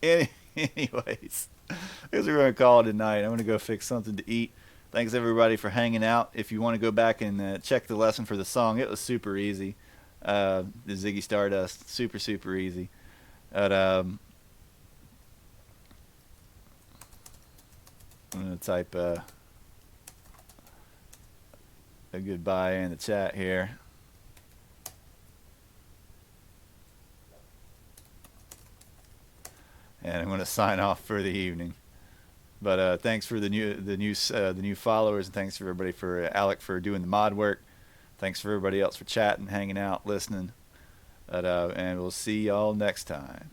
Anyways, I guess we're going to call it a night. I'm going to go fix something to eat. Thanks everybody for hanging out. If you want to go back and check the lesson for the song, it was super easy. The Ziggy Stardust, super easy. But I'm going to type a goodbye in the chat here. And I'm going to sign off for the evening. But thanks for the new followers, and thanks for everybody for Alec for doing the mod work. Thanks for everybody else for chatting, hanging out, listening. And we'll see y'all next time.